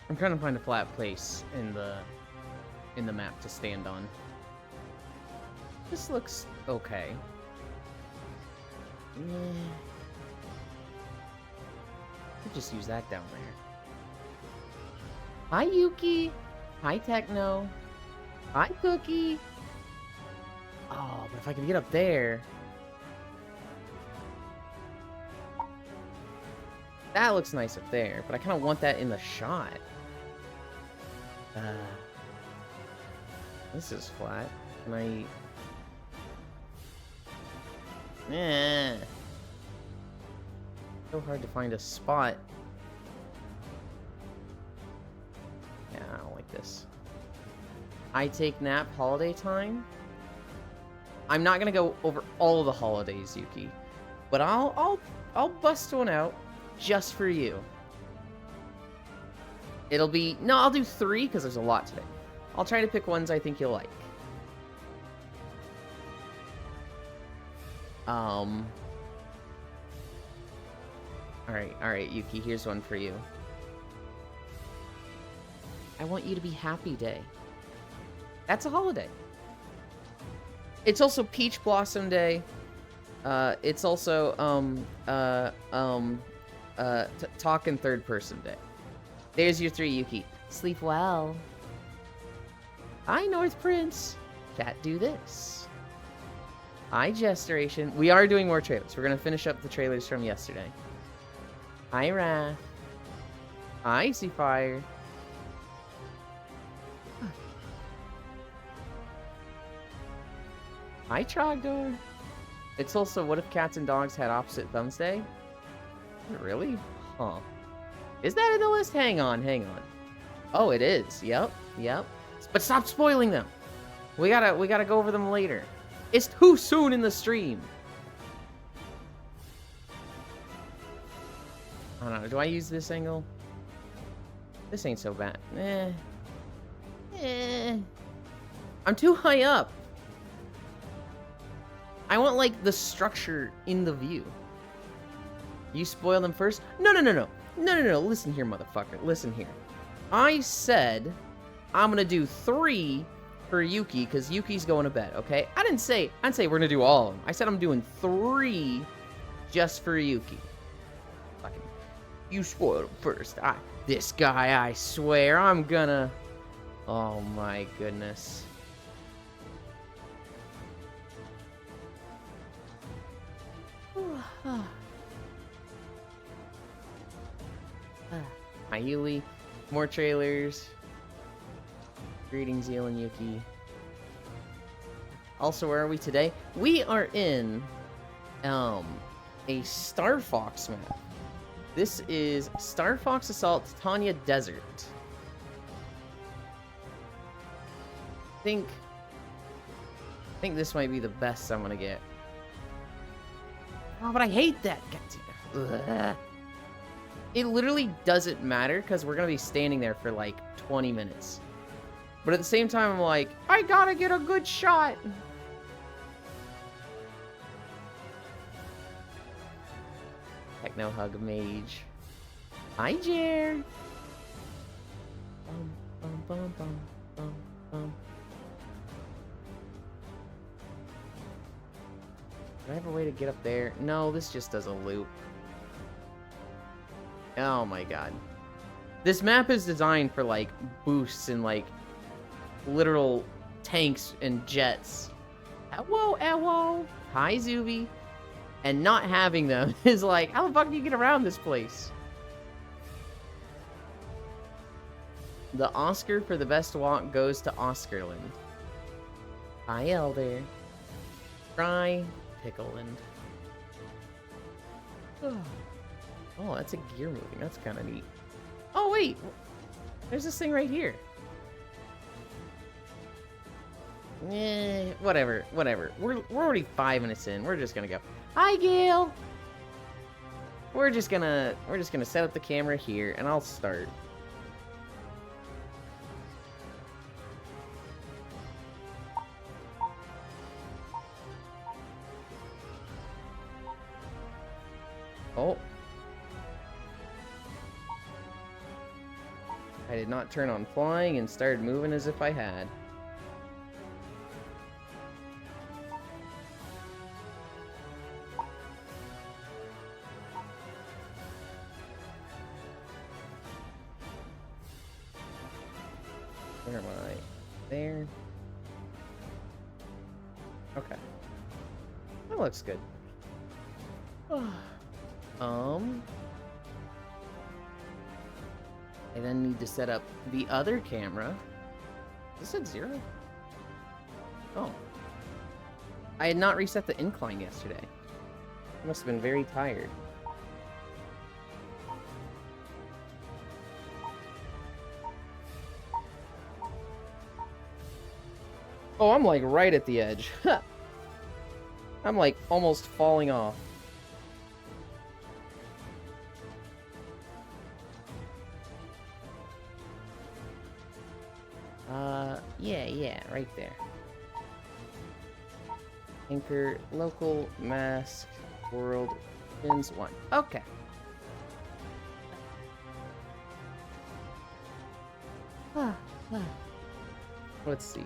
I'm trying to find a flat place in the map to stand on. This looks okay. Yeah. Could just use that down there. Hi, Yuki. Hi, Techno. Hi, Cookie. Oh, but if I could get up there... That looks nice up there, but I kind of want that in the shot. This is flat. Can I... So hard to find a spot. Yeah, I don't like this. I take nap holiday time. I'm not gonna go over all of the holidays, Yuki, but I'll bust one out just for you. It'll be I'll do 3 because there's a lot today. I'll try to pick ones I think you'll like. All right, Yuki, here's one for you. I want you to be happy day. That's a holiday. It's also Peach Blossom Day. It's also talk in third person day. There's your 3, Yuki. Sleep well. Hi, North Prince. Cat do this. Hi, Gesturation. We are doing more trailers. We're gonna finish up the trailers from yesterday. Hi, Wrath. Hi, Seafire. Hi, Trogdor. It's also What If Cats and Dogs Had Opposite Thumbs Day? Really? Huh. Is that in the list? Hang on. Oh, it is. Yep. But stop spoiling them. We gotta go over them later. It's too soon in the stream. I don't know. Do I use this angle? This ain't so bad. I'm too high up. I want, like, the structure in the view. You spoil them first? No. Listen here, motherfucker. Listen here. I said I'm gonna do 3 for Yuki, because Yuki's going to bed, okay? I didn't say we're gonna do all of them. I said I'm doing 3 just for Yuki. Fucking, you spoiled him first. This guy, I swear, I'm gonna... Oh my goodness. Hi, Yuli. More trailers. Greetings, Yul and Yuki. Also, where are we today? We are in a Star Fox map. This is Star Fox Assault Titania Desert. I think this might be the best I'm gonna get. Oh, but I hate that. Ugh. It literally doesn't matter because we're gonna be standing there for like 20 minutes. But at the same time, I'm like, I gotta get a good shot. Techno Hug Mage. Hi, Jer. Do I have a way to get up there? No, this just does a loop. Oh my god. This map is designed for, like, boosts and, like, literal tanks and jets. Owo. Hi, Zuby. And not having them is like, how the fuck do you get around this place? The Oscar for the best walk goes to Oscarland. Hi, Elder. Try Pickleland. Oh, that's a gear moving. That's kind of neat. Oh, wait. There's this thing right here. Whatever. We're already 5 minutes in. We're just gonna go. Hi, Gail. We're just gonna set up the camera here, and I'll start. Oh. I did not turn on flying and started moving as if I had. Where am I? There. Okay. That looks good. I then need to set up the other camera. Is it 0? Oh. I had not reset the incline yesterday. I must have been very tired. Oh, I'm like right at the edge. I'm like almost falling off. Yeah, right there. Anchor, local, mask, world, pins 1. Okay. Let's see.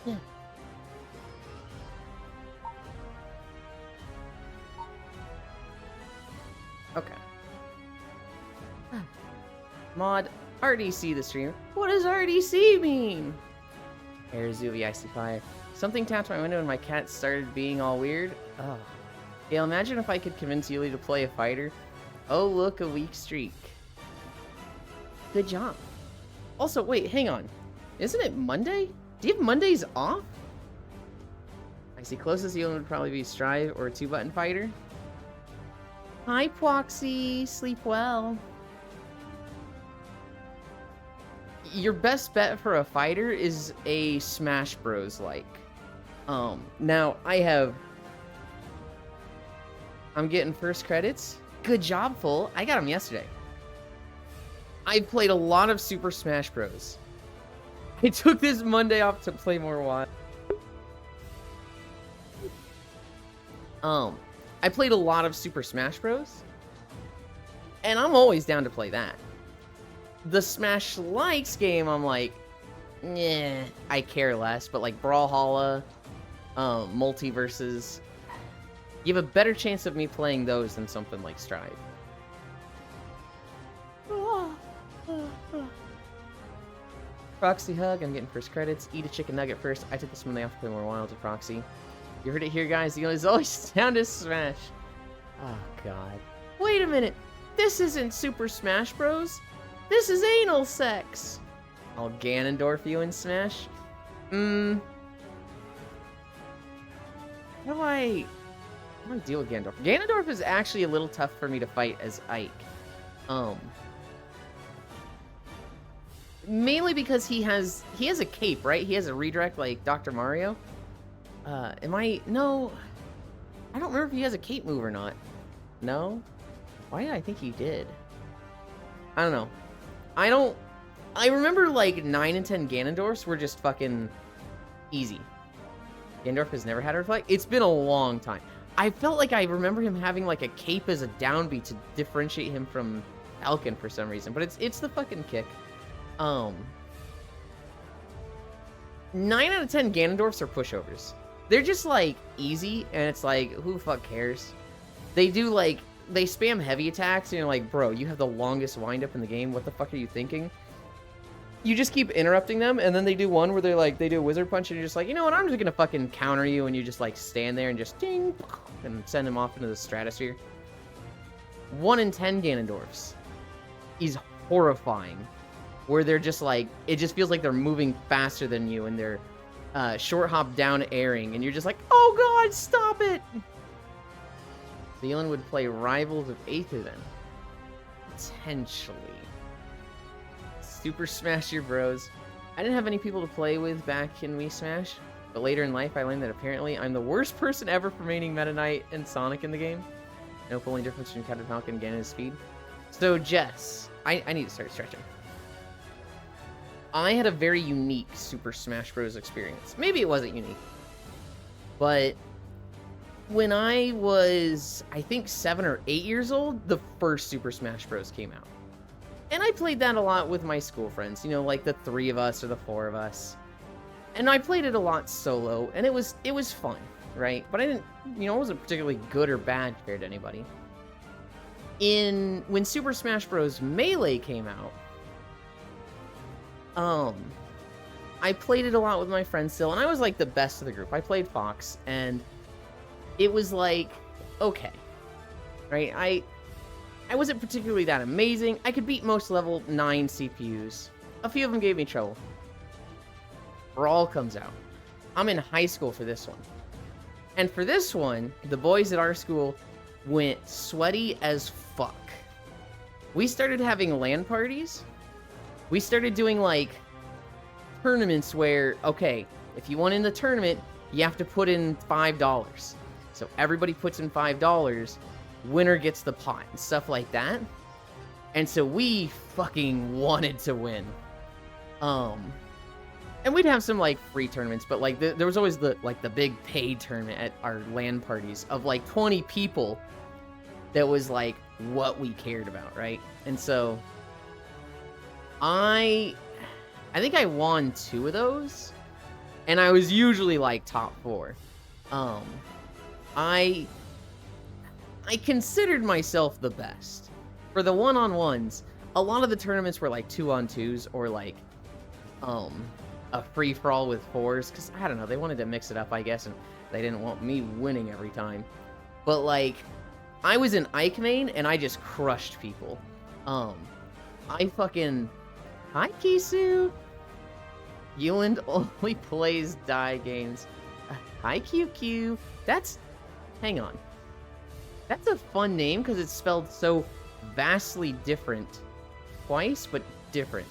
Yeah. Okay. Mod RDC the streamer. What does RDC mean? Air Zuvi Icy Fire. Something tapped my window and my cat started being all weird. Oh. Yeah, imagine if I could convince Yuli to play a fighter. Oh, look, a weak streak. Good job. Also, wait, hang on. Isn't it Monday? Do you have Mondays off? I see closest Yuli would probably be Strive or a 2-button fighter. Hi, Pwoxy. Sleep well. Your best bet for a fighter is a Smash Bros. Like. Now, I'm getting first credits. Good job, Full. I got them yesterday. I've played a lot of Super Smash Bros. I took this Monday off to play more WoW. I played a lot of Super Smash Bros. And I'm always down to play that. The Smash Likes game, I'm like, yeah, I care less. But like Brawlhalla, Multiverses, you have a better chance of me playing those than something like Strive. Proxy hug, I'm getting first credits. Eat a chicken nugget first. I took this Monday off to play more Wild to Proxy. You heard it here, guys. The is always down to Smash. Oh, God. Wait a minute. This isn't Super Smash Bros. This is anal sex. I'll Ganondorf you in Smash. How do I deal with Ganondorf? Ganondorf is actually a little tough for me to fight as Ike. Mainly because he has a cape, right? He has a redirect like Dr. Mario. No, I don't remember if he has a cape move or not. No? Why did I think he did? I don't know. I remember like 9 and 10 Ganondorfs were just fucking easy. Ganondorf has never had a reflect. It's been a long time. I felt like I remember him having like a cape as a downbeat to differentiate him from Falcon for some reason, but it's the fucking kick. 9 out of 10 Ganondorfs are pushovers. They're just like easy, and it's like, who the fuck cares? They do like, they spam heavy attacks, and you're like, bro, you have the longest windup in the game. What the fuck are you thinking? You just keep interrupting them, and then they do one where they're like, they do a wizard punch, and you're just like, you know what, I'm just gonna fucking counter you, and you just like stand there and just ding, and send him off into the stratosphere. 1 in 10 Ganondorfs is horrifying. Where they're just like, it just feels like they're moving faster than you, and they're short hop down airing, and you're just like, oh god, stop it! Thielen would play Rivals of Aether then. Potentially. Super Smash Your Bros. I didn't have any people to play with back in Wii Smash, but later in life I learned that apparently I'm the worst person ever for maining Meta Knight and Sonic in the game. No only difference between Captain Falcon and Ganon's speed. So Jess, I need to start stretching. I had a very unique Super Smash Bros. Experience. Maybe it wasn't unique. But when I was, I think, 7 or 8 years old, the first Super Smash Bros. Came out. And I played that a lot with my school friends, you know, like the 3 of us or the 4 of us. And I played it a lot solo, and it was fun, right? But I didn't, you know, it wasn't particularly good or bad compared to anybody. When Super Smash Bros. Melee came out, I played it a lot with my friends still, and I was like the best of the group. I played Fox, and it was like, okay, right? I wasn't particularly that amazing. I could beat most level 9 CPUs. A few of them gave me trouble. Brawl comes out. I'm in high school for this one. And for this one, the boys at our school went sweaty as fuck. We started having LAN parties. We started doing, like, tournaments where, okay, if you want in the tournament, you have to put in $5. So everybody puts in $5, winner gets the pot, and stuff like that. And so we fucking wanted to win. And we'd have some, like, free tournaments, but, like, there was always the big paid tournament at our LAN parties of, like, 20 people that was, like, what we cared about, right? And so I think I won 2 of those, and I was usually, like, top 4. I considered myself the best. For the one-on-ones, a lot of the tournaments were, like, 2-on-2s or, like, a free-for-all with 4s, because, I don't know, they wanted to mix it up, I guess, and they didn't want me winning every time. But, like, I was in Ike main, and I just crushed people. I fucking... Hi, Kisu! Yuland only plays die games. Hi, QQ. That's... Hang on. That's a fun name, because it's spelled so vastly different. Twice, but different.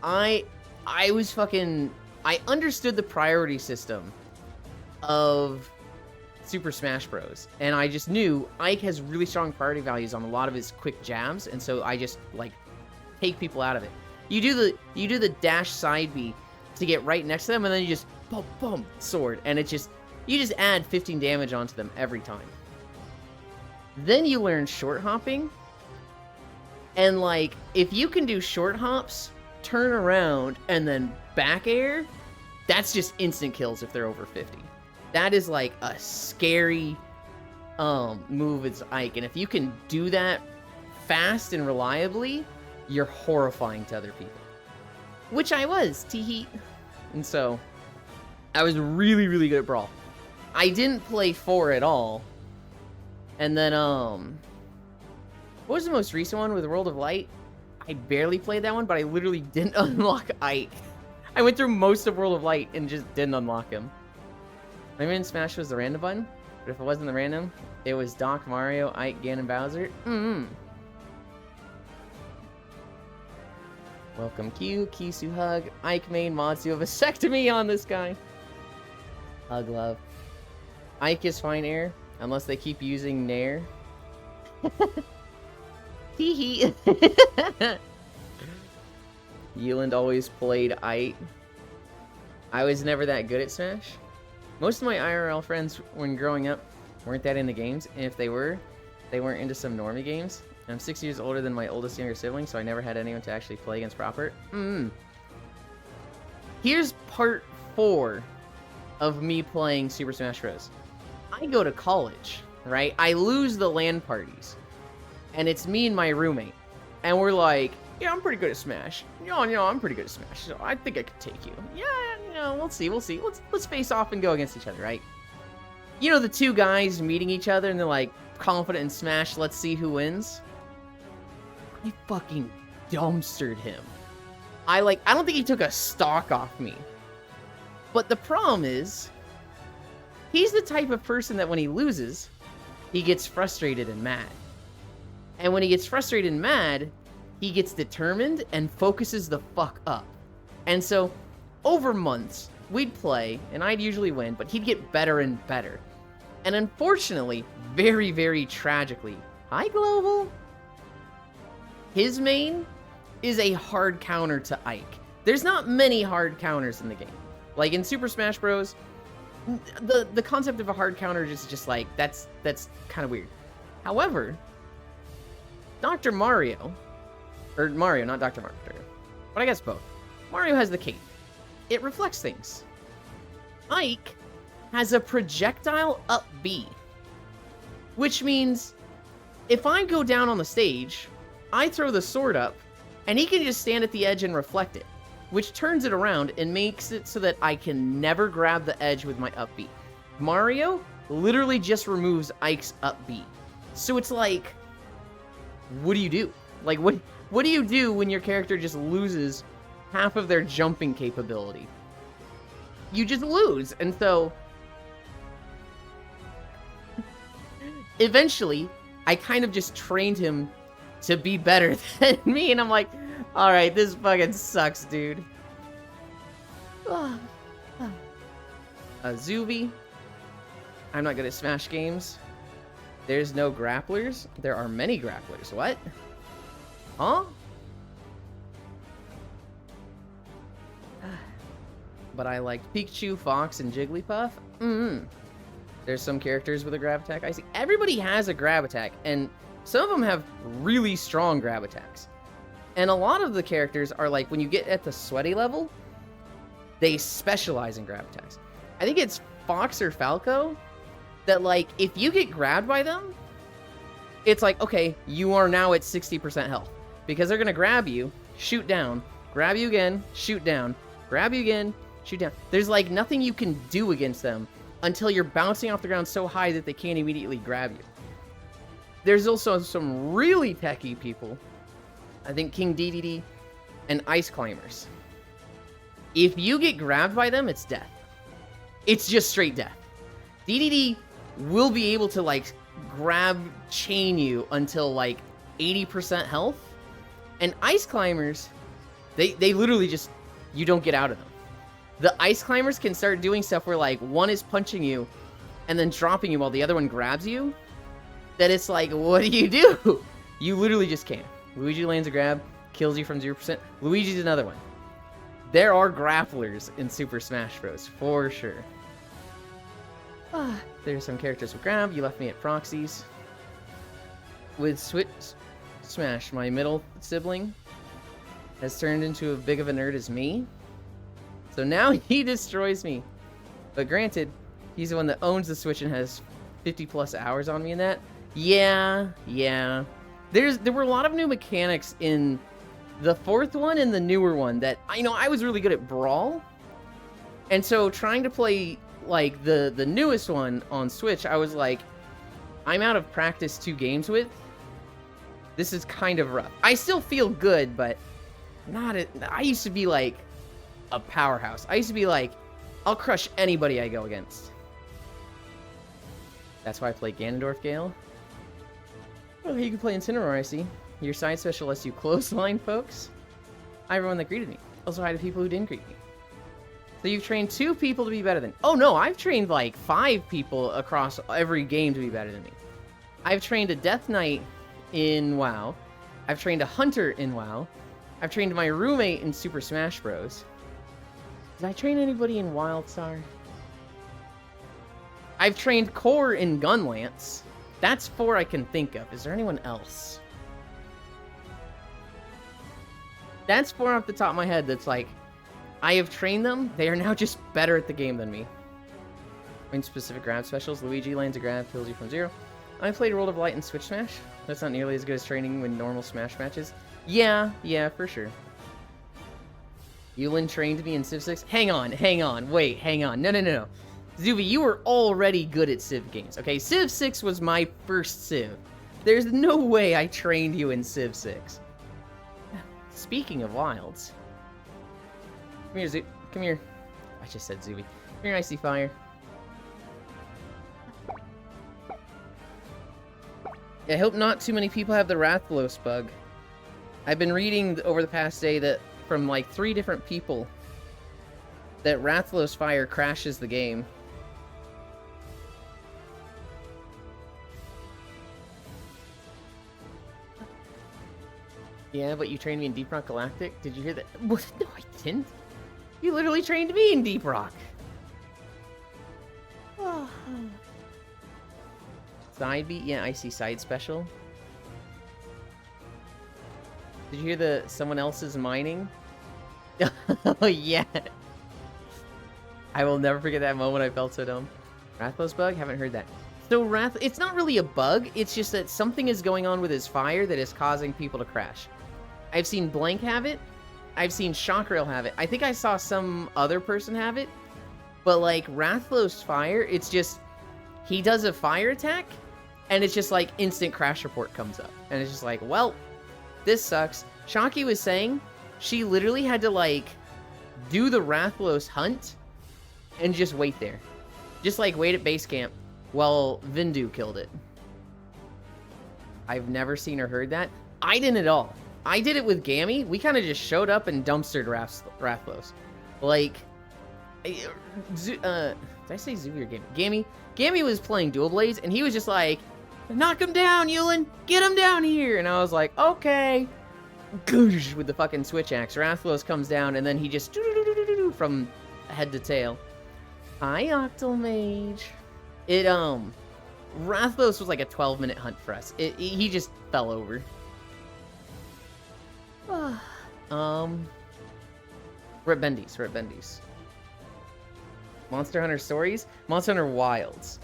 I was fucking... I understood the priority system of Super Smash Bros. And I just knew Ike has really strong priority values on a lot of his quick jabs, and so I just, like, take people out of it. You do the dash side B to get right next to them, and then you just boom, boom, sword, and it just... You just add 15 damage onto them every time. Then you learn short hopping, and, like, if you can do short hops, turn around, and then back air, that's just instant kills if they're over 50. That is, like, a scary move as Ike, and if you can do that fast and reliably, you're horrifying to other people. Which I was, tee-hee. And so, I was really, really good at Brawl. I didn't play 4 at all. And then, what was the most recent one with World of Light? I barely played that one, but I literally didn't unlock Ike. I went through most of World of Light and just didn't unlock him. My main Smash was the random button, but if it wasn't the random, it was Doc, Mario, Ike, Ganon, Bowser. Welcome Q, Kisu hug, Ike main mods. You have a vasectomy on this guy. Hug love. Ike is fine air, unless they keep using Nair. Hee hee. Yeland always played Ike. I was never that good at Smash. Most of my IRL friends, when growing up, weren't that into games, and if they were, they weren't into some normie games. I'm 6 years older than my oldest younger sibling, so I never had anyone to actually play against proper. Here's part 4 of me playing Super Smash Bros. I go to college, right? I lose the LAN parties, and it's me and my roommate, and we're like, yeah, I'm pretty good at Smash. I'm pretty good at Smash, so I think I could take you. Yeah, we'll see. Let's face off and go against each other, right? You know, the 2 guys meeting each other, and they're like, confident in Smash, let's see who wins. I fucking dumpstered him. I don't think he took a stock off me. But the problem is, he's the type of person that when he loses, he gets frustrated and mad. And when he gets frustrated and mad, he gets determined and focuses the fuck up. And so, over months, we'd play, and I'd usually win, but he'd get better and better. And unfortunately, very, very tragically, hi Global, his main is a hard counter to Ike. There's not many hard counters in the game. Like in Super Smash Bros, the concept of a hard counter is just like that's kind of weird. However, Dr. Mario, or Mario, not Dr. Mario, but I guess both. Mario has the cape. It reflects things. Ike has a projectile up B, which means if I go down on the stage, I throw the sword up, and he can just stand at the edge and reflect it, which turns it around and makes it so that I can never grab the edge with my up B. Mario literally just removes Ike's up B. So it's like, what do you do? Like, what do you do when your character just loses half of their jumping capability? You just lose. And so eventually I kind of just trained him to be better than me, and I'm like, all right, this fucking sucks, dude. Zuby. I'm not good at Smash games. There's no grapplers. There are many grapplers. What? Huh? But I liked Pikachu, Fox, and Jigglypuff. There's some characters with a grab attack. I see. Everybody has a grab attack, and some of them have really strong grab attacks. And a lot of the characters are like, when you get at the sweaty level, they specialize in grab attacks. I think it's Fox or Falco that, like, if you get grabbed by them, it's like, okay, you are now at 60% health. Because they're going to grab you, shoot down, grab you again, shoot down, grab you again, shoot down. There's, like, nothing you can do against them until you're bouncing off the ground so high that they can't immediately grab you. There's also some really techie people. I think King Dedede and Ice Climbers. If you get grabbed by them, it's death. It's just straight death. Dedede will be able to, like, grab chain you until, like, 80% health. And Ice Climbers, they literally just, you don't get out of them. The Ice Climbers can start doing stuff where, like, one is punching you and then dropping you while the other one grabs you. That it's like, what do you do? You literally just can't. Luigi lands a grab, kills you from 0%. Luigi's another one. There are grapplers in Super Smash Bros. For sure. There's some characters with grab. You left me at proxies. With Switch Smash, my middle sibling has turned into as big of a nerd as me. So now he destroys me. But granted, he's the one that owns the Switch and has 50 plus hours on me in that. Yeah. There were a lot of new mechanics in the fourth one and the newer one that, I was really good at Brawl. And so trying to play, like, the newest one on Switch, I was like, I'm out of practice 2 games with. This is kind of rough. I still feel good, but I used to be, like, a powerhouse. I used to be like, I'll crush anybody I go against. That's why I play Ganondorf Gale. Oh, you can play Incineroar, I see. Your side special lets you clothesline folks. Hi, everyone that greeted me. Also, hi to people who didn't greet me. So you've trained 2 people to be better than... Oh, no, I've trained, like, 5 people across every game to be better than me. I've trained a Death Knight in WoW. I've trained a Hunter in WoW. I've trained my roommate in Super Smash Bros. Did I train anybody in WildStar? I've trained Core in Gunlance. That's 4 I can think of. Is there anyone else? That's 4 off the top of my head that's like, I have trained them. They are now just better at the game than me. In specific grab specials, Luigi lands a grab, kills you from 0. I played World of Light and Switch Smash. That's not nearly as good as training with normal Smash matches. Yeah, for sure. Yulin trained me in Civ 6. Hang on. Wait, hang on. No. Zuby, you were already good at Civ games, okay? Civ 6 was my first Civ. There's no way I trained you in Civ 6. Speaking of wilds. Come here, Zuby. Come here. I just said Zuby. Come here, Icy Fire. I hope not too many people have the Rathalos bug. I've been reading over the past day that from like 3 different people that Rathalos Fire crashes the game. Yeah, but you trained me in Deep Rock Galactic? Did you hear that? No, I didn't. You literally trained me in Deep Rock. Side beat? Yeah, I see side special. Did you hear someone else's mining? Oh, yeah. I will never forget that moment. I felt so dumb. Rathlow's bug? Haven't heard that. So it's not really a bug. It's just that something is going on with his fire that is causing people to crash. I've seen Blank have it. I've seen Shockrail have it. I think I saw some other person have it. But like Rathlow's fire, it's just he does a fire attack and it's just like instant crash report comes up. And it's just like, well, this sucks. Shocky was saying she literally had to like do the Rathalos hunt and just wait there. Just like wait at base camp while Vindu killed it. I've never seen or heard that. I didn't at all. I did it with Gammy. We kind of just showed up and dumpstered Rathalos. Like, did I say Zuby or Gammy? Gammy? Gammy was playing Dual Blades and he was just like, knock him down, Yulin! Get him down here! And I was like, okay. Goosh, with the fucking switch axe. Rathalos comes down and then he just from head to tail. Hi, Octomage. Rathalos was like a 12-minute hunt for us. He just fell over. We're at Bendy's. Monster Hunter Stories? Monster Hunter Wilds.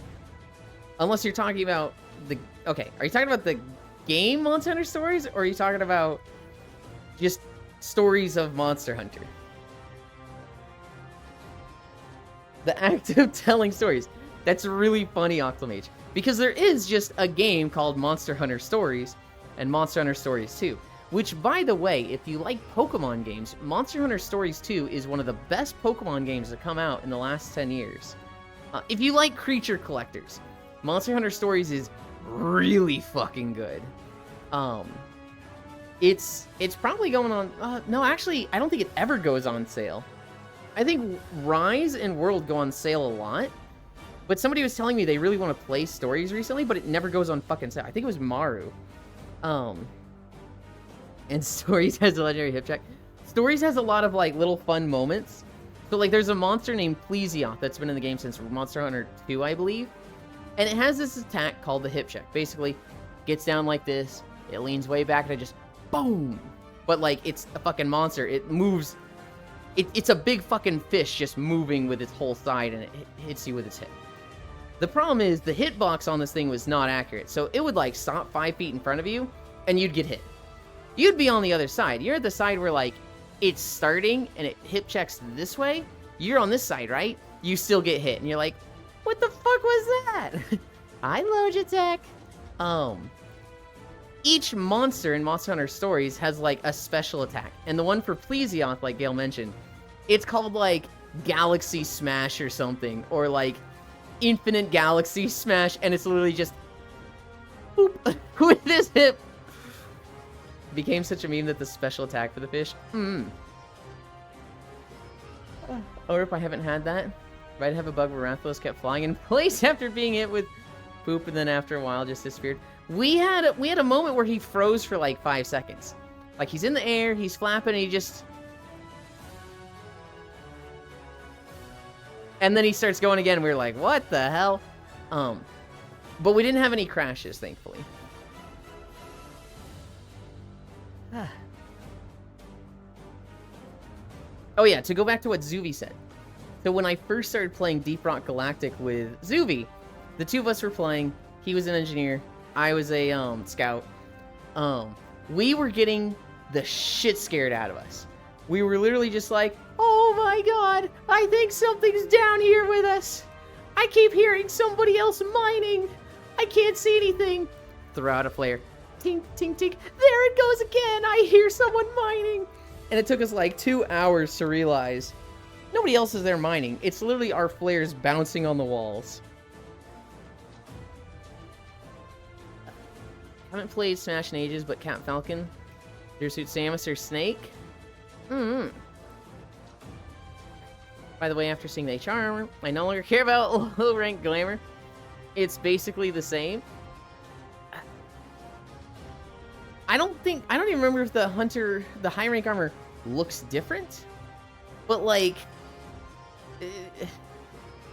Unless you're talking about okay, are you talking about the game Monster Hunter Stories, or are you talking about just stories of Monster Hunter? The act of telling stories. That's really funny, Octomage. Because there is just a game called Monster Hunter Stories and Monster Hunter Stories 2. Which, by the way, if you like Pokemon games, Monster Hunter Stories 2 is one of the best Pokemon games to come out in the last 10 years. If you like creature collectors, Monster Hunter Stories is really fucking good. It's probably going on... no, actually, I don't think it ever goes on sale. I think Rise and World go on sale a lot. But somebody was telling me they really want to play Stories recently, but it never goes on fucking sale. I think it was Maru. And Stories has a legendary hip check. Stories has a lot of, like, little fun moments. So, like, there's a monster named Plesioth that's been in the game since Monster Hunter 2, I believe. And it has this attack called the hip check. Basically, gets down like this, it leans way back, and it just, boom! But, like, it's a fucking monster. It moves... It's a big fucking fish just moving with its whole side, and it hits you with its hip. The problem is, the hitbox on this thing was not accurate. So, it would, like, stop 5 feet in front of you, and you'd get hit. You'd be on the other side. You're at the side where, like, it's starting and it hip checks this way. You're on this side, right? You still get hit. And you're like, what the fuck was that? Hi, Logitech. Each monster in Monster Hunter Stories has, like, a special attack. And the one for Plesioth, like Gale mentioned, it's called, like, Galaxy Smash or something. Or, like, Infinite Galaxy Smash. And it's literally just, boop, with this hip. Became such a meme that the special attack for the fish. Or if I haven't had that. Might have a bug where Rathalos kept flying in place after being hit with poop, and then after a while just disappeared. We had a moment where he froze for like 5 seconds. Like, he's in the air, he's flapping, and he just... And then he starts going again, and we were like, what the hell? But we didn't have any crashes, thankfully. Oh yeah, to go back to what Zuvi said. So when I first started playing Deep Rock Galactic with Zuvi, the two of us were playing. He was an engineer. I was a scout. We were getting the shit scared out of us. We were literally just like, oh my god, I think something's down here with us. I keep hearing somebody else mining. I can't see anything. Throw out a flare. Tink, tink, tink. There it goes again. I hear someone mining. And it took us like 2 hours to realize nobody else is there mining. It's literally our flares bouncing on the walls. Haven't played Smash in ages, but Cat Falcon, Zero Suit Samus, or Snake. By the way, after seeing the HR armor, I no longer care about low rank glamour. It's basically the same. I don't even remember if the high rank armor looks different. But, like,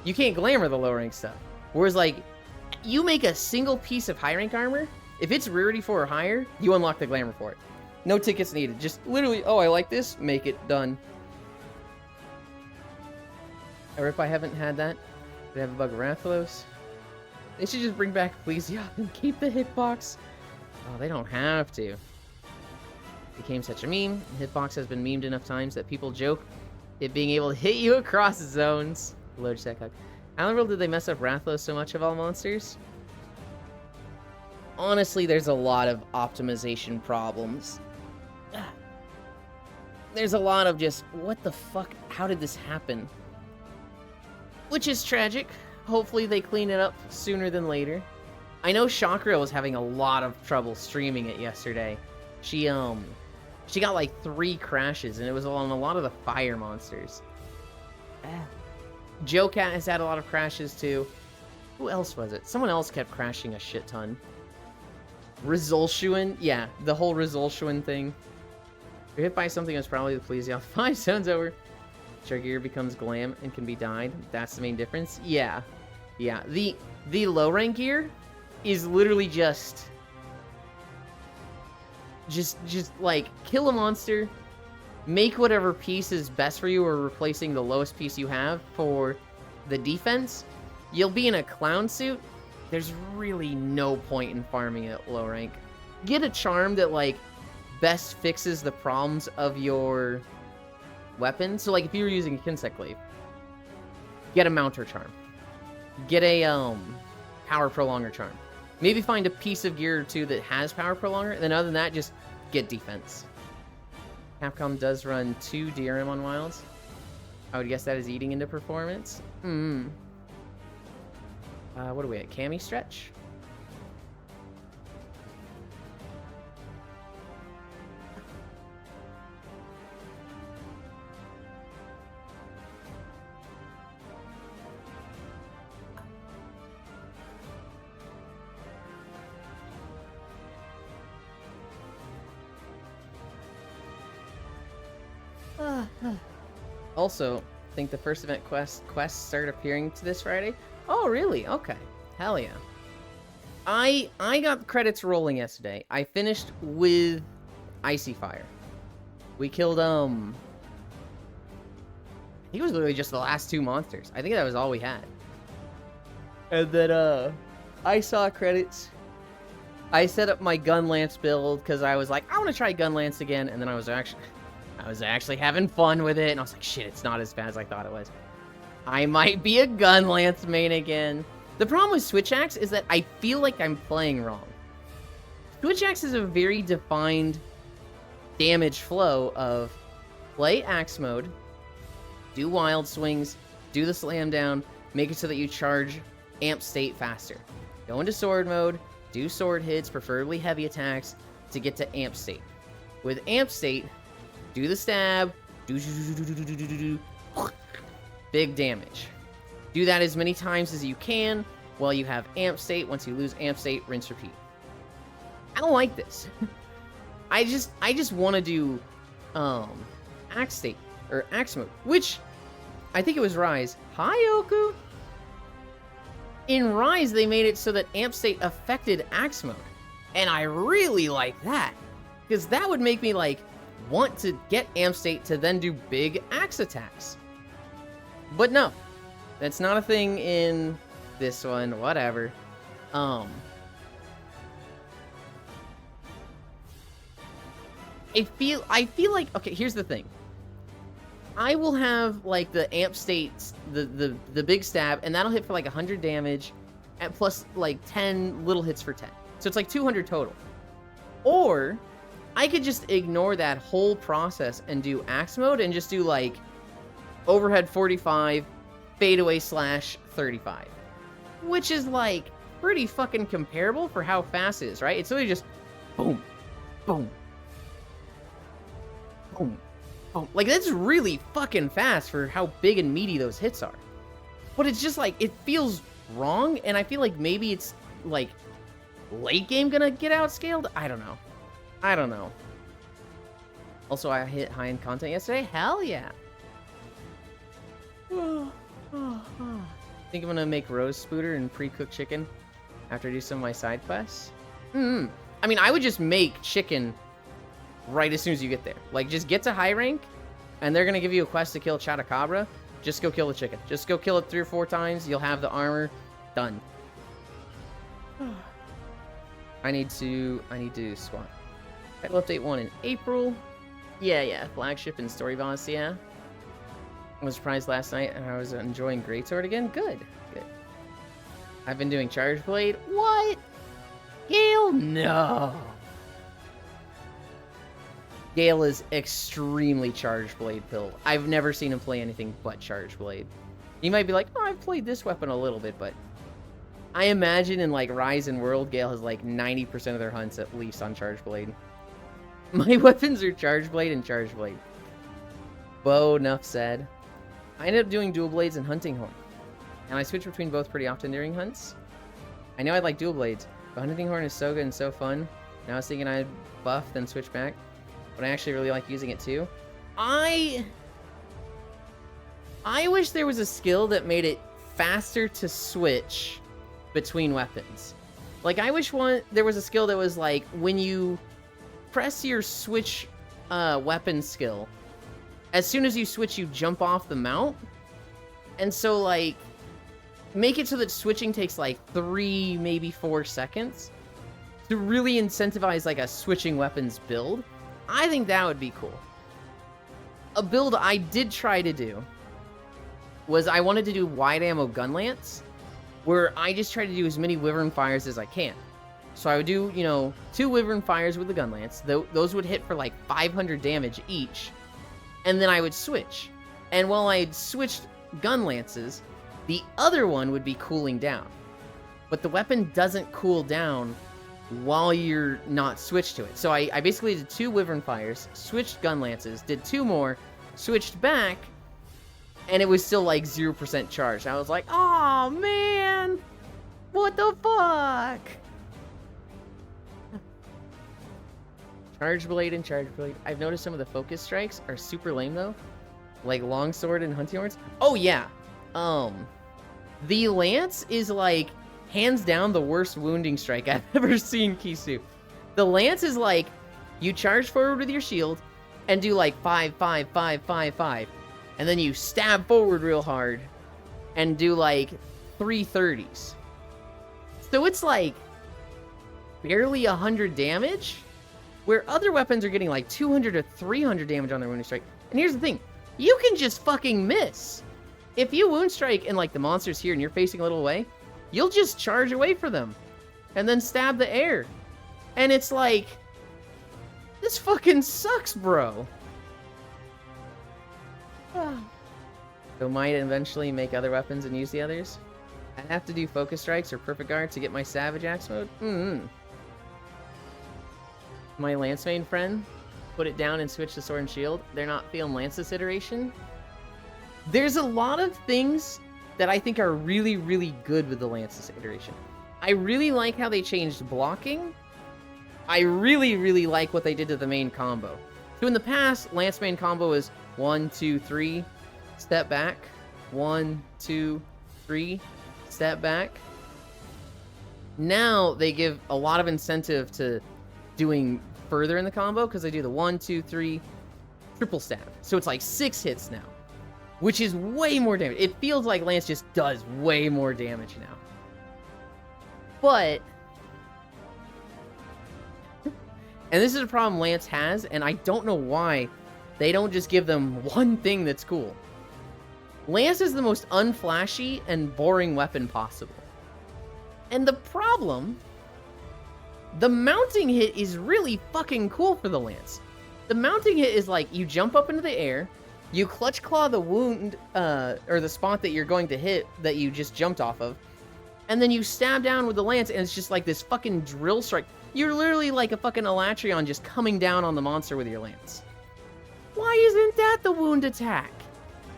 you can't glamour the low rank stuff. Whereas, like, you make a single piece of high rank armor, if it's rarity 4 or higher, you unlock the glamour for it. No tickets needed. Just literally, oh, I like this, make it, done. Or if I haven't had that, they have a bug of Rathalos. They should just bring back Ecclesia and keep the hitbox. Oh, they don't have to. It became such a meme. The hitbox has been memed enough times that people joke it being able to hit you across zones. Logitech hug. How in the world did they mess up Rathalos so much of all monsters? Honestly, there's a lot of optimization problems. There's a lot of just, what the fuck? How did this happen? Which is tragic. Hopefully they clean it up sooner than later. I know Chakra was having a lot of trouble streaming it yesterday. She got like 3 crashes, and it was on a lot of the fire monsters. Joe Cat has had a lot of crashes too. Who else was it? Someone else kept crashing a shit ton. Rizulshuan? Yeah, the whole Rizulshuan thing. If you're hit by something that's probably the Plesioth. 5 zones over. Chargear becomes glam and can be dyed. That's the main difference. Yeah. Yeah. The low rank gear is literally just like kill a monster, make whatever piece is best for you or replacing the lowest piece you have for the defense. You'll be in a clown suit. There's really no point in farming at low rank. Get a charm that like best fixes the problems of your weapon. So like if you were using a Kinsect Glaive, get a Mounter charm. Get a Power Prolonger charm. Maybe find a piece of gear or two that has Power Prolonger, and then other than that, just get defense. Capcom does run 2 DRM on Wilds. I would guess that is eating into performance. What are we at? Cami stretch? Also, I think the first event quests start appearing to this Friday. Oh, really? Okay. Hell yeah. I got credits rolling yesterday. I finished with Icy Fire. We killed, I think it was literally just the last 2 monsters. I think that was all we had. And then, I saw credits. I set up my Gunlance build because I was like, I want to try Gunlance again, and then I was actually having fun with it, and I was like, shit, it's not as bad as I thought it was. I might be a Gunlance main again. The problem with Switch Axe is that I feel like I'm playing wrong. Switch Axe is a very defined damage flow of play Axe mode, do wild swings, do the slam down, make it so that you charge amp state faster. Go into sword mode, do sword hits, preferably heavy attacks, to get to amp state. With amp state, do the stab, big damage. Do that as many times as you can while you have amp state. Once you lose amp state, rinse, repeat. I don't like this. I just want to do Axe state or Axe mode, which I think it was Rise. Hi, Oku. In Rise, they made it so that amp state affected Axe mode, and I really like that because that would make me like want to get amp state to then do big axe attacks. But no, that's not a thing in this one. Whatever. I feel like, okay, here's the thing. I will have like the amp states, the big stab, and that'll hit for like 100 damage, and plus like 10 little hits for 10. So it's like 200 total. Or I could just ignore that whole process and do Axe mode and just do like overhead 45, fadeaway slash 35. Which is like pretty fucking comparable for how fast it is, right? It's literally just boom, boom, boom, boom. Like that's really fucking fast for how big and meaty those hits are. But it's just like, it feels wrong, and I feel like maybe it's like late game gonna get outscaled? I don't know. Also, I hit high-end content yesterday. Hell yeah. Think I'm gonna make roast spooter and pre-cooked chicken after I do some of my side quests. I mean, I would just make chicken right as soon as you get there. Like, just get to high rank, and they're gonna give you a quest to kill Chatacabra. Just go kill the chicken. Just go kill it 3 or 4 times. You'll have the armor. Done. I need to swap. Title update 1 in April. Yeah. Flagship and story boss, yeah. I was surprised last night and I was enjoying Greatsword again. Good. I've been doing Charge Blade. What? Gale? No. Gale is extremely Charge Blade pill. I've never seen him play anything but Charge Blade. You might be like, oh, I've played this weapon a little bit, but I imagine in like Rise and World, Gale has like 90% of their hunts at least on Charge Blade. My weapons are Charge Blade and Charge Blade. Bow, enough said. I ended up doing Dual Blades and Hunting Horn. And I switch between both pretty often during hunts. I know I like Dual Blades, but Hunting Horn is so good and so fun. Now I was thinking I'd buff, then switch back. But I actually really like using it too. I wish there was a skill that made it faster to switch between weapons. Like, I wish there was a skill that was like, when you press your switch weapon skill, as soon as you switch, you jump off the mount. And so, like, make it so that switching takes like 3, maybe 4 seconds to really incentivize like a switching weapons build. I think that would be cool. A build I did try to do was I wanted to do wide ammo gun lance, where I just try to do as many Wyvern fires as I can. So I would do, 2 Wyvern fires with the gun lance. Those would hit for like 500 damage each. And then I would switch. And while I had switched gun lances, the other one would be cooling down. But the weapon doesn't cool down while you're not switched to it. So I basically did 2 Wyvern fires, switched gun lances, did 2 more, switched back, and it was still like 0% charged. I was like, oh man, what the fuck? Charge Blade and Charge Blade. I've noticed some of the focus strikes are super lame though. Like Longsword and Hunting Horns. Oh yeah. The Lance is like hands down the worst wounding strike I've ever seen, Kisu. The Lance is like, you charge forward with your shield and do like 5, 5, 5, 5, 5. And then you stab forward real hard and do like 3 30s. So it's like barely 100 damage, where other weapons are getting like 200 to 300 damage on their wounding strike. And here's the thing, you can just fucking miss. If you wound strike and like the monster's here and you're facing a little away, you'll just charge away for them and then stab the air. And it's like, this fucking sucks, bro. So might eventually make other weapons and use the others. I'd have to do focus strikes or perfect guard to get my Savage Axe mode. My Lance main friend put it down and switch to Sword and Shield. They're not feeling Lance this iteration. There's a lot of things that I think are really, really good with the Lance this iteration. I really like how they changed blocking. I really, really like what they did to the main combo. So in the past, Lance main combo was 1, 2, 3, step back. 1, 2, 3, step back. Now they give a lot of incentive to doing further in the combo because they do the 1, 2, 3 triple stab. So it's like 6 hits now, which is way more damage. It feels like Lance just does way more damage now. But, and this is a problem Lance has, and I don't know why they don't just give them one thing that's cool. Lance is the most unflashy and boring weapon possible. And the problem, the mounting hit is really fucking cool for the Lance. The mounting hit is like, you jump up into the air, you clutch claw the wound, or the spot that you're going to hit that you just jumped off of, and then you stab down with the Lance, and it's just like this fucking drill strike. You're literally like a fucking Elatrion just coming down on the monster with your Lance. Why isn't that the wound attack?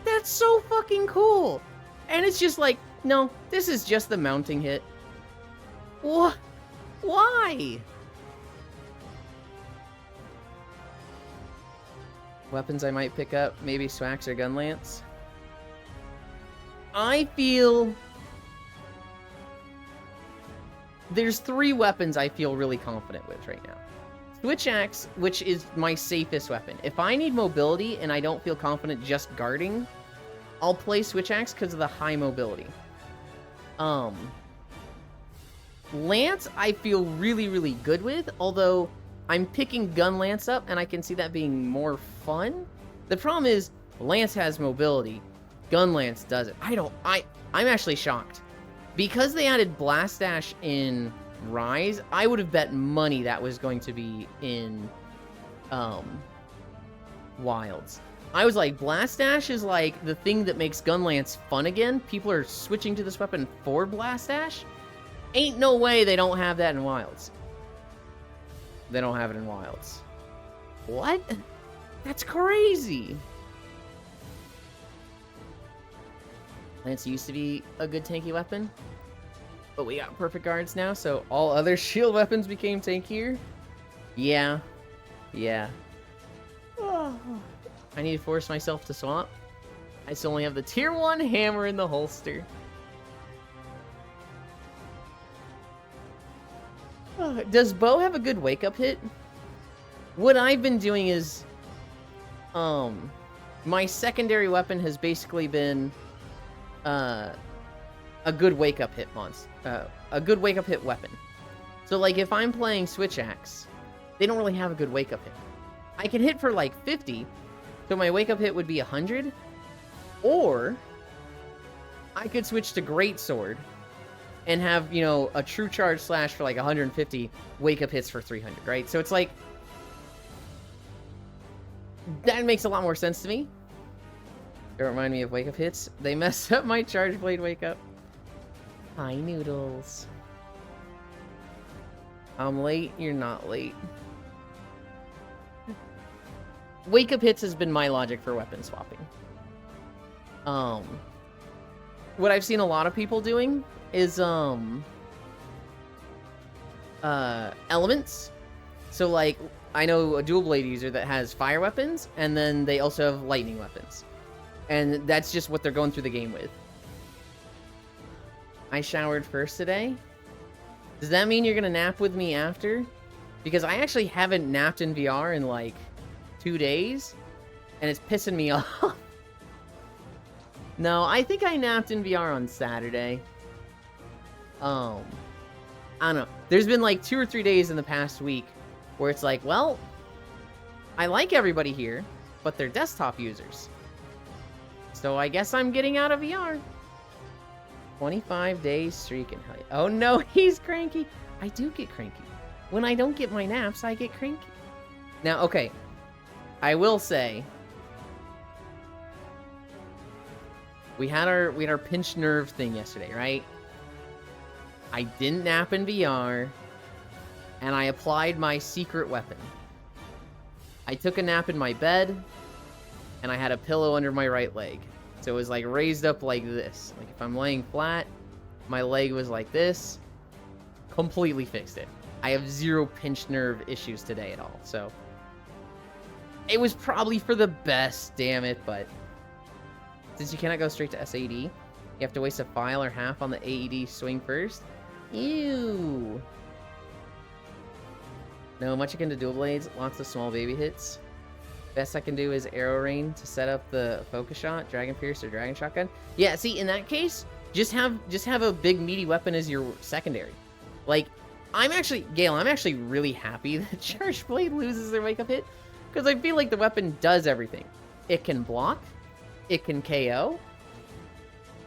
That's so fucking cool. And it's just like, no, this is just the mounting hit. What? Why? Weapons I might pick up, maybe Swax or Gun Lance. I feel there's 3 weapons I feel really confident with right now. Switch Axe, which is my safest weapon. If I need mobility and I don't feel confident just guarding, I'll play Switch Axe because of the high mobility. Lance, I feel really, really good with, although I'm picking Gun Lance up, and I can see that being more fun. The problem is, Lance has mobility. Gun Lance doesn't. I'm actually shocked. Because they added Blast Dash in Rise, I would have bet money that was going to be in, Wilds. I was like, Blast Dash is like the thing that makes Gun Lance fun again. People are switching to this weapon for Blast Dash. Ain't no way they don't have that in Wilds. They don't have it in Wilds. What? That's crazy. Lance used to be a good tanky weapon, but we got perfect guards now, so all other shield weapons became tankier. Yeah. I need to force myself to swap. I still only have the tier 1 hammer in the holster. Does Bo have a good wake-up hit? What I've been doing is, my secondary weapon has basically been, a good wake-up hit a good wake-up hit weapon. So, like, if I'm playing Switch Axe, they don't really have a good wake-up hit. I can hit for, like, 50, so my wake-up hit would be 100, or I could switch to Greatsword and have, you know, a true charge slash for like 150, wake-up hits for 300, right? So it's like, that makes a lot more sense to me. Don't remind me of wake-up hits. They messed up my Charge Blade wake-up. Hi, Noodles. I'm late, you're not late. Wake-up hits has been my logic for weapon swapping. What I've seen a lot of people doing is, elements. So, like, I know a dual blade user that has fire weapons, and then they also have lightning weapons. And that's just what they're going through the game with. I showered first today. Does that mean you're gonna nap with me after? Because I actually haven't napped in VR in, like, 2 days, and it's pissing me off. No, I think I napped in VR on Saturday. I don't know. There's been like 2 or 3 days in the past week where it's like, well, I like everybody here, but they're desktop users. So I guess I'm getting out of VR. 25 days streaking. Oh no, he's cranky. I do get cranky. When I don't get my naps, I get cranky. Now, okay. I will say, we had our pinched nerve thing yesterday, right? I didn't nap in VR, and I applied my secret weapon. I took a nap in my bed, and I had a pillow under my right leg. So it was like raised up like this. Like if I'm laying flat, my leg was like this. Completely fixed it. I have 0 pinched nerve issues today at all, so it was probably for the best, damn it, but since you cannot go straight to SAD, you have to waste a file or half on the AED swing first. Ew. No, much akin to dual blades, lots of small baby hits. Best I can do is arrow rain to set up the focus shot, dragon pierce, or dragon shotgun. Yeah, see, in that case, just have a big meaty weapon as your secondary. Like, Gale, I'm actually really happy that Charge Blade loses their wake-up hit, because I feel like the weapon does everything. It can block, it can KO,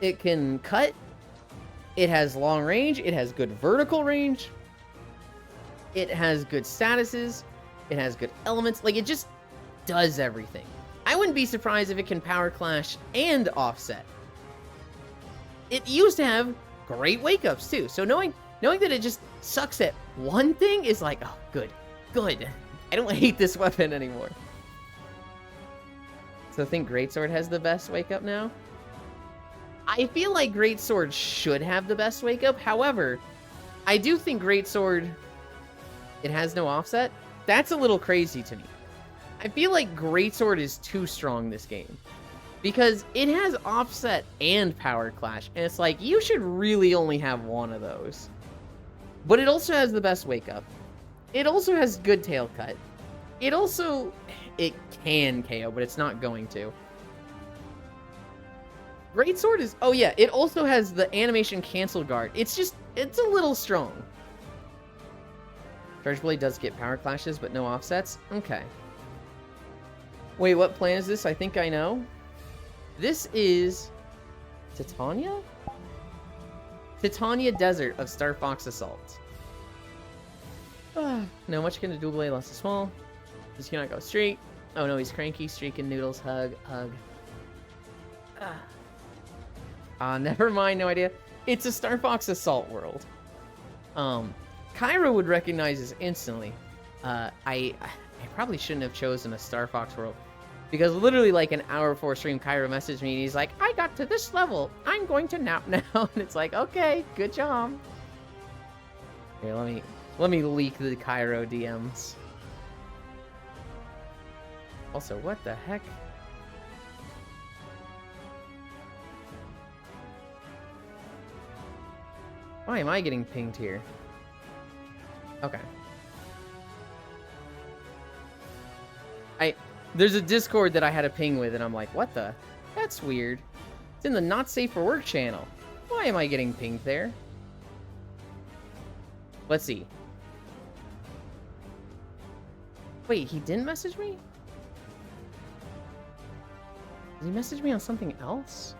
it can cut, it has long range, it has good vertical range, it has good statuses, it has good elements, like, it just does everything. I wouldn't be surprised if it can power clash and offset. It used to have great wake-ups too, so knowing that it just sucks at one thing is like, oh, good. I don't hate this weapon anymore. So I think Greatsword has the best wake-up now. I feel like Greatsword should have the best wake-up. However, I do think Greatsword, it has no offset. That's a little crazy to me. I feel like Greatsword is too strong this game. Because it has offset and power clash, and it's like, you should really only have one of those. But it also has the best wake up. It also has good tail cut. It can KO, but it's not going to. Greatsword is, oh yeah, it also has the animation cancel guard. It's a little strong. Charge Blade does get power clashes, but no offsets. Okay. Wait, what plan is this? I think I know. This is Titania? Titania Desert of Star Fox Assault. No, much can a dual blade, less is small. Just cannot go straight. Oh no, he's cranky, streaking, noodles, hug. Never mind, no idea. It's a Star Fox Assault world. Cairo would recognize this instantly. I probably shouldn't have chosen a Star Fox world. Because literally like an hour before stream, Cairo messaged me and he's like, I got to this level. I'm going to nap now. And it's like, okay, good job. Here, let me leak the Cairo DMs. Also, what the heck? Why am I getting pinged here? Okay. There's a Discord that I had a ping with, and I'm like, what the? That's weird. It's in the Not Safe for Work channel. Why am I getting pinged there? Let's see. Wait, he didn't message me? Did he message me on something else?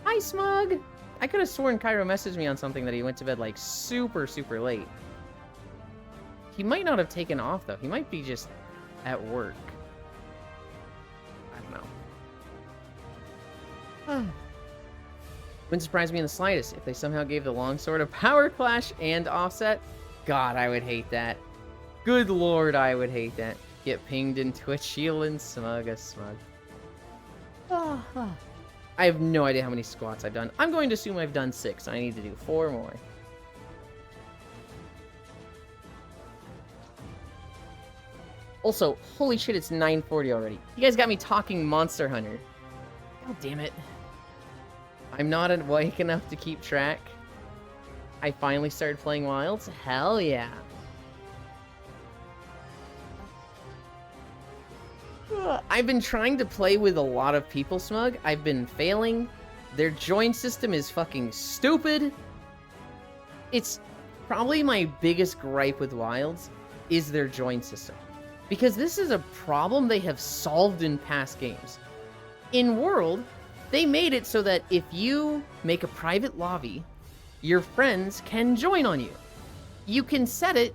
Hi, Smug! I could have sworn Cairo messaged me on something that he went to bed, like, super, super late. He might not have taken off, though. He might be just at work. I don't know. Wouldn't surprise me in the slightest if they somehow gave the longsword a power clash and offset. God, I would hate that. Good lord, I would hate that. Get pinged in Twitch, shield and smug as smug. I have no idea how many squats I've done. I'm going to assume I've done 6. I need to do 4 more. Also, holy shit, it's 9:40 already. You guys got me talking Monster Hunter. God damn it. I'm not awake enough to keep track. I finally started playing Wilds. Hell yeah. I've been trying to play with a lot of people, Smug. I've been failing. Their join system is fucking stupid. It's probably my biggest gripe with Wilds is their join system. Because this is a problem they have solved in past games. In World, they made it so that if you make a private lobby, your friends can join on you. You can set it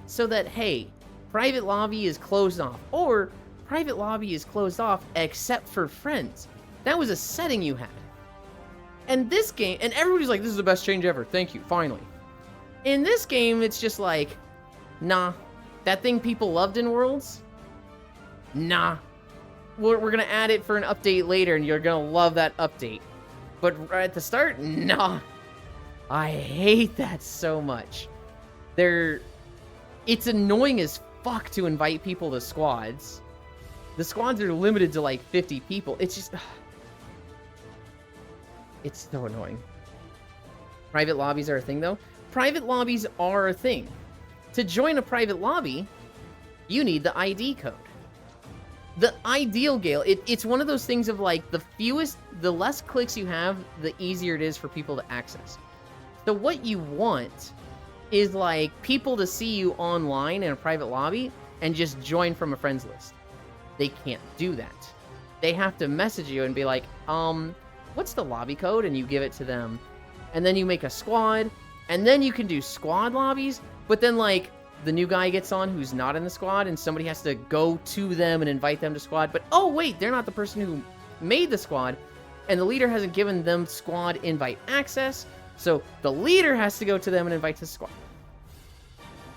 so that, hey, private lobby is closed off, or private lobby is closed off except for friends. That was a setting you had. And this game, and everybody's like, this is the best change ever. Thank you, finally. In this game, it's just like, nah. That thing people loved in Worlds? Nah. We're gonna add it for an update later, and you're gonna love that update. But right at the start, nah. I hate that so much. It's annoying as fuck to invite people to squads. The squads are limited to like 50 people. It's just... It's so annoying. Private lobbies are a thing, though. Private lobbies are a thing. To join a private lobby, you need the ID code. The ideal Gale, it's one of those things of like, the less clicks you have, the easier it is for people to access. So what you want is like people to see you online in a private lobby and just join from a friends list. They can't do that. They have to message you and be like, what's the lobby code? And you give it to them. And then you make a squad, and then you can do squad lobbies, but then like the new guy gets on who's not in the squad and somebody has to go to them and invite them to squad, but oh wait, they're not the person who made the squad, and the leader hasn't given them squad invite access, so the leader has to go to them and invite the squad.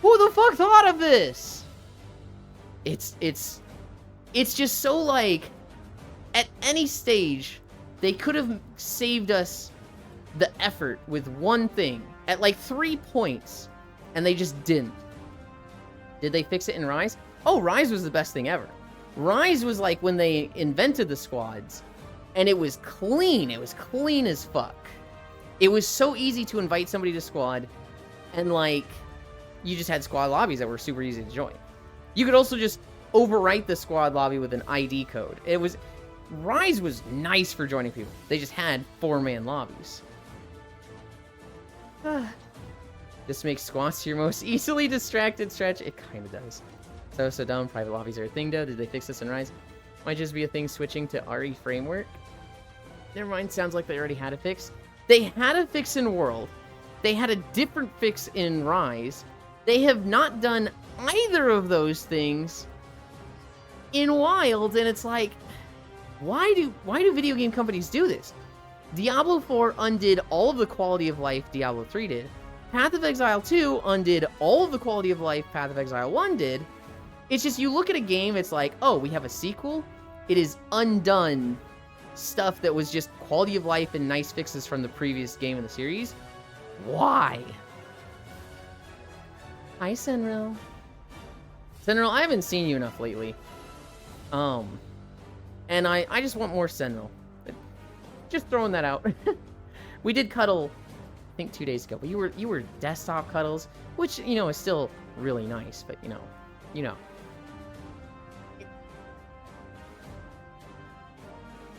Who the fuck thought of this? It's just so like, at any stage, they could have saved us the effort with one thing at like 3 points, and they just didn't. Did they fix it in Rise? Oh, Rise was the best thing ever. Rise was like when they invented the squads. And it was clean. It was clean as fuck. It was so easy to invite somebody to squad, and like, you just had squad lobbies that were super easy to join. You could also just overwrite the squad lobby with an ID code. Rise was nice for joining people. They just had 4-man lobbies. This makes squats your most easily distracted stretch. It kind of does. So dumb. Private lobbies are a thing, though. Did they fix this in Rise? Might just be a thing switching to RE framework. Never mind. Sounds like they already had a fix. They had a fix in World. They had a different fix in Rise. They have not done either of those things in Wild, and it's like, why do video game companies do this? Diablo 4 undid all of the quality of life Diablo 3 did. Path of Exile 2 undid all of the quality of life Path of Exile 1 did. It's just, you look at a game, it's like, oh, we have a sequel? It is undone stuff that was just quality of life and nice fixes from the previous game in the series. Why? Hi, Senril. Senril, I haven't seen you enough lately. And I just want more Senril. Just throwing that out. We did cuddle, I think 2 days ago, but you were desktop cuddles, which, you know, is still really nice, but you know.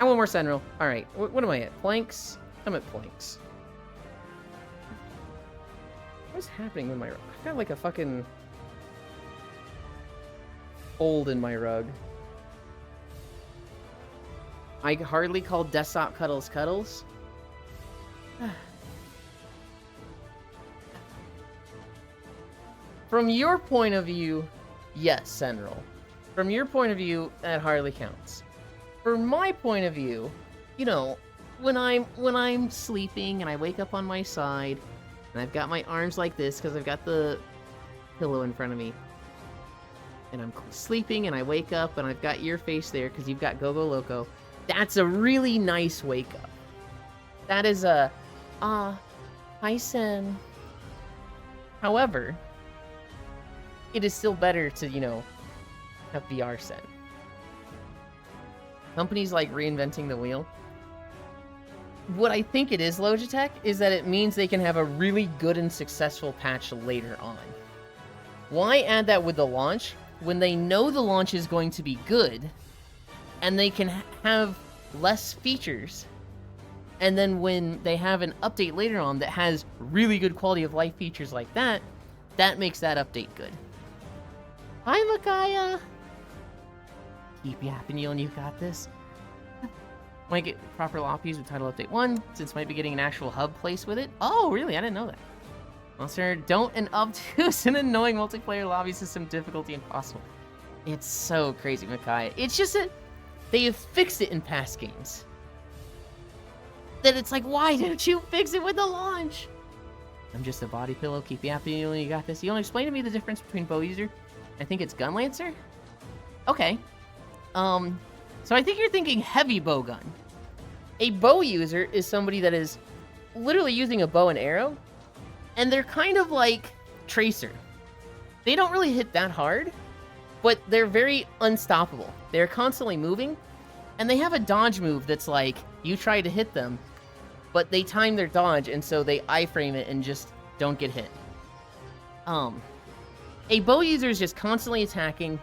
I want more Senril. Alright, what am I at? Planks? I'm at planks. What's happening with my rug? I've got like a fucking fold in my rug. I hardly call desktop cuddles cuddles. From your point of view, yes, Senril. From your point of view, that hardly counts. From my point of view, you know, when I'm sleeping and I wake up on my side, and I've got my arms like this because I've got the pillow in front of me, and I'm sleeping and I wake up and I've got your face there because you've got Gogo Loco. That's a really nice wake up. That is a, hi Sen. However, it is still better to, you know, have VR Sen. Companies like reinventing the wheel. What I think it is, Logitech, is that it means they can have a really good and successful patch later on. Why add that with the launch when they know the launch is going to be good, and they can have less features, and then when they have an update later on that has really good quality of life features like that, that makes that update good. Hi, Makaya! Keep yapping, you and you got this. Might get proper lobbies with Title Update 1, since might be getting an actual hub place with it. Oh, really? I didn't know that. Monster, don't an obtuse and annoying multiplayer lobby system difficulty impossible. It's so crazy, Makai. It's just that they have fixed it in past games. That it's like, why didn't you fix it with the launch? I'm just a body pillow. Keep yapping, you got this. You want to explain to me the difference between bow user? I think it's gun lancer? Okay. So I think you're thinking heavy bow gun. A bow user is somebody that is literally using a bow and arrow, and they're kind of like Tracer. They don't really hit that hard, but they're very unstoppable. They're constantly moving, and they have a dodge move that's like, you try to hit them, but they time their dodge, and so they iframe it and just don't get hit. A bow user is just constantly attacking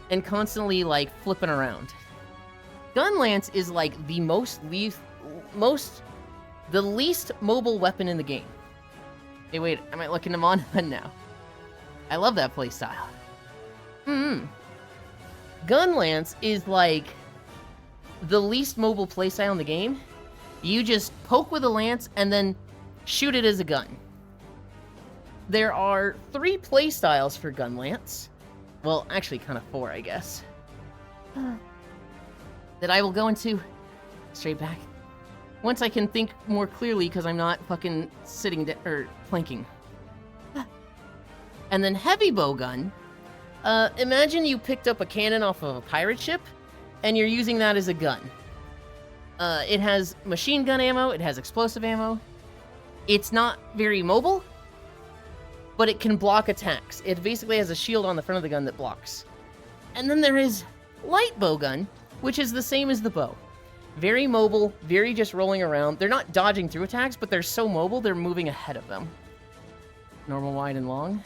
and constantly, like, flipping around. Gunlance is, like, the the least mobile weapon in the game. Hey, wait, am I looking him on now? I love that playstyle. Gunlance is, like, the least mobile playstyle in the game. You just poke with a lance and then shoot it as a gun. There are 3 playstyles for Gunlance. Well, actually, kind of 4, I guess. That I will go into straight back once I can think more clearly, because I'm not fucking sitting or planking. And then heavy bowgun. Imagine you picked up a cannon off of a pirate ship, and you're using that as a gun. It has machine gun ammo. It has explosive ammo. It's not very mobile, but it can block attacks. It basically has a shield on the front of the gun that blocks. And then there is light bowgun, which is the same as the bow. Very mobile, very just rolling around. They're not dodging through attacks, but they're so mobile, they're moving ahead of them. Normal, wide, and long.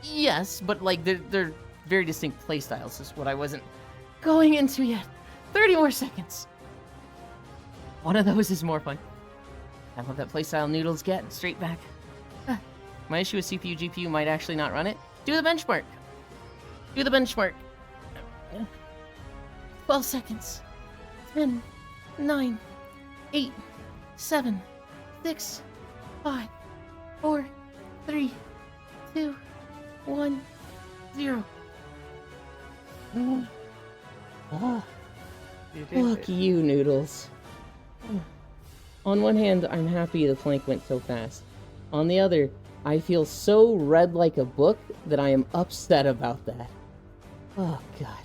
Yes, but like they're very distinct playstyles is what I wasn't going into yet. 30 more seconds. One of those is more fun. I love that playstyle Noodles get. Straight back. My issue with CPU, GPU might actually not run it. Do the benchmark. Do the benchmark. 12 seconds. 10, 9, 8, 7, 6, 5, 4, 3, 2, 1, 0. Oh. Fuck you, Noodles. On one hand, I'm happy the plank went so fast. On the other, I feel so read like a book that I am upset about that. Oh, God.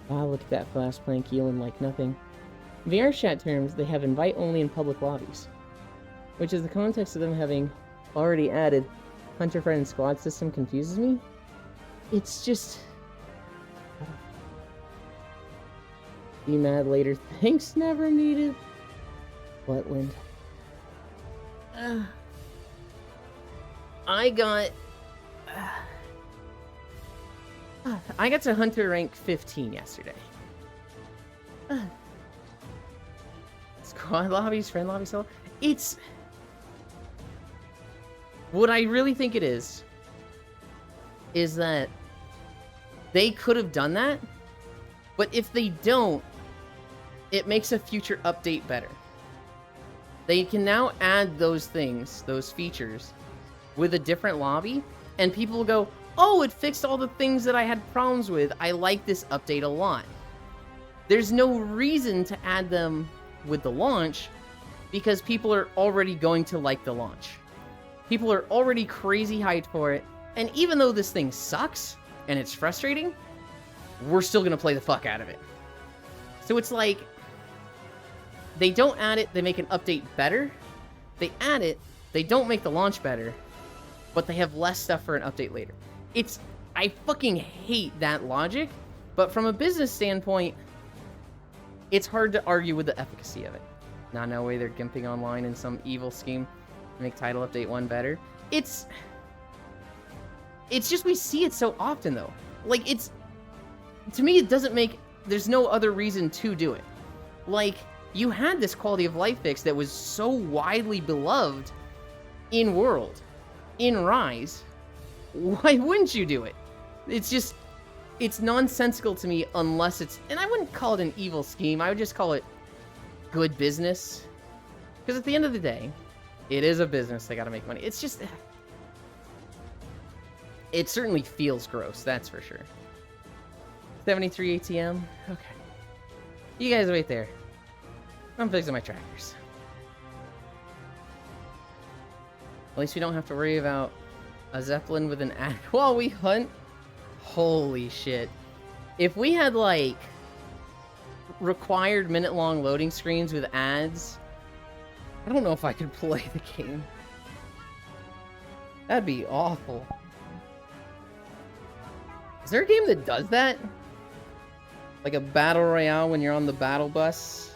Wow, look at that flash plank healing like nothing. VR chat terms, they have invite only in public lobbies. Which is the context of them having already added Hunter Friend and Squad system confuses me. It's just... Be mad later. Thanks never needed. Wetland. I got to Hunter rank 15 yesterday. Squad lobbies, friend lobbies, so it's what I really think it is that they could have done that, but if they don't, it makes a future update better. They can now add those things, those features, with a different lobby, and people will go, oh, it fixed all the things that I had problems with. I like this update a lot. There's no reason to add them with the launch, because people are already going to like the launch. People are already crazy hyped for it, and even though this thing sucks, and it's frustrating, we're still gonna play the fuck out of it. So it's like, they don't add it, they make an update better. They add it, they don't make the launch better, but they have less stuff for an update later. I fucking hate that logic, but from a business standpoint, it's hard to argue with the efficacy of it. Nah, no way they're gimping online in some evil scheme to make Title Update 1 better. It's just we see it so often, though. Like, to me, it doesn't make... There's no other reason to do it. Like, you had this quality of life fix that was so widely beloved in World, in Rise. Why wouldn't you do it? It's nonsensical to me unless it's... And I wouldn't call it an evil scheme. I would just call it good business. Because at the end of the day, it is a business. They gotta make money. It's just... It certainly feels gross, that's for sure. 73 ATM? Okay. You guys wait there. I'm fixing my trackers. At least we don't have to worry about a Zeppelin with an ad while we hunt. Holy shit. If we had, like, required minute-long loading screens with ads, I don't know if I could play the game. That'd be awful. Is there a game that does that? Like a battle royale when you're on the battle bus?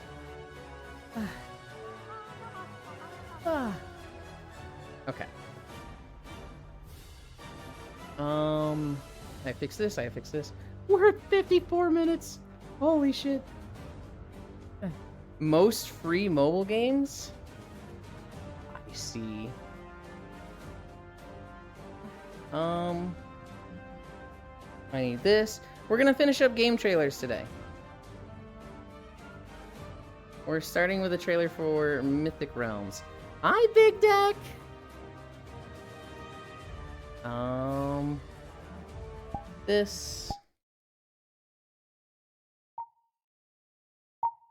Okay. I fix this, I fix this. We're at 54 minutes! Holy shit. Most free mobile games? I see. I need this. We're gonna finish up game trailers today. We're starting with a trailer for Mythic Realms. Hi, Big Deck!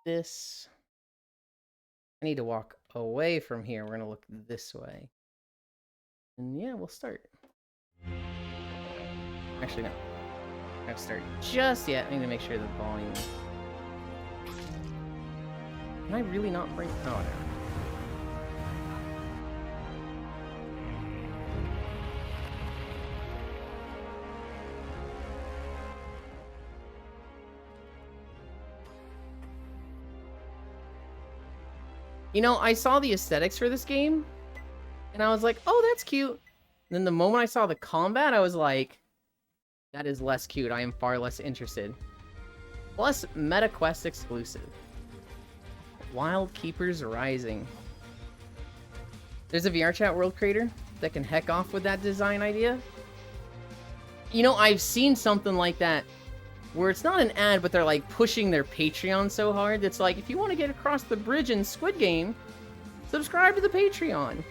This. I need to walk away from here. We're gonna look this way. And yeah, we'll start. Actually, no. I'm gonna start just yet. I need to make sure the volume... Can I really not bring... Oh, no. You know, I saw the aesthetics for this game, and I was like, oh, that's cute. And then the moment I saw the combat, I was like, that is less cute. I am far less interested. Plus, MetaQuest exclusive. Wild Keepers Rising. There's a VRChat world creator that can heck off with that design idea. You know, I've seen something like that where it's not an ad, but they're like pushing their Patreon so hard. It's like, if you want to get across the bridge in Squid Game, subscribe to the Patreon.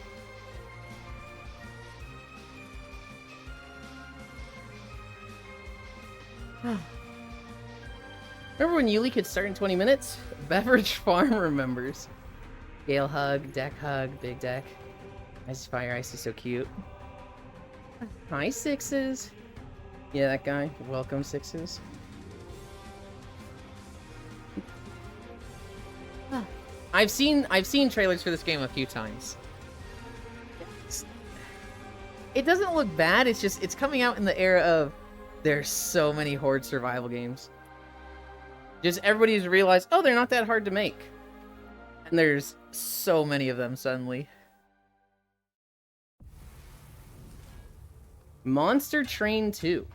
Remember when Yuli could start in 20 minutes? Beverage Farm remembers. Gale hug, deck hug, big deck. Ice Fire Ice is so cute. Hi, Sixes. Yeah, that guy. Welcome, Sixes. I've seen trailers for this game a few times. It doesn't look bad. It's just it's coming out in the era of there's so many Horde survival games. Just everybody's realized, oh, they're not that hard to make. And there's so many of them suddenly. Monster Train 2.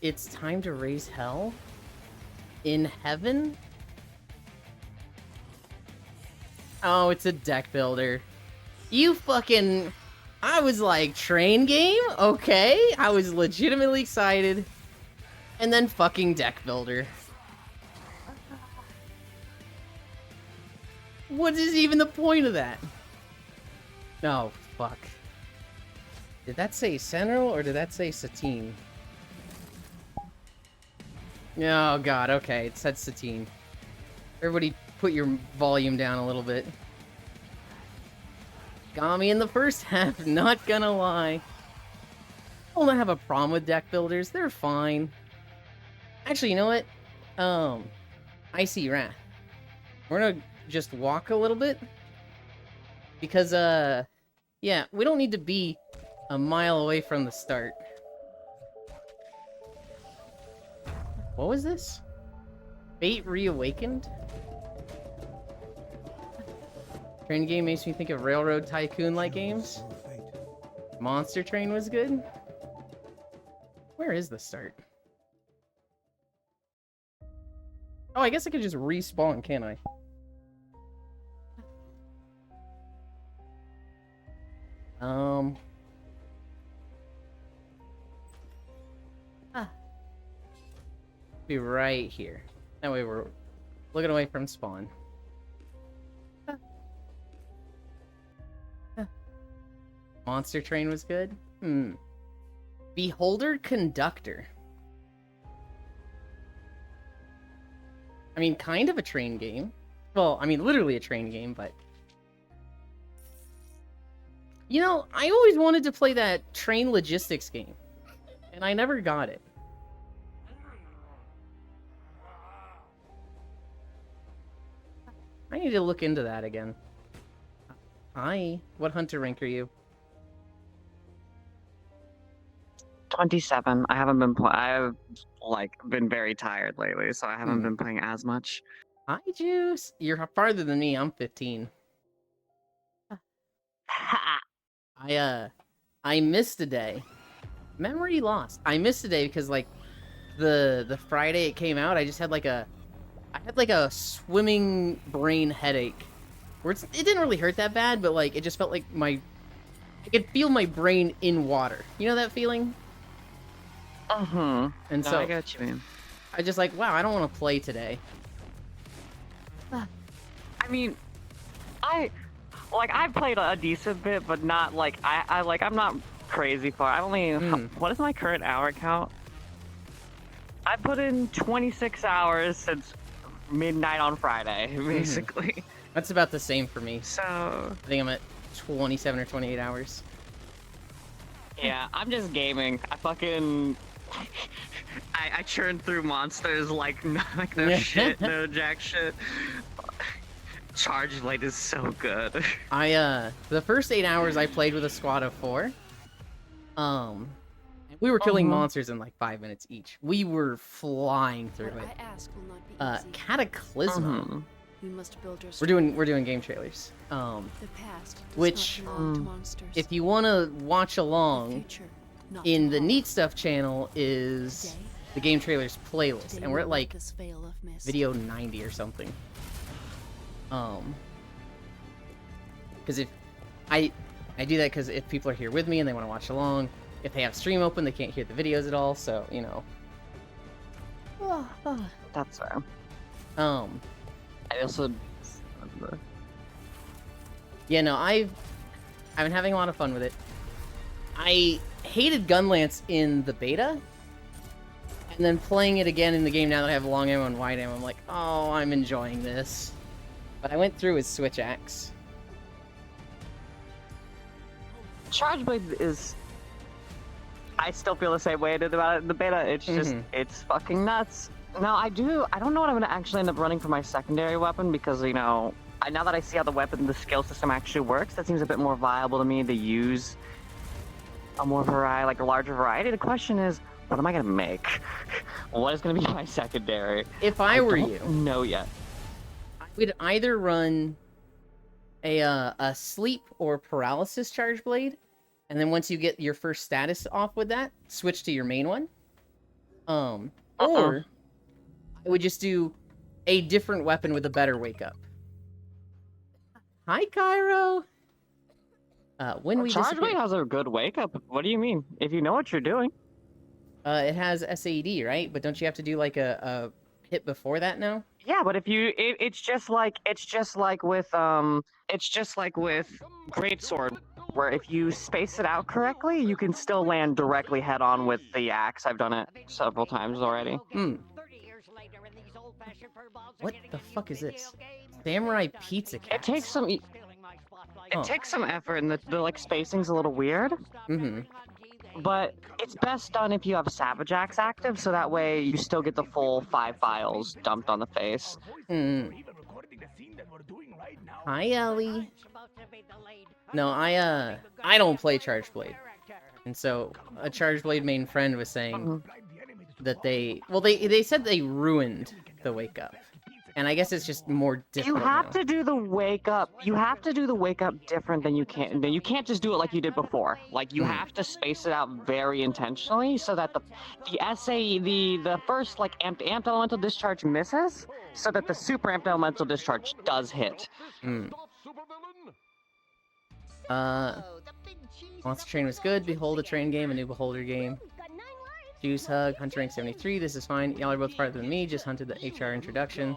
It's time to raise hell? In heaven? Oh, it's a deck builder. You fucking... I was like, train game? Okay. I was legitimately excited. And then fucking deck builder. What is even the point of that? Oh, fuck. Did that say Sentinel or did that say Satine? Oh god, okay, it said Satine. Everybody put your volume down a little bit. Got me in the first half, not gonna lie. I don't have a problem with deck builders, they're fine. Actually, you know what? Icy Wrath. We're gonna just walk a little bit. Because, yeah, we don't need to be a mile away from the start. What was this? Fate Reawakened? Train game makes me think of Railroad Tycoon-like games. Monster Train was good. Where is the start? Oh, I guess I could just respawn, can't I? Be right here. That way we're looking away from spawn. Monster Train was good? Beholder Conductor. I mean, kind of a train game. Well, I mean, literally a train game, but... You know, I always wanted to play that train logistics game. And I never got it. I need to look into that again. Hi, what hunter rank are you? 27. I haven't been I've been very tired lately, so I haven't been playing as much. Hi, Juice. You're farther than me. I'm 15. I missed a day. Memory lost. I missed a day because like the Friday it came out, I just had like a swimming brain headache. Where it didn't really hurt that bad, but like it just felt like I could feel my brain in water. You know that feeling? And no, so I got you, man. I just like, wow, I don't want to play today. I mean, I've played a decent bit, but not like I'm not crazy far. I only what is my current hour count? I put in 26 hours since midnight on Friday, basically. That's about the same for me. So I think I'm at 27 or 28 hours. Yeah, I'm just gaming. I fucking I churn through monsters like no shit, no jack shit. Charge Light is so good. The first 8 hours I played with a squad of 4. And We were killing Uh-huh. monsters in like 5 minutes each. We were flying through What it. I ask will not be easy. Cataclysma. Mhm. We must build your We're doing game trailers. The past does Which, not belong to monsters. if you want to watch The along, future, not in the tomorrow. Neat Stuff channel is Today, the game trailers playlist, today and we're we at let like this veil of mist. video 90 or something. Because if I do that because if people are here with me and they want to watch along, if they have stream open, they can't hear the videos at all. So you know. That's fair. I also. Yeah, no, I've been having a lot of fun with it. I hated Gunlance in the beta, and then playing it again in the game now that I have long ammo and wide ammo, I'm like, oh, I'm enjoying this. But I went through with Switch Axe. Charge Blade is. I still feel the same way I did about it in the beta. It's just, it's fucking nuts. Now, I don't know what I'm gonna actually end up running for my secondary weapon because, you know, now that I see how the skill system actually works, that seems a bit more viable to me to use a more like a larger variety. The question is, what am I gonna make? What is gonna be my secondary? If I were you, no yet. I would either run a sleep or paralysis charge blade, and then once you get your first status off with that, switch to your main one. Or I would just do a different weapon with a better wake up. Hi, Cairo. When we Charge disappear, Blade has a good wake up. What do you mean? If you know what you're doing. it has SAD, right? But don't you have to do like a hit before that now? Yeah, but if you, it's just like with Greatsword, where if you space it out correctly, you can still land directly head on with the axe. I've done it several times already. What the fuck is this? Samurai Pizza Cat. It takes some. It takes some effort, and the like spacing's a little weird. But it's best done if you have Savage Axe active, so that way you still get the full 5 files dumped on the face. Hi, Ellie. No, I don't play Charge Blade, and so a Charge Blade main friend was saying that they said they ruined the wake up, and I guess it's just more difficult. You have to do the wake up. You have to do the wake up different than you can. You can't just do it like you did before. Like you have to space it out very intentionally so that the first like amped elemental discharge misses, so that the super amped elemental discharge does hit. Monster Train was good. Behold a Train game, a new Beholder game. Juice Hug, Hunter rank 73. This is fine. Y'all are both farther than me. Just hunted the HR introduction.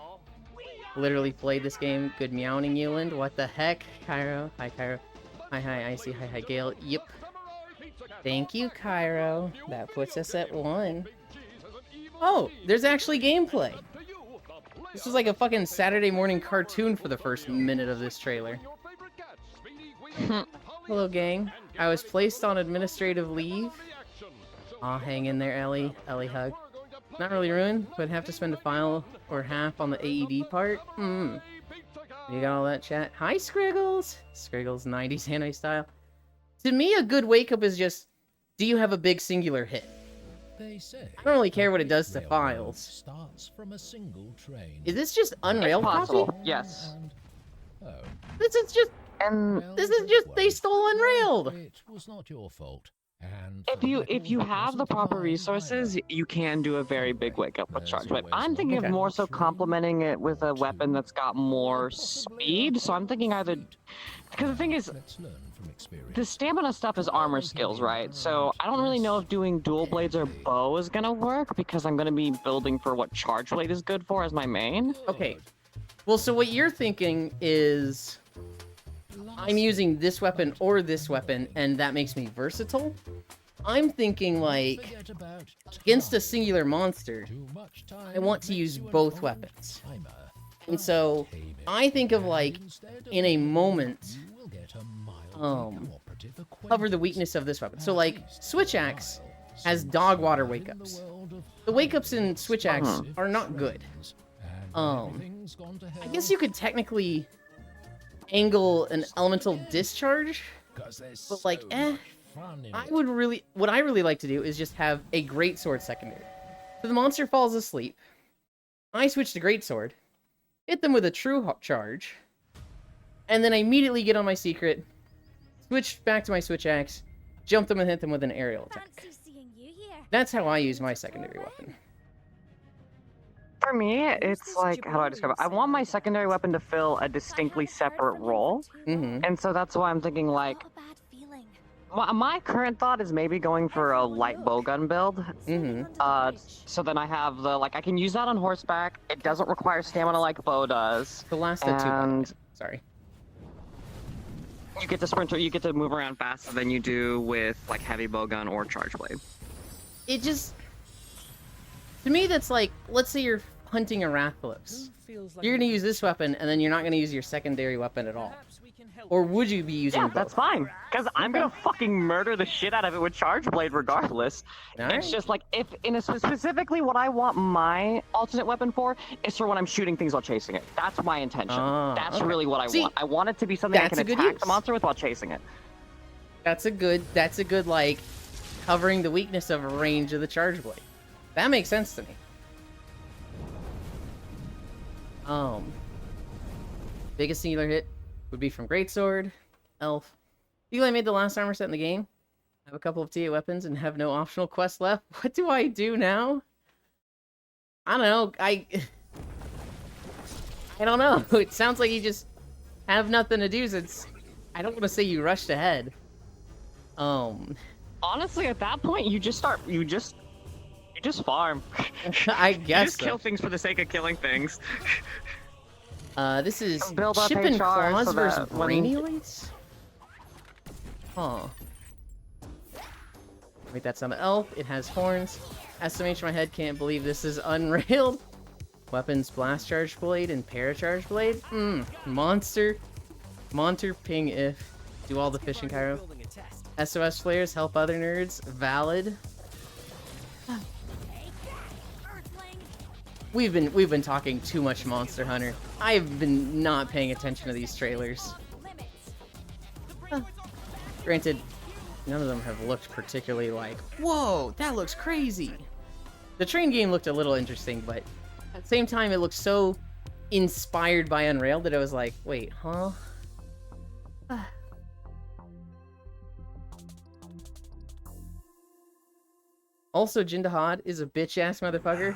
Literally played this game. Good meowing, Euland. What the heck? Cairo. Hi, Cairo. Hi, Icy. Hi, Gale. Yep. Thank you, Cairo. That puts us at 1. Oh, there's actually gameplay. This was like a fucking Saturday morning cartoon for the first minute of this trailer. Hello, gang. I was placed on administrative leave. Aw, hang in there, Ellie. Ellie hug. Not really ruined, but have to spend a file or half on the AED part. You got all that chat? Hi, Scriggles! Scriggles, 90s anime style. To me, a good wake-up is just, do you have a big singular hit? They say I don't really care what it does to files. Starts from a single train. Is this just Unrailed Possible. copy? Yes. Oh, This is just, And well, this is just, they stole Unrailed! it was not your fault. And if you have the proper resources, you can do a very big wake up with Charge Blade. I'm thinking of more so complementing it with a weapon that's got more speed. So I'm thinking either, because the thing is, let's learn from experience. the stamina stuff is armor skills, right? So I don't really know if doing dual blades or bow is gonna work because I'm gonna be building for what Charge Blade is good for as my main. Okay. Well, so what you're thinking is, I'm using this weapon or this weapon, and that makes me versatile. I'm thinking, like, Forget about against a time. singular monster, Too much time I want to use puts you both on weapons. timer. And so, Tame it. I think of, like, And instead in of a moment, you will get a mildly cooperative cover the acquaintance. weakness of this weapon. So, At like, least Switch a Axe while, has since dog water in the wake-ups. world of The wake-ups in hundreds Switch Axe of are not good. trains, and everything's gone to I hell. guess you could technically angle an elemental discharge, 'Cause there's but, like, so eh. much fun in I it. would really, what I really like to do is just have a greatsword secondary. So the monster falls asleep. I switch to greatsword, hit them with a true charge, and then I immediately get on my secret, switch back to my switch axe, jump them and hit them with an aerial attack. Fancy seeing you here. That's how I use my secondary weapon. For me, it's like, how do I describe it? I want my secondary weapon to fill a distinctly separate role, Mm-hmm. and so that's why I'm thinking like, Not a bad feeling. my current thought is maybe going for a light bowgun build. Mm-hmm. So then I have the, like, I can use that on horseback. It doesn't require stamina like bow does. The last of two. And Sorry. you get to sprint, you get to move around faster than you do with like heavy bowgun or charge blade. It just, to me, that's like, let's say you're hunting a Rathalos. You're gonna use this weapon, and then you're not gonna use your secondary weapon at all. Or would you be using Yeah, both? that's fine. Because I'm gonna fucking murder the shit out of it with charge blade regardless. Alright. It's just like, if specifically what I want my alternate weapon for is for when I'm shooting things while chasing it. That's my intention. Ah, That's okay. really what I See, want. I want it to be something I that's can a good attack use. the monster with while chasing it. That's a good, like, covering the weakness of range of the charge blade. That makes sense to me. Biggest singular hit would be from Greatsword, Elf. Feel I made the last armor set in the game. Have a couple of TA weapons and have no optional quest left. What do I do now? I don't know. I don't know. It sounds like you just have nothing to do since I don't want to say you rushed ahead. Honestly, at that point, you just farm. I You guess just kill things for the sake of killing things. This is Build up Chip and HR Claws so versus that when- Brainioids? Huh. Wait, that's on the elf. It has horns. Estimation in my head, can't believe this is unrailed. Weapons, blast charge blade and paracharge blade. Monster ping if. Do all the fishing, Cairo. SOS flares, help other nerds. Valid. We've been talking too much Monster Hunter. I've been not paying attention to these trailers. Granted, none of them have looked particularly like, whoa, that looks crazy. The train game looked a little interesting, but at the same time, it looked so inspired by Unrailed that I was like, wait, huh? Also, Jindahad is a bitch-ass motherfucker.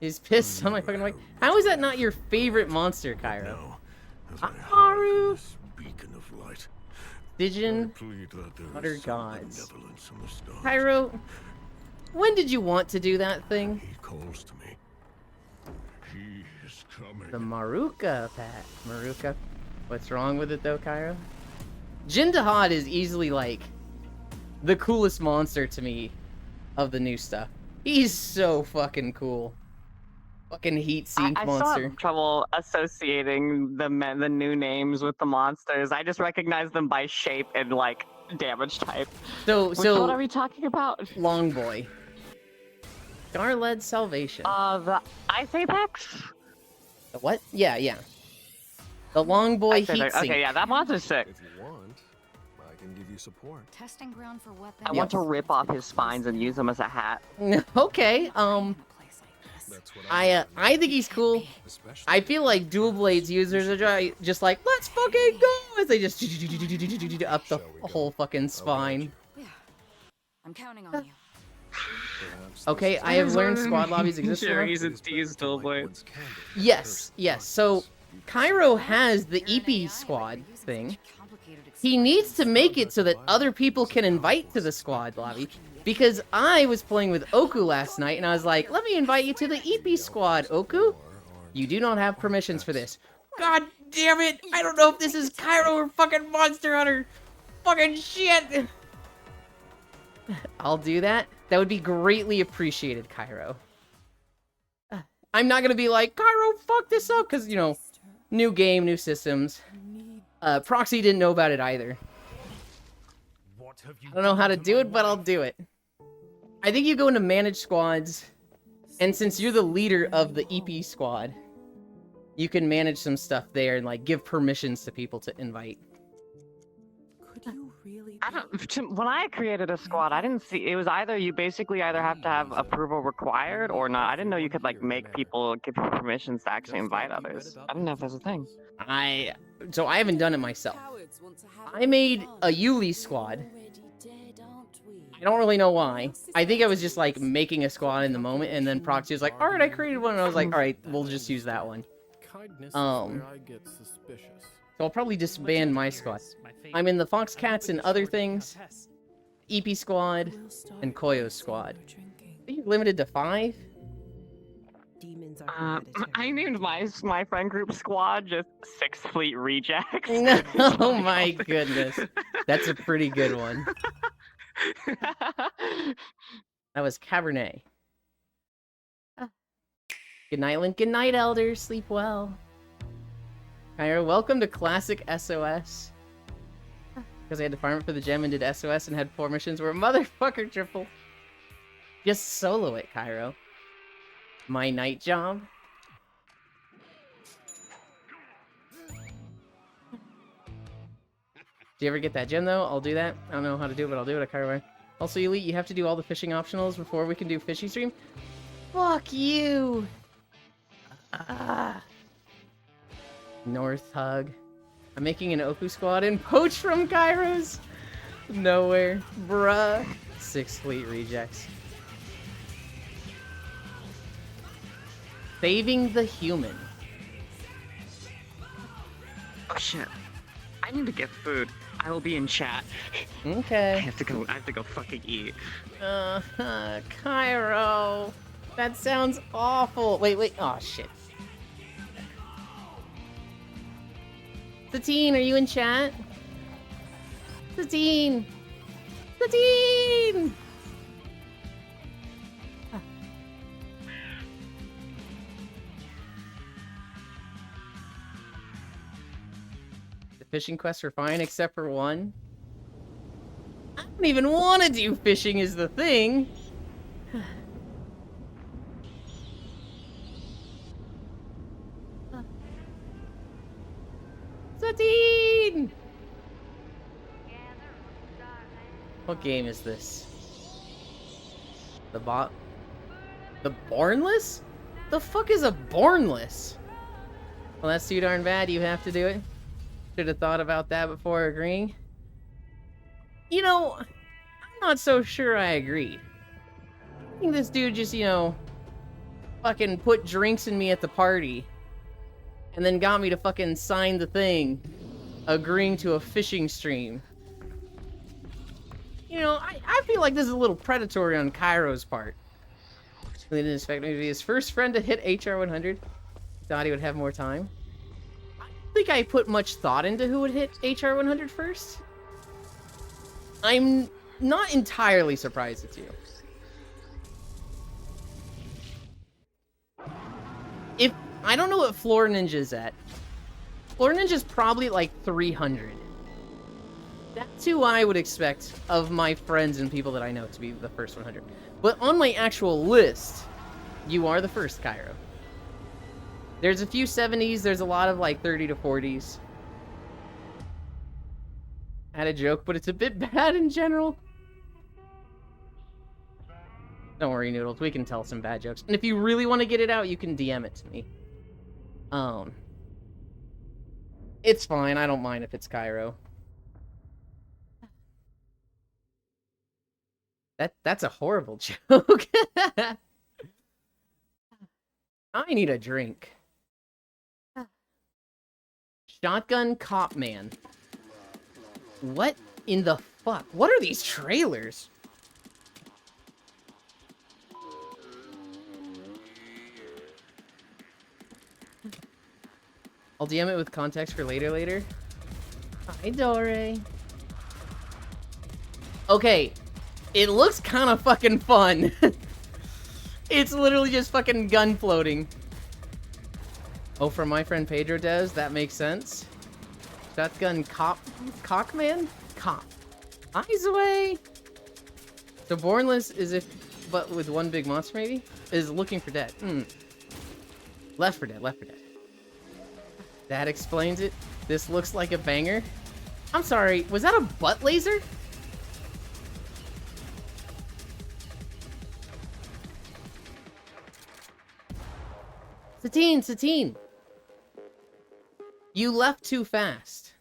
He's pissed on my fucking mic. How is that not your favorite monster, Cairo? No, as I Haru! hide this beacon of light, Stygian, I plead that there utter is some gods. benevolence in the stars. Cairo, when did you want to do that thing? He calls to me. He is coming. The Maruka pack. Maruka. What's wrong with it though, Cairo? Jindahad is easily like the coolest monster to me of the new stuff. He's so fucking cool. Fucking heat sink I still monster. have trouble associating the new names with the monsters. I just recognize them by shape and like damage type. So Which one are so we talking about? Long Boy. Star-led Salvation. The Ice Apex? The what? Yeah. The Long Boy Ice heat Apex. sink. Okay, yeah, that monster's sick. If you want, I can give you support. Testing ground for weapons. I want to rip off his spines and use them as a hat. Okay. In a place like this. That's what I think he's cool. especially I feel like Dual Blades users are just like, let's fucking go, as they just up the whole fucking spine. Yeah. I'm counting on you. perhaps Okay, this I have learned squad lobbies exist. Sure, now. he's is a used dual blade. Yes. So Cairo has the EP squad thing. He needs to make it so that other people can invite to the squad lobby. Because I was playing with Oku last night, and I was like, let me invite you to the EP squad, Oku. You do not have permissions for this. God damn it! I don't know if this is Cairo or fucking Monster Hunter. Fucking shit! I'll do that. That would be greatly appreciated, Cairo. I'm not gonna be like, Cairo, fuck this up, because, you know, new game, new systems. Proxy didn't know about it either. I don't know how to do it, but I'll do it. I think you go into manage squads, and since you're the leader of the EP squad, you can manage some stuff there and like give permissions to people to invite. Could you really? I don't. When I created a squad, I didn't see. It was either you basically either have to have approval required or not. I didn't know you could like make people give people permissions to actually invite others. I didn't know if that's a thing. So I haven't done it myself. I made a Yuli squad. I don't really know why. I think I was just like making a squad in the moment, and then Proxy was like, "All right, I created one," and I was like, "All right, we'll just use that one." Kindness is where I get suspicious. So I'll probably disband my squad. I'm in the Fox Cats and other things, EP squad, and Koyo squad. Are you limited to 5? Demons are I named my friend group squad just 6th Fleet Rejects. Oh my goodness, that's a pretty good one. That was Cabernet. Good night, Link. Good night, Elders. Sleep well. Kyra, welcome to Classic SOS. Because I had to farm it for the gem and did SOS and had 4 missions where motherfucker triple. Just solo it, Cairo. My night job. Do you ever get that gem though? I'll do that. I don't know how to do it, but I'll do it, Cairo. Also, Elite, you have to do all the fishing optionals before we can do fishing stream? Fuck you! North Hug. I'm making an Oku squad and poach from Kairos. Nowhere. Bruh. 6 Fleet Rejects. Saving the human. Oh shit. I need to get food. I will be in chat. Okay. I have to go fucking eat. Cairo. That sounds awful. Wait. Oh shit. Satine, are you in chat? Satine! Satine! The fishing quests are fine, except for one. I don't even want to do fishing is the thing. Satine! What game is this? The Bornless? The fuck is a Bornless? Well, that's too darn bad. You have to do it. Should have thought about that before agreeing. You know, I'm not so sure I agree. I think this dude just, fucking put drinks in me at the party. And then got me to fucking sign the thing, agreeing to a fishing stream. I feel like this is a little predatory on Cairo's part. He didn't expect me to be his first friend to hit HR 100. Thought he would have more time. I don't think I put much thought into who would hit HR 100 first. I'm not entirely surprised it's you. I don't know what Floor Ninja's at. Floor Ninja's probably like 300. That's who I would expect of my friends and people that I know to be the first 100. But on my actual list, you are the first, Cairo. There's a few 70s, there's a lot of like 30 to 40s. I had a joke, but it's a bit bad in general. Don't worry, Noodles, we can tell some bad jokes. And if you really want to get it out, you can DM it to me. It's fine, I don't mind if it's Cairo. That's a horrible joke. I need a drink. Shotgun Cop Man. What in the fuck? What are these trailers? I'll DM it with context for later. Hi, Dore. Okay, it looks kind of fucking fun. It's literally just fucking gun floating. Oh, from my friend Pedro Dez, that makes sense. Shotgun Cockman? Cop. Eyes away! So Bornless is but with one big monster maybe? Is looking for dead. Left for Dead. That explains it. This looks like a banger. I'm sorry, was that a butt laser? Satine! You left too fast.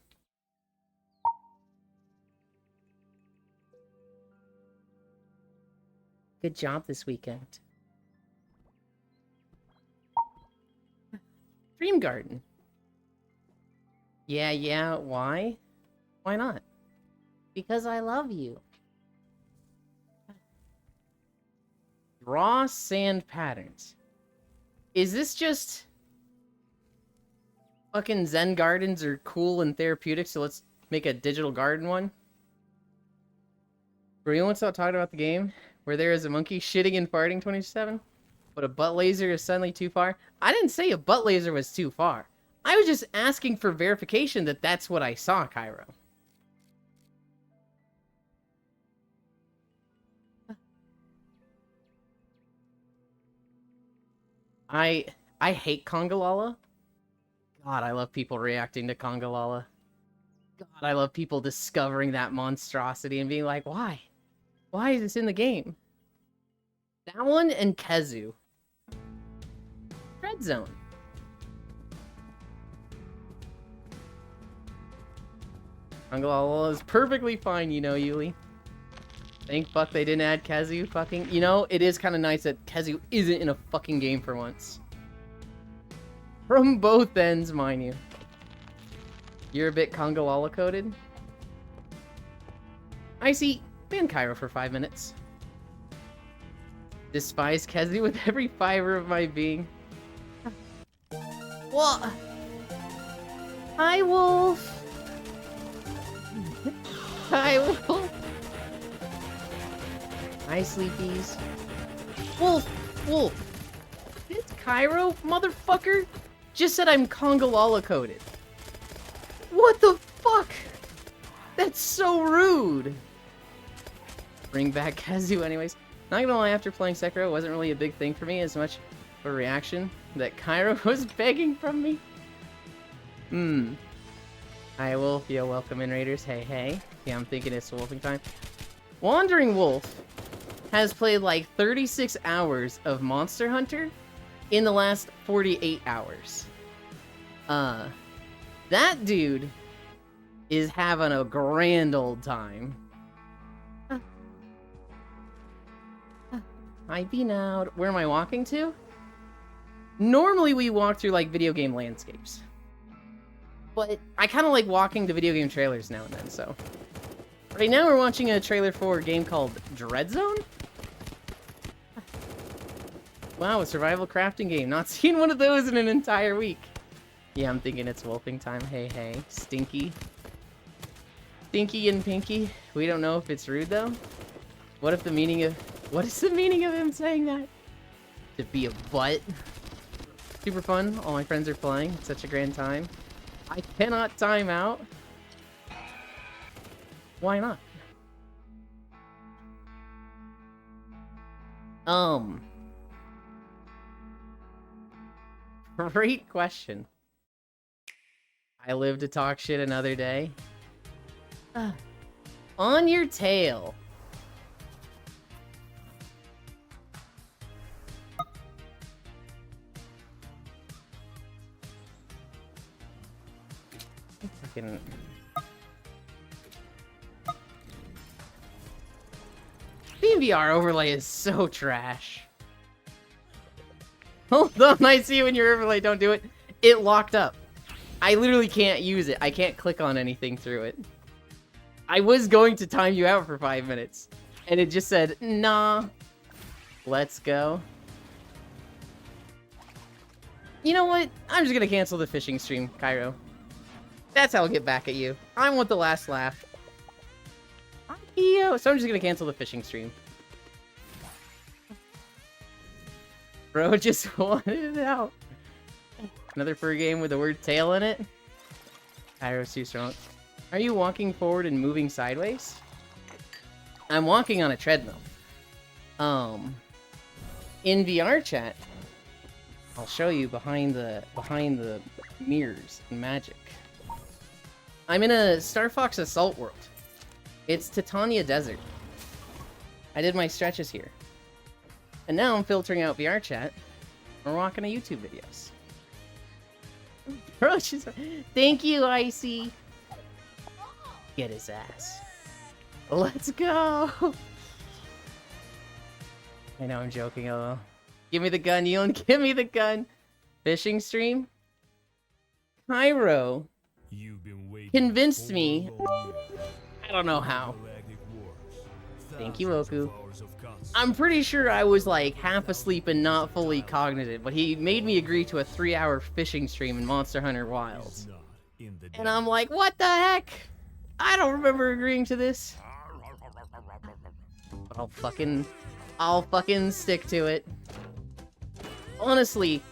Good job this weekend. Dream Garden. Yeah, why? Why not? Because I love you. Draw sand patterns. Is this just... fucking Zen gardens are cool and therapeutic, so let's make a digital garden one? Bro, you want to stop talking about the game? Where there is a monkey shitting and farting 27? But a butt laser is suddenly too far? I didn't say a butt laser was too far. I was just asking for verification that that's what I saw, Cairo. I hate Congalala. God, I love people reacting to Congalala. God, I love people discovering that monstrosity and being like, why? Why is this in the game? That one and Kezu. Red Zone. Congalala is perfectly fine, you know, Yuli. Thank fuck they didn't add Kezu fucking... You know, it is kind of nice that Kezu isn't in a fucking game for once. From both ends, mind you. You're a bit Congalala coded. I see. Ban Cairo for 5 minutes. Despise Kezu with every fiber of my being. What? Hi, Wolf. Hi, Wolf. Hi, Sleepies. Wolf. It's Cairo, motherfucker. Just said I'm Congalala coded. What the fuck? That's so rude. Bring back Kezu anyways. Not gonna lie, after playing Sekiro, it wasn't really a big thing for me as much of a reaction that Cairo was begging from me. Hi, Wolf. Yo, welcome in, Raiders. Hey. Yeah, I'm thinking it's wolfing time. Wandering Wolf has played like 36 hours of Monster Hunter in the last 48 hours. That dude is having a grand old time. I've been out. Where am I walking to? Normally we walk through like video game landscapes. But I kind of like walking to video game trailers now and then, so. Right now we're watching a trailer for a game called Dread Zone? Wow, a survival crafting game. Not seen one of those in an entire week. Yeah, I'm thinking it's wolfing time. Hey. Stinky. Stinky and Pinky. We don't know if it's rude, though. What is the meaning of him saying that? To be a butt. Super fun. All my friends are playing. It's such a grand time. I cannot time out. Why not? Great question. I live to talk shit another day. On your tail. Fucking... BVR overlay is so trash. Hold on, I see when your overlay, don't do it. It locked up. I literally can't use it. I can't click on anything through it. I was going to time you out for 5 minutes. And it just said, nah. Let's go. You know what? I'm just gonna cancel the fishing stream, Cairo. That's how I'll get back at you. I want the last laugh. So I'm just gonna cancel the fishing stream. Bro just wanted it out. Another fur game with the word tail in it? Cairo's too strong. Are you walking forward and moving sideways? I'm walking on a treadmill. In VR chat, I'll show you behind the mirrors and magic. I'm in a Star Fox Assault world. It's Titania Desert. I did my stretches here. And now I'm filtering out VR chat. We're walking to YouTube videos. Bro, thank you, Icy. Get his ass. Let's go. I know I'm joking a little. Give me the gun, Ewan. Give me the gun. Fishing stream? Cairo convinced me. I don't know how. Thank you, Oku. I'm pretty sure I was like half asleep and not fully cognitive, but he made me agree to a 3-hour fishing stream in Monster Hunter Wilds. And I'm like, what the heck? I don't remember agreeing to this. But I'll fucking stick to it. Honestly,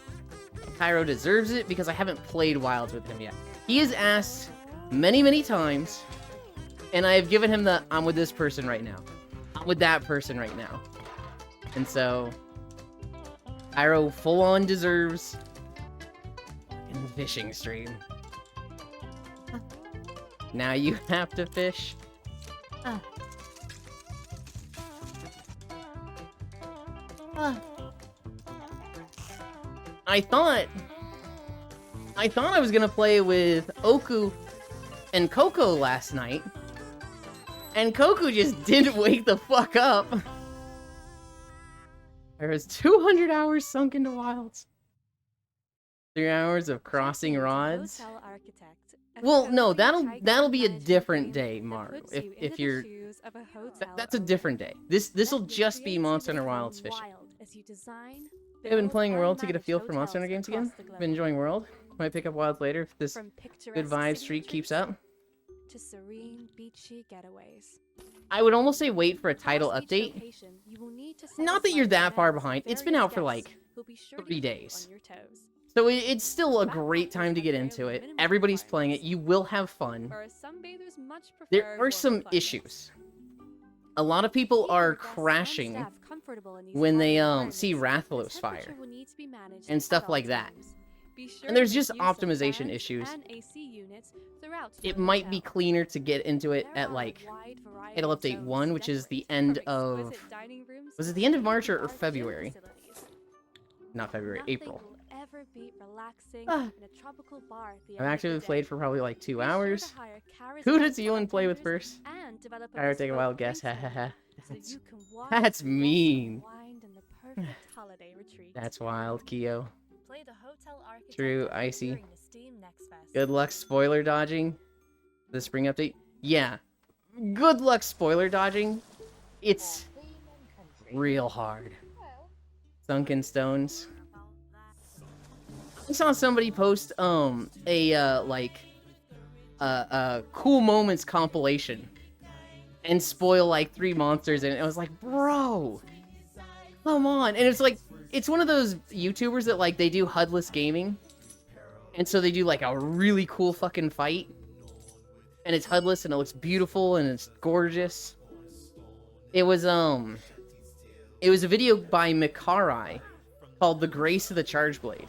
Cairo deserves it because I haven't played Wilds with him yet. He has asked many, many times, and I have given him the, I'm with this person right now. I'm with that person right now. And so, Cairo full-on deserves a fishing stream. Now you have to fish. I thought I was gonna play with Oku and Coco last night, and Coco just didn't wake the fuck up. There was 200 hours sunk into Wilds. 3 hours of crossing rods. Well, no, that'll be a different day, Mario. If you're, that's a different day. This'll just be Monster Hunter Wilds fishing. I've been playing World to get a feel for Monster Hunter games again. Been enjoying World. Might pick up Wilds later if this good vibe streak keeps up. To serene, beachy getaways. I would almost say wait for a title update. Not that you're that far behind. It's been out for like 3 days. So it's still a great time to get into it. Everybody's playing it. You will have fun. There are some issues. A lot of people are crashing when they see Rathalos fire and stuff like that. And there's just optimization issues. It might be cleaner to get into it at like Title Update 1, which is the end of... Was it the end of March or February? Not February, April. I've actually played for probably like 2 hours. Who does Ewan play with first? I'll take a wild guess. That's mean. That's wild, Kyo. True, Icy. Good luck spoiler dodging the spring update. Yeah, good luck spoiler dodging. It's real hard. Sunken Stones. I saw somebody post a cool moments compilation and spoil like 3 monsters, and I was like, bro, come on. And it's like, it's one of those YouTubers that like they do HUDless gaming, and so they do like a really cool fucking fight, and it's HUDless and it looks beautiful and it's gorgeous. It was a video by Mikarai called The Grace of the Charge Blade.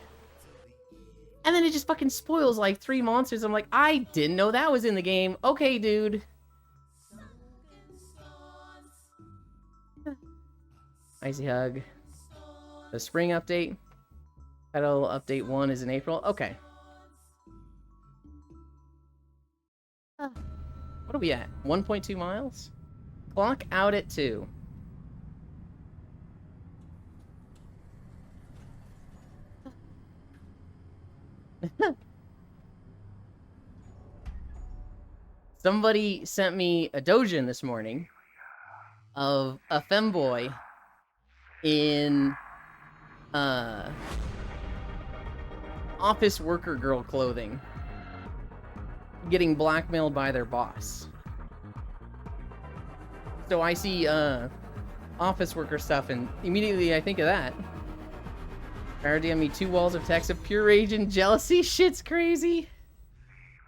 And then it just fucking spoils like 3 monsters. I'm like, I didn't know that was in the game. Okay, dude. Icy hug. The spring update. Title update 1 is in April. Okay. What are we at? 1.2 miles? Clock out at 2. Somebody sent me a dojin this morning of a femboy in office worker girl clothing getting blackmailed by their boss. So I see office worker stuff and immediately I think of that. RDM me 2 walls of text of pure rage and jealousy. Shit's crazy.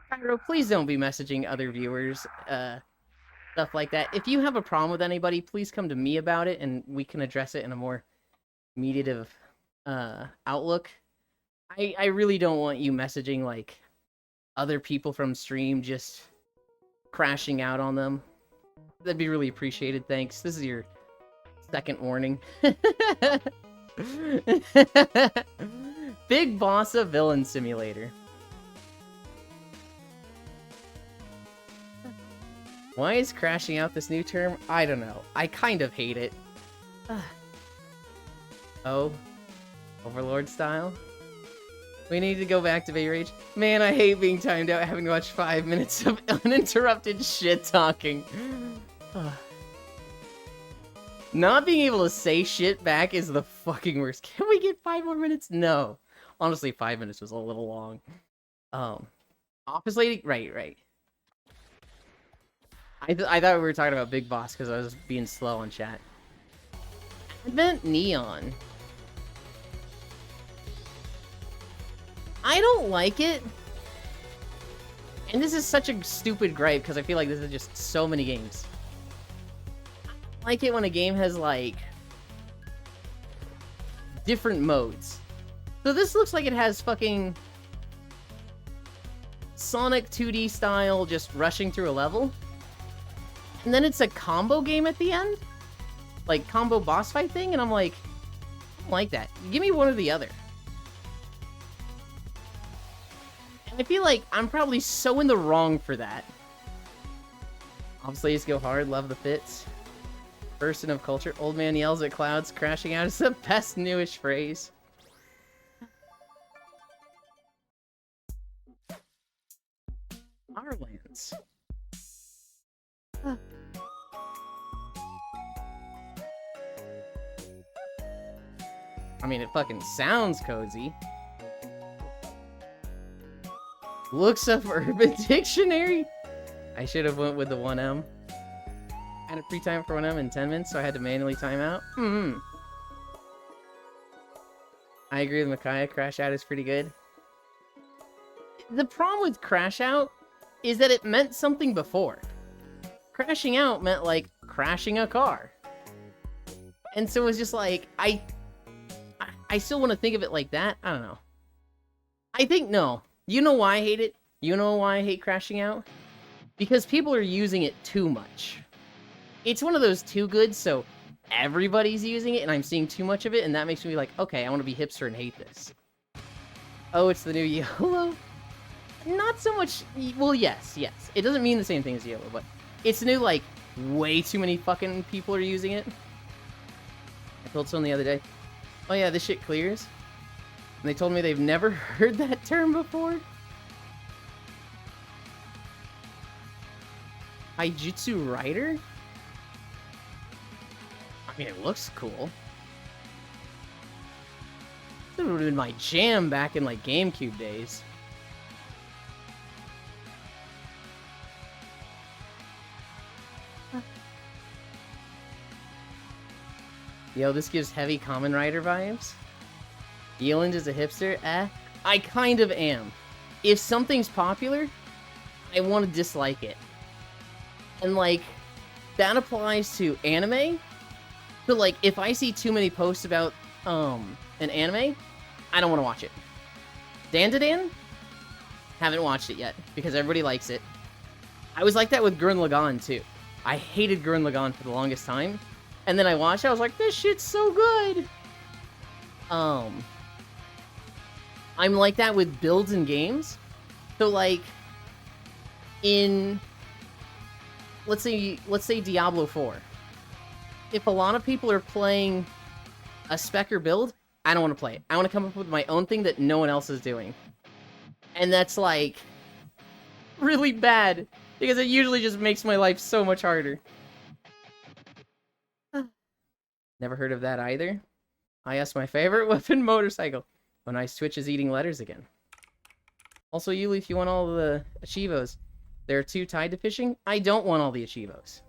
Cairo, please don't be messaging other viewers, stuff like that. If you have a problem with anybody, please come to me about it and we can address it in a more mediative outlook. I really don't want you messaging like other people from stream just crashing out on them. That'd be really appreciated, thanks. This is your second warning. Big Bossa Villain Simulator. Why is crashing out this new term? I don't know. I kind of hate it. Oh, Overlord style? We need to go back to Bay Rage. Man, I hate being timed out having to watch 5 minutes of uninterrupted shit talking. Not being able to say shit back is the fucking worst. Can we get 5 more minutes? No. Honestly, 5 minutes was a little long. Office Lady? Right. I thought we were talking about Big Boss because I was being slow on chat. Advent Neon. I don't like it. And this is such a stupid gripe because I feel like this is just so many games. I like it when a game has, like, different modes. So this looks like it has fucking Sonic 2D style just rushing through a level. And then it's a combo game at the end? Like, combo boss fight thing? And I'm like, I don't like that. Give me one or the other. And I feel like I'm probably so in the wrong for that. Obviously, just go hard, love the fits. Person of culture, old man yells at clouds, crashing out is the best newish phrase. Powerlands. I mean, it fucking sounds cozy. Looks up Urban Dictionary. I should have went with the 1M. I had a free time for 1M in 10 minutes, so I had to manually time out. I agree with Micaiah. Crash Out is pretty good. The problem with Crash Out is that it meant something before. Crashing out meant, like, crashing a car. And so it's just like, I still want to think of it like that. I don't know. I think, no. You know why I hate it? You know why I hate crashing out? Because people are using it too much. It's one of those too good, so everybody's using it, and I'm seeing too much of it, and that makes me like, okay, I want to be hipster and hate this. Oh, it's the new YOLO? Not so much... Well, yes. It doesn't mean the same thing as YOLO, but it's new, like, way too many fucking people are using it. I told someone the other day, oh yeah, this shit clears. And they told me they've never heard that term before. Taijutsu Rider? I mean, it looks cool. That would have been my jam back in, like, GameCube days. Yo, this gives heavy Kamen Rider vibes. Yeland is a hipster? I kind of am. If something's popular, I want to dislike it. And, like, that applies to anime. So, like, if I see too many posts about, an anime, I don't want to watch it. Dandadan? Haven't watched it yet, because everybody likes it. I was like that with Gurren Lagann, too. I hated Gurren Lagann for the longest time. And then I watched it, I was like, this shit's so good! I'm like that with builds in games. So, like, in... Let's say Diablo 4. If a lot of people are playing a spec or build, I don't want to play it. I want to come up with my own thing that no one else is doing. And that's, like, really bad. Because it usually just makes my life so much harder. Never heard of that either. I asked my favorite weapon, motorcycle. Oh nice, Twitch is eating letters again. Also, Yuli, if you want all the Achievos, there are 2 tied to fishing. I don't want all the Achievos.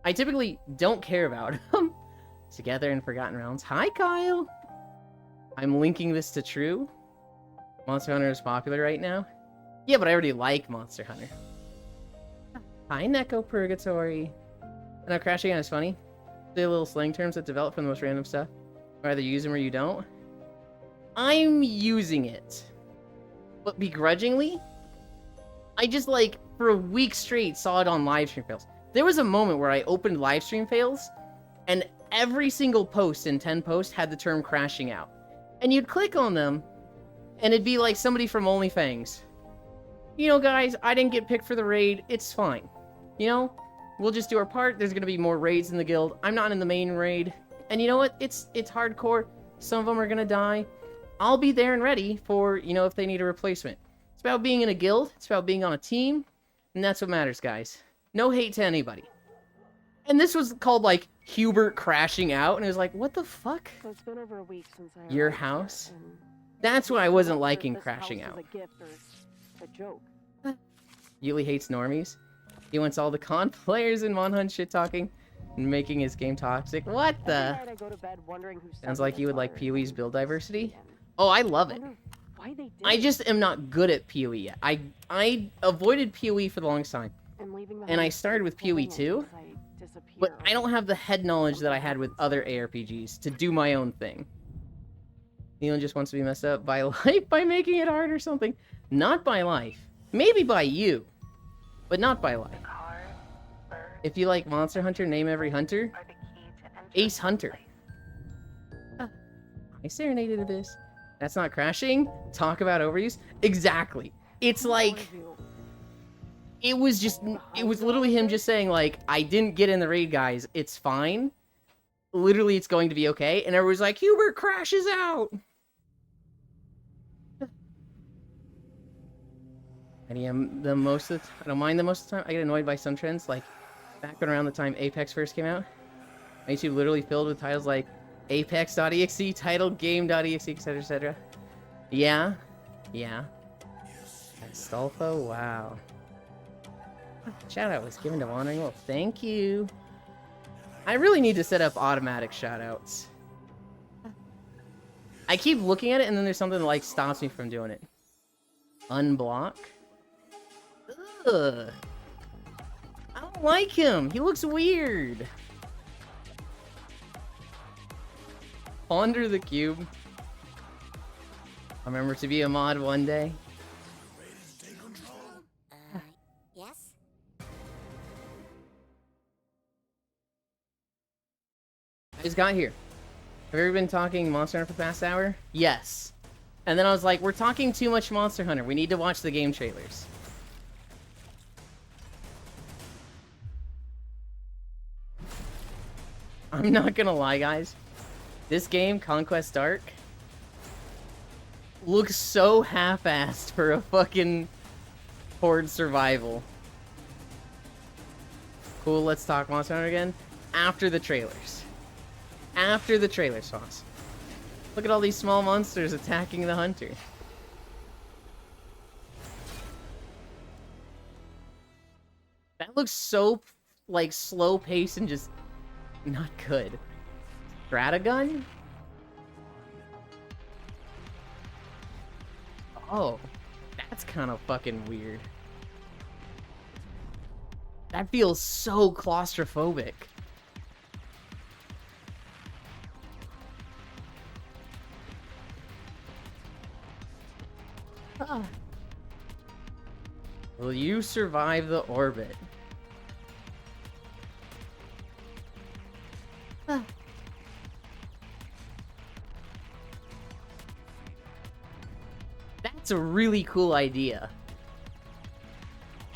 I typically don't care about them. Together in Forgotten Realms. Hi, Kyle! I'm linking this to true. Monster Hunter is popular right now. Yeah, but I already like Monster Hunter. Hi, Neko Purgatory. I know crashing out is funny. The little slang terms that develop from the most random stuff. Either you use them or you don't. I'm using it. But begrudgingly. I just like, for a week straight saw it on livestream fails. There was a moment where I opened livestream fails, and every single post in 10 posts had the term crashing out. And you'd click on them, and it'd be like somebody from OnlyFans. You know, guys, I didn't get picked for the raid. It's fine. You know, we'll just do our part. There's gonna be more raids in the guild. I'm not in the main raid. And you know what? It's hardcore. Some of them are gonna die. I'll be there and ready for, you know, if they need a replacement. It's about being in a guild. It's about being on a team. And that's what matters, guys. No hate to anybody. And this was called, like, Hubert crashing out. And it was like, what the fuck? So it's been over a week since I Your arrived here, house? and That's what I wasn't whether liking this crashing house out. is a gift or a joke. Yuli hates normies. He wants all the con players in Monhunt shit-talking and making his game toxic. What Every the? night I go to bed wondering who Sounds set like me you would like afire. PoE's build diversity. And Oh, I love I it. wonder why they did I it. just am not good at PoE yet. I avoided PoE for the longest time. And leaving the and I house started with holding PoE it too, as I disappear But I don't have the head knowledge that I had with other ARPGs to do my own thing. Neil just wants to be messed up by life by making it hard or something. Not by life. Maybe by you. But not by life. If you like Monster Hunter, name every hunter. Ace Hunter. I serenaded Abyss. That's not crashing. Talk about overuse. Exactly. It's like... It was literally him just saying, like, I didn't get in the raid, guys. It's fine. Literally, it's going to be okay. And everyone's like, Hubert crashes out. I am the most of the I don't mind the most of the time. I get annoyed by some trends, like back when around the time Apex first came out. My YouTube literally filled with titles like Apex.exe, title game.exe, etc, etc. Yeah. Astolfo, wow. Shout out was given to Wandering Wolf. Thank you. I really need to set up automatic shoutouts. I keep looking at it and then there's something that like stops me from doing it. Unblock? Ugh. I don't like him. He looks weird. Ponder the cube. I'll remember to be a mod one day. Yes? I just got here. Have you ever been talking Monster Hunter for the past hour? Yes. And then I was like, we're talking too much Monster Hunter. We need to watch the game trailers. I'm not gonna lie, guys. This game, Conquest Dark, looks so half-assed for a fucking Horde survival. Cool, let's talk Monster Hunter again. After the trailers. After the trailers, Sauce. Look at all these small monsters attacking the hunter. That looks so, like, slow-paced and just not good. Stratagun? Oh, that's kind of fucking weird. That feels so claustrophobic. Will you survive the orbit? That's a really cool idea.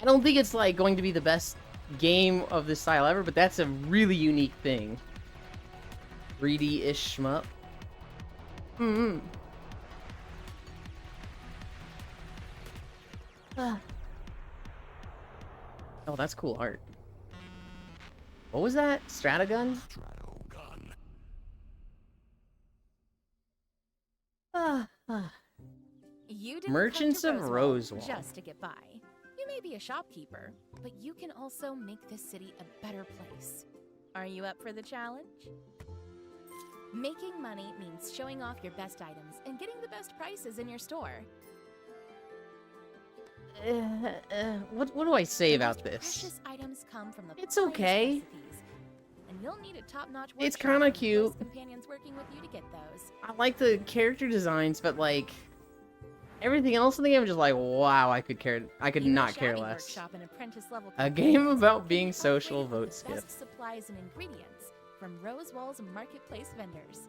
I don't think it's like going to be the best game of this style ever, but that's a really unique thing. 3D-ish shmup. Oh, that's cool art. What was that? Stratagun? You didn't Merchants come of to Rosewall. just to get by. You may be a shopkeeper, but you can also make this city a better place. Are you up for the challenge? Making money means showing off your best items and getting the best prices in your store. What do I say The about most this? precious items come from the It's finest okay. recipes, and you'll need a top-notch It's workshop kinda and cute. close companions working with you to get those. I like the character designs, but like Everything else in the game is just like, wow, I could Even not care Shabby less. Workshop and apprentice level A cooking game is about the being best social, vote skip. Best supplies and ingredients from Rose Wall's marketplace vendors.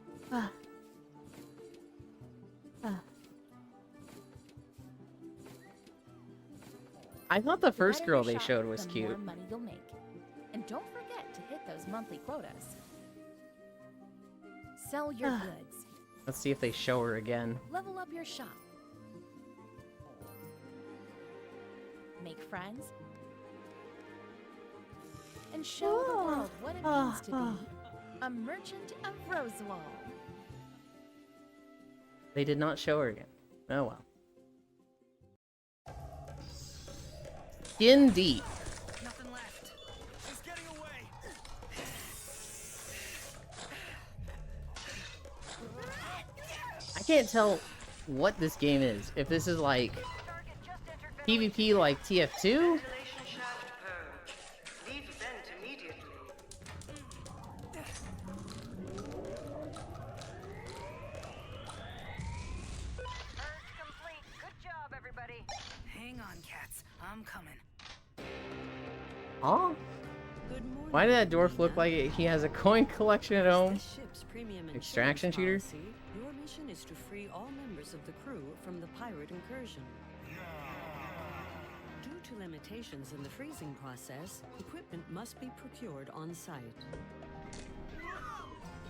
I thought the first better girl you they shop, showed was the cute. more money you'll make. And don't forget to hit those monthly quotas. Sell your goods. Let's see if they show her again. Level up your shop. Make friends. And show the world what it means to be a merchant of Rosewall. They did not show her again. Oh well. Skin deep. Nothing left. He's getting away. I can't tell what this game is. If this is like PvP like TF2? Hang on, cats. I'm coming. Huh? Good morning, Why did that dwarf Nina. look like he has a coin collection at home? The ship's premium Extraction insurance shooter? policy, your mission is to free all members of the crew from the pirate incursion. Due to limitations in the freezing process, equipment must be procured on site.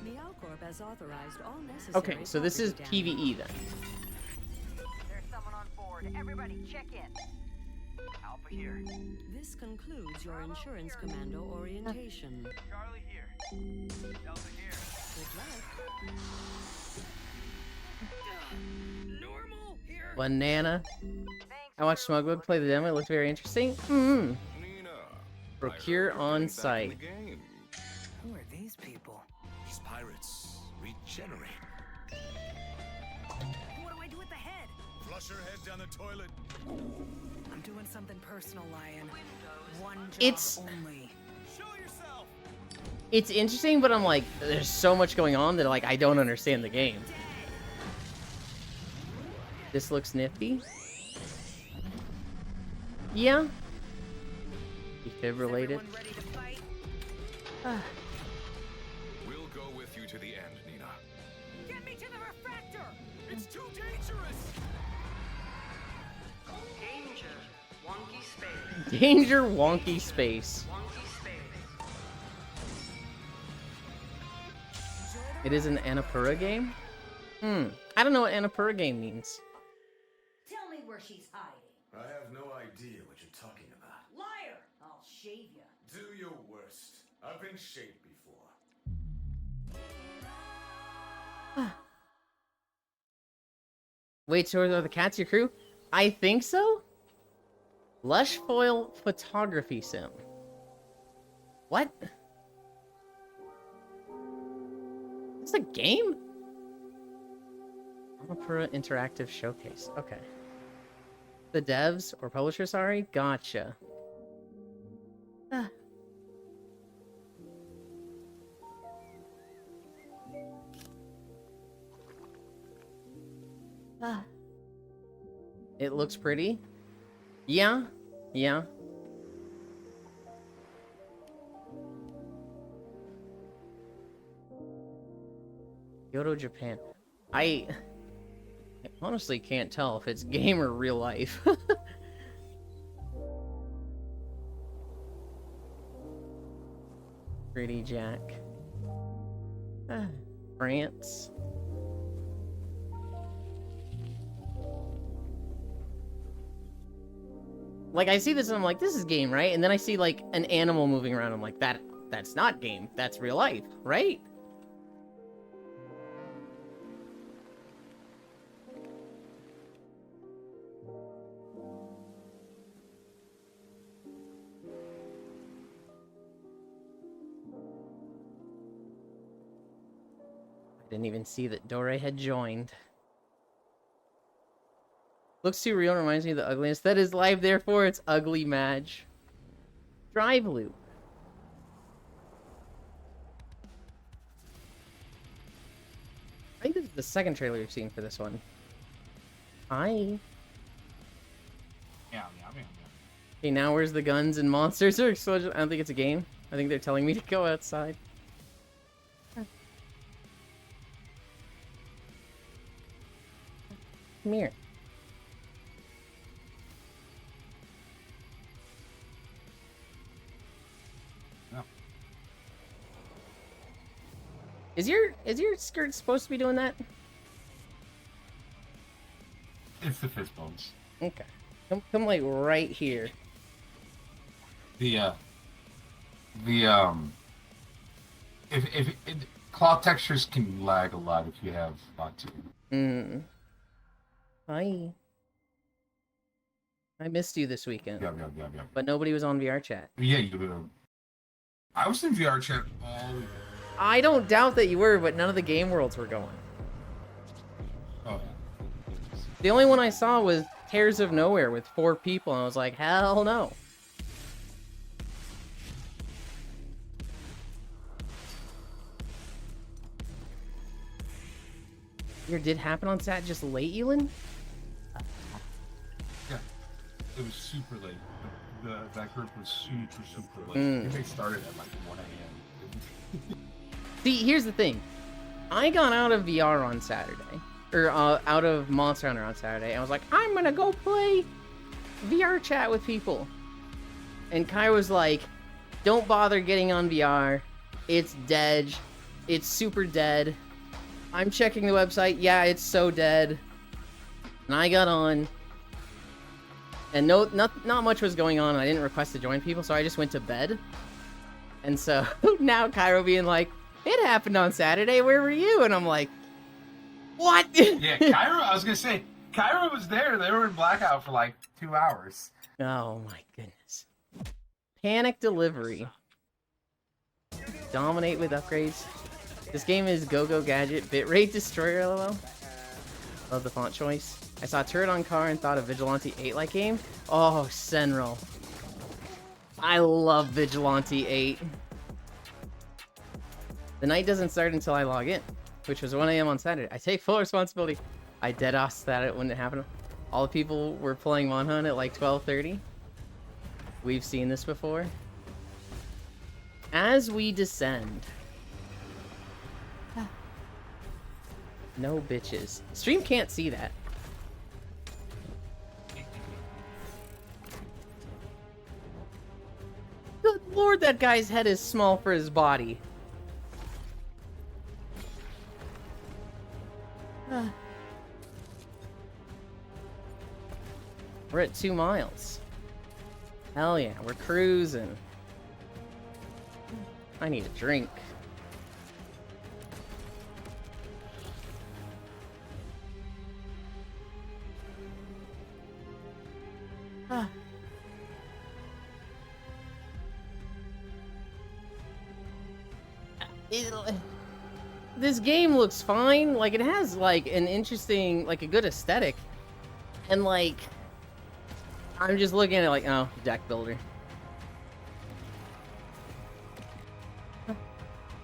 Meowcorp has authorized all necessary Okay, so this is property damage. PvE then. There's someone on board. Everybody, check in. Alpha here. This concludes your insurance commando orientation. Charlie here. Delta here. Good luck. Normal here. Banana. I watched Smugwood play the demo. It looked very interesting. Nina, Procure on site. Who are these people? These pirates regenerate. What do I do with the head? Flush her head down the toilet. I'm doing something personal, Lion. One job It's- only. Show yourself. It's interesting, but I'm like, there's so much going on that like I don't understand the game. This looks nifty. Yeah. Defibrillated. Everyone ready to fight? We'll go with you to the end, Nina. Get me to the refractor! It's too dangerous! Danger. Wonky space. Danger wonky space. Wonky space. It is an Annapurna game? I don't know what Annapurna game means. Tell me where she's hiding. I have no idea what you're talking about. Liar! I'll shave you. Do your worst. I've been shaved before. Wait, so are the cats your crew? I think so? Lush Foil Photography Sim. What? It's a game? Annapurna Interactive Showcase. Okay. The devs, or publisher, sorry? Gotcha. It looks pretty. Yeah. Yeah. Kyoto, Japan. I honestly can't tell if it's game or real life. Pretty Jack. France. Like, I see this and I'm like, this is game, right? And then I see, like, an animal moving around. I'm like, that's not game. That's real life, right? I didn't even see that Dore had joined. Looks too real, reminds me of the ugliness that is life, therefore it's ugly Madge. Drive loop. I think this is the second trailer we've seen for this one. I Okay, now where's the guns and monsters or explosions? I don't think it's a game. I think they're telling me to go outside. Come here. No. Is your skirt supposed to be doing that? It's the fist bumps. Okay. Come like right here. If cloth textures can lag a lot if you have not to. Hi. I missed you this weekend. Yeah. But nobody was on VR chat. Yeah, you. I was in VR chat all weekend. I don't doubt that you were, but none of the game worlds were going. Oh. The only one I saw was Tears of Nowhere with 4 people, and I was like, hell no. Your did happen on Sat just late, Elin? Yeah, it was super late. That group was super late. I think they started at like 1 a.m. See, here's the thing. I got out of VR on Saturday. Or out of Monster Hunter on Saturday. And I was like, I'm gonna go play VR chat with people. And Kai was like, don't bother getting on VR. It's dead. It's super dead. I'm checking the website. Yeah, it's so dead. And I got on. And not much was going on. I didn't request to join people, so I just went to bed. And so now Cairo being like, it happened on Saturday. Where were you? And I'm like, what? Yeah, Cairo, I was going to say, Cairo was there. They were in blackout for like 2 hours. Oh my goodness. Panic delivery. Dominate with upgrades. This game is Go-Go Gadget. Bitrate Destroyer, LOL. Love the font choice. I saw Turret on Car and thought of Vigilante 8-like game. Oh, Senro. I love Vigilante 8. The night doesn't start until I log in, which was 1 a.m. on Saturday. I take full responsibility. I dead-ass that when it happened. All the people were playing Mon Hun at like 12:30. We've seen this before. As we descend. No bitches. Stream can't see that. Good lord, that guy's head is small for his body. We're at 2 miles. Hell yeah, we're cruising. I need a drink. This game looks fine. Like, it has, like, an interesting, like, a good aesthetic. And, like, I'm just looking at it like, oh, deck builder.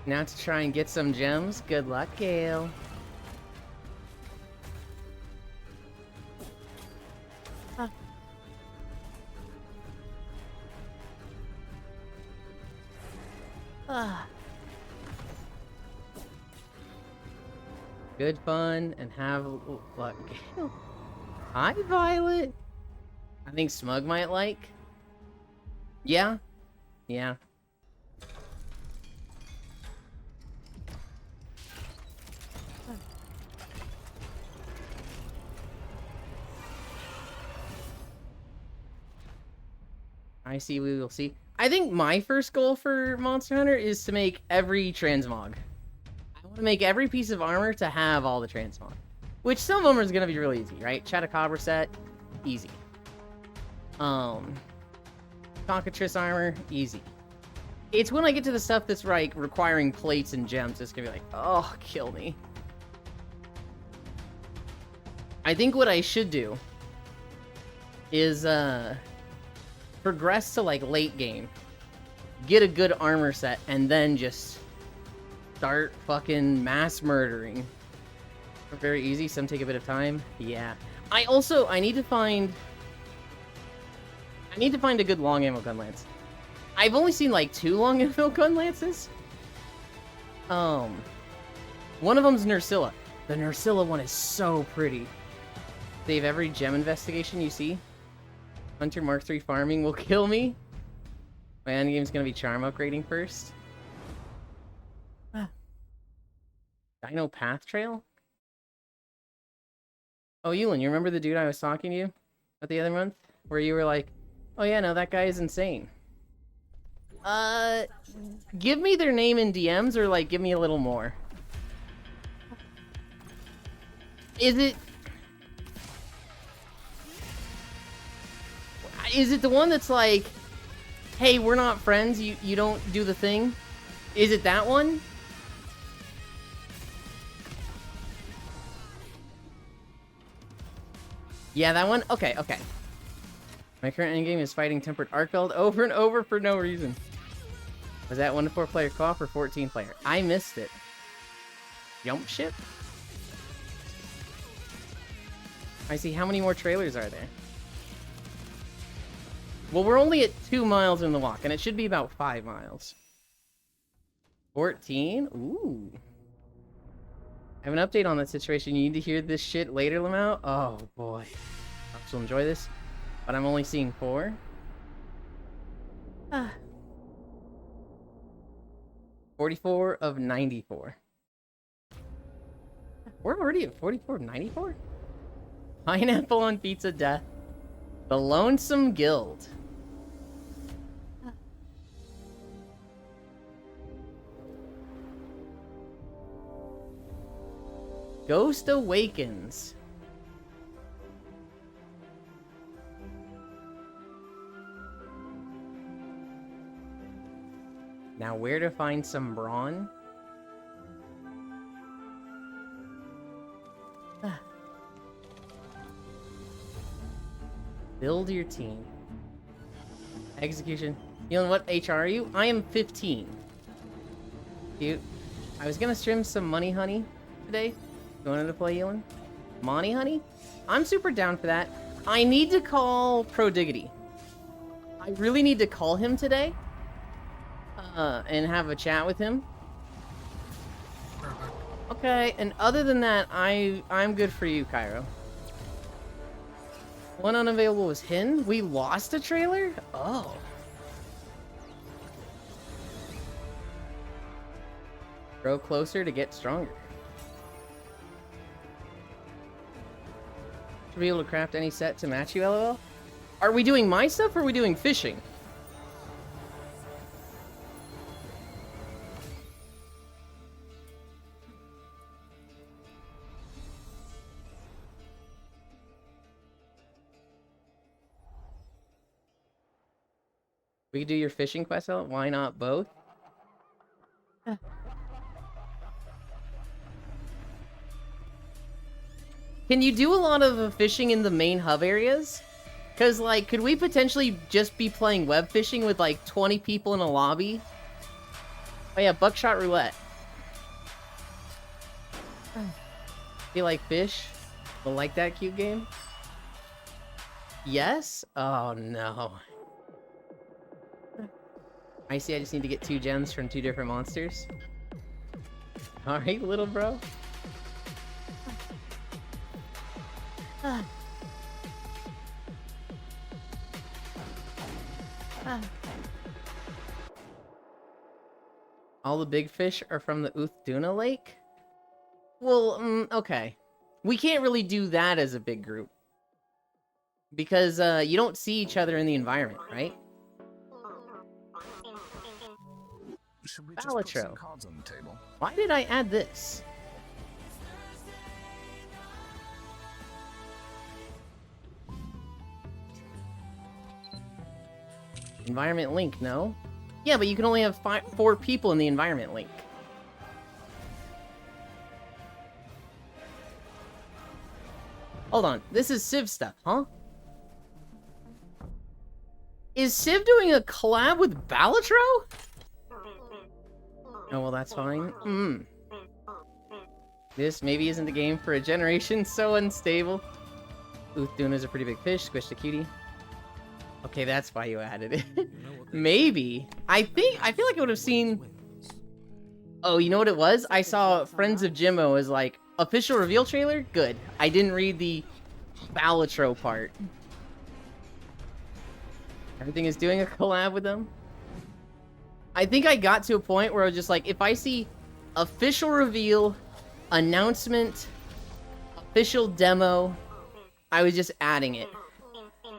Now to try and get some gems. Good luck, Gale. Good fun and have luck. Hi, Violet. I think Smug might like. Yeah. Yeah. I see, we will see. I think my first goal for Monster Hunter is to make every transmog. I want to make every piece of armor to have all the transmog. Which some of them is going to be really easy, right? Chatacabra set, easy. Cockatrice armor, easy. It's when I get to the stuff that's like requiring plates and gems, it's going to be like, oh, kill me. I think what I should do is, progress to like late game, get a good armor set, and then just start fucking mass murdering. Very easy. Some take a bit of time. Yeah. I need to find. I need to find a good long ammo gun lance. I've only seen like 2 long ammo gun lances. One of them's Nursilla. The Nursilla one is so pretty. Save every gem investigation you see. Hunter Mark III farming will kill me. My endgame's gonna be charm upgrading first. Dino Path Trail? Oh, Yulin, you remember the dude I was talking to you about the other month? Where you were like, oh yeah, no, that guy is insane. Give me their name in DMs or like give me a little more. Is it the one that's like, hey, we're not friends, you don't do the thing? Is it that one? Yeah, that one? Okay, okay. My current endgame is fighting Tempered Arkfeld over and over for no reason. Was that 1 to 4 player co-op or 14 player? I missed it. Jump ship? I see. How many more trailers are there? Well, we're only at 2 miles in the walk, and it should be about 5 miles. 14? Ooh. I have an update on that situation. You need to hear this shit later, Lamau? Oh, boy. I hope you'll enjoy this. But I'm only seeing 4. 44 of 94. We're already at 44 of 94? Pineapple on pizza death. The Lonesome Guild. Ghost Awakens. Now, where to find some brawn? Build your team. Execution. You know what HR are you? I am 15. Cute. I was gonna stream some Money Honey today. You wanted to play, Elon? Money Honey? I'm super down for that. I need to call Prodiggity. I really need to call him today. And have a chat with him. Okay, and other than that, I'm good for you, Cairo. One unavailable was Hin. We lost a trailer? Oh. Grow closer to get stronger. Should be able to craft any set to match you, LOL? Are we doing my stuff or are we doing fishing? We could do your fishing quest out. Why not both? Can you do a lot of fishing in the main hub areas? Because, like, could we potentially just be playing web fishing with, like, 20 people in a lobby? Oh, yeah, Buckshot Roulette. You like fish? Well, like that cute game? Yes? Oh, no. I see, I just need to get 2 gems from 2 different monsters. Alright, little bro. All the big fish are from the Uthduna Lake? Well, okay. We can't really do that as a big group. Because, you don't see each other in the environment, right? Should we just put some Balatro. cards on the table? Why did I add this? Environment link, no? Yeah, but you can only have 4 people in the environment link. Hold on, this is Civ stuff, huh? Is Civ doing a collab with Balatro? Oh, well, that's fine. This maybe isn't the game for a generation so unstable. Uthduna's a pretty big fish. Squish the cutie. Okay, that's why you added it. Maybe. I feel like I would have seen... Oh, you know what it was? I saw Friends of Jimmo as like, official reveal trailer? Good. I didn't read the Balatro part. Everything is doing a collab with them. I think I got to a point where I was just like, if I see official reveal, announcement, official demo, I was just adding it.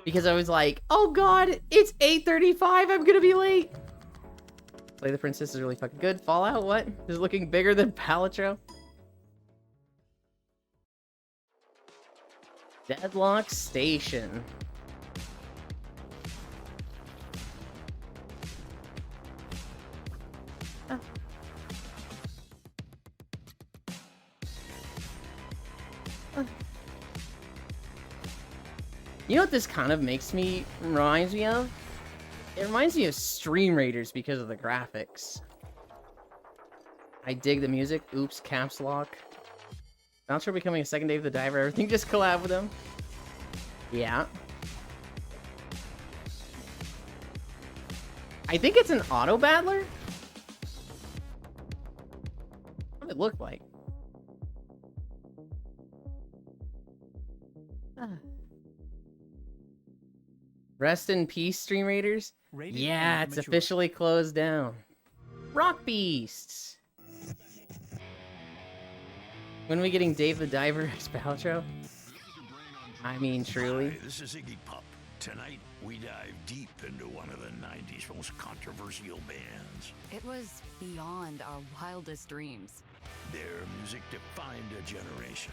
Because I was like, oh god, it's 8:35, I'm gonna be late. Slay the Princess is really fucking good. Fallout, what? Is it looking bigger than Balatro? Deadlock Station. Oh. You know what this kind of reminds me of? It reminds me of Stream Raiders because of the graphics. I dig the music. Oops, caps lock. Balatro becoming a second Dave the Diver. Everything just collab with him. Yeah. I think it's an auto battler. What did it look like? Rest in peace, Stream Raiders. Yeah, it's officially closed down. Rock Beasts. When are we getting Dave the Diver as Balatro? I mean, truly. Hi, this is Iggy Pop. Tonight, we dive deep into one of the 90s most controversial bands. It was beyond our wildest dreams. Their music defined a generation.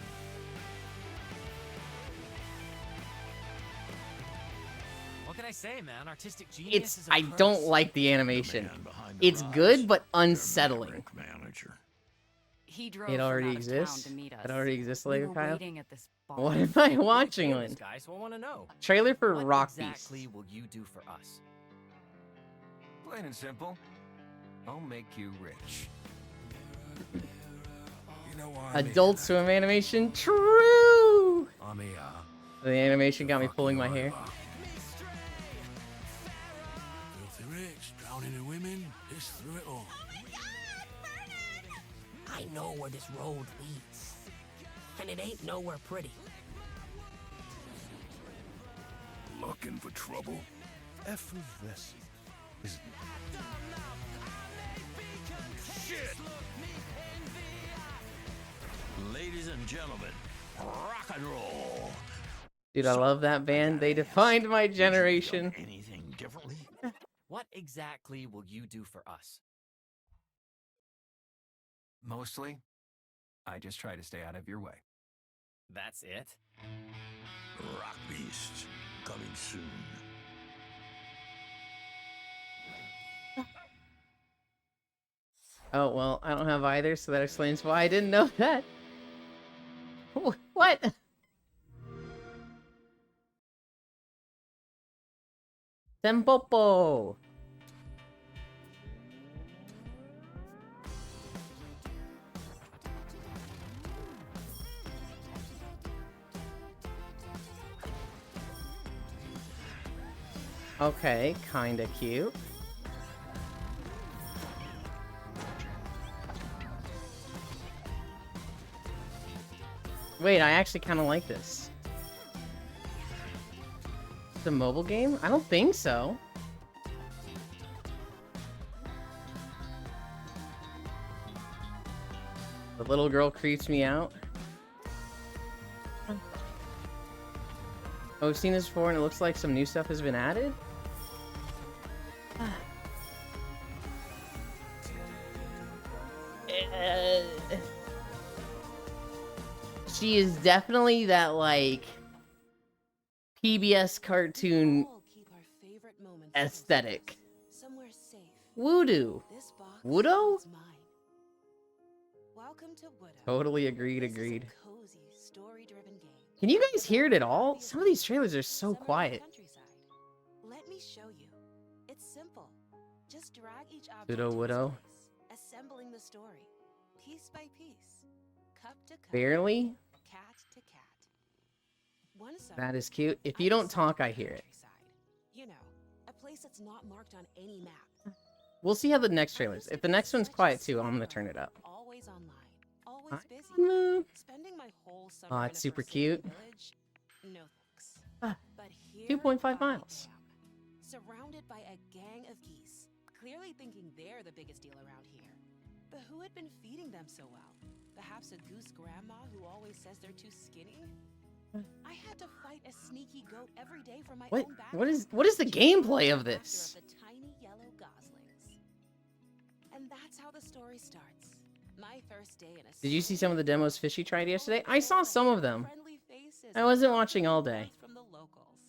What can I say, man? Artistic genius is a I don't like the animation. It's good, but unsettling. He drove It from already out of town exists? to meet us. It already exists, We Lego were Kyle? waiting at this bar. What am I watching This on? guy, so I want to know. Trailer for What Rock exactly Beast. will you do for us? Plain and simple. I'll make you rich. You know why Adult Swim animation? True! I'm here. The animation got me pulling my hair. Filthy rich, drowning in women, piss through it all. I know where this road leads, and it ain't nowhere pretty. Looking for trouble? Effervescent, isn't it? Shit! Ladies and gentlemen, rock and roll. Dude, I love that band. They defined my generation. Anything differently? What exactly will you do for us? Mostly, I just try to stay out of your way. That's it? Rock Beast, coming soon. Oh, well, I don't have either, so that explains why I didn't know that. What? Tempopo! Okay, kinda cute. Wait, I actually kinda like this. It's a mobile game? I don't think so. The little girl creeps me out. Oh, we've seen this before and it looks like some new stuff has been added? She is definitely that, like, PBS cartoon aesthetic. Voodoo. Woodo? Totally agreed. Can you guys hear it at all? Some of these trailers are so quiet. Let me show you. It's simple. Just drag each object Pseudo Widow. assembling the story piece by piece, cup to cup, Barely? cat to cat. One side, That is cute. If you don't talk, I hear it. you know, place that's not marked on any map. We'll see how the next trailer's. If the next one's quiet too, I'm gonna turn it up. Always online, always busy. Spending my whole summer Oh, in it's a super forsaken cute. village? No thanks. Ah, But here 2.5 miles. surrounded by a gang of geese, clearly thinking they're the biggest deal around here. But who had been feeding them so well? Perhaps a goose grandma who always says they're too skinny? I had to fight a sneaky goat every day for my What? own back. What is the gameplay of this? The tiny yellow goslings. And that's how the story starts. My first day in a Did you see some of the demos Fishy tried yesterday? I saw some of them. friendly faces I wasn't watching all day. from the locals.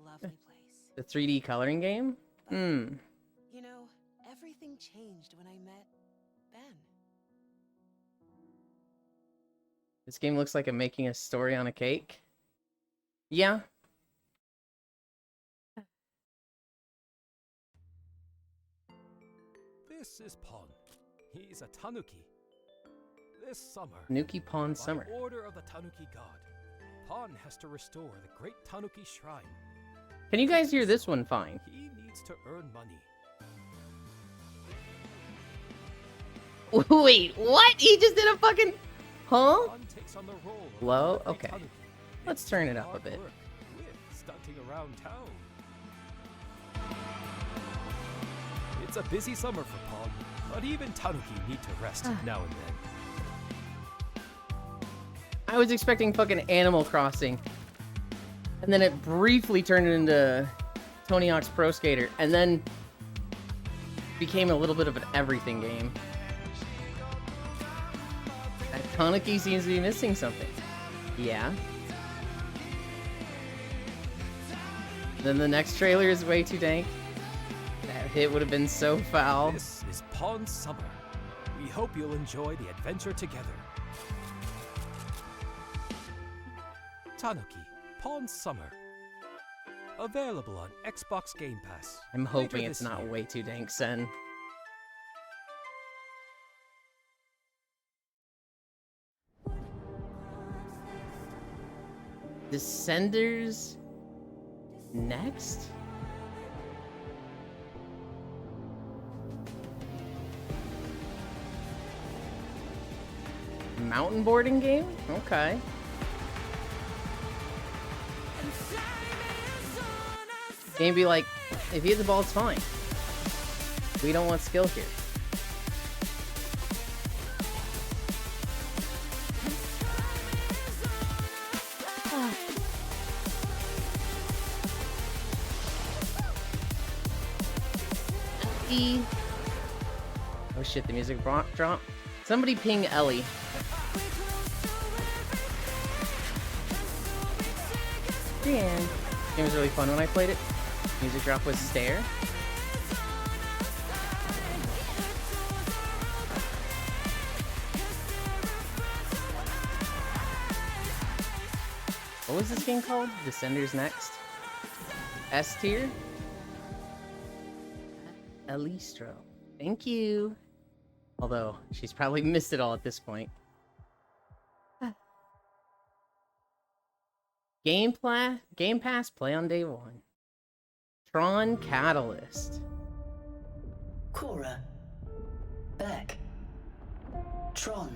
Lovely place. The 3D coloring game? Hmm. You know, everything changed when I met Ben. This game looks like I'm making a story on a cake. Yeah. This is Pon. He's a Tanuki. This summer, Nuki Pon Summer. by order of the Tanuki god, Pon has to restore the great Tanuki shrine. Can you guys hear this one fine? He needs to earn money. Wait, what? He just did a fucking... Huh? Pon takes on the role of Low? the great Okay. Tanuki. Let's It's turn it up a hard bit. work with stunting around town. It's a busy summer for Pon, but even Tanuki need to rest now and then. I was expecting fucking Animal Crossing. And then it briefly turned into Tony Hawk's Pro Skater. And then became a little bit of an everything game. That Tanuki seems to be missing something. Yeah. Then the next trailer is way too dank. That hit would have been so foul. This is Pon Summer. We hope you'll enjoy the adventure together. Tanuki, Pon Summer. Available on Xbox Game Pass. I'm later hoping it's this not year. way too dank, Sen. Descenders next? Mountain boarding game? Okay. Game be like, if you hit the ball, it's fine. We don't want skill here. E. Oh shit, the music dropped. Somebody ping Ellie. Dan. It was really fun when I played it. Music drop was Stare. What was this game called? Descenders Next? S tier? Elistro. Thank you. Although, she's probably missed it all at this point. Game Pass, play on day one. Tron Catalyst. Cora. Beck. Tron.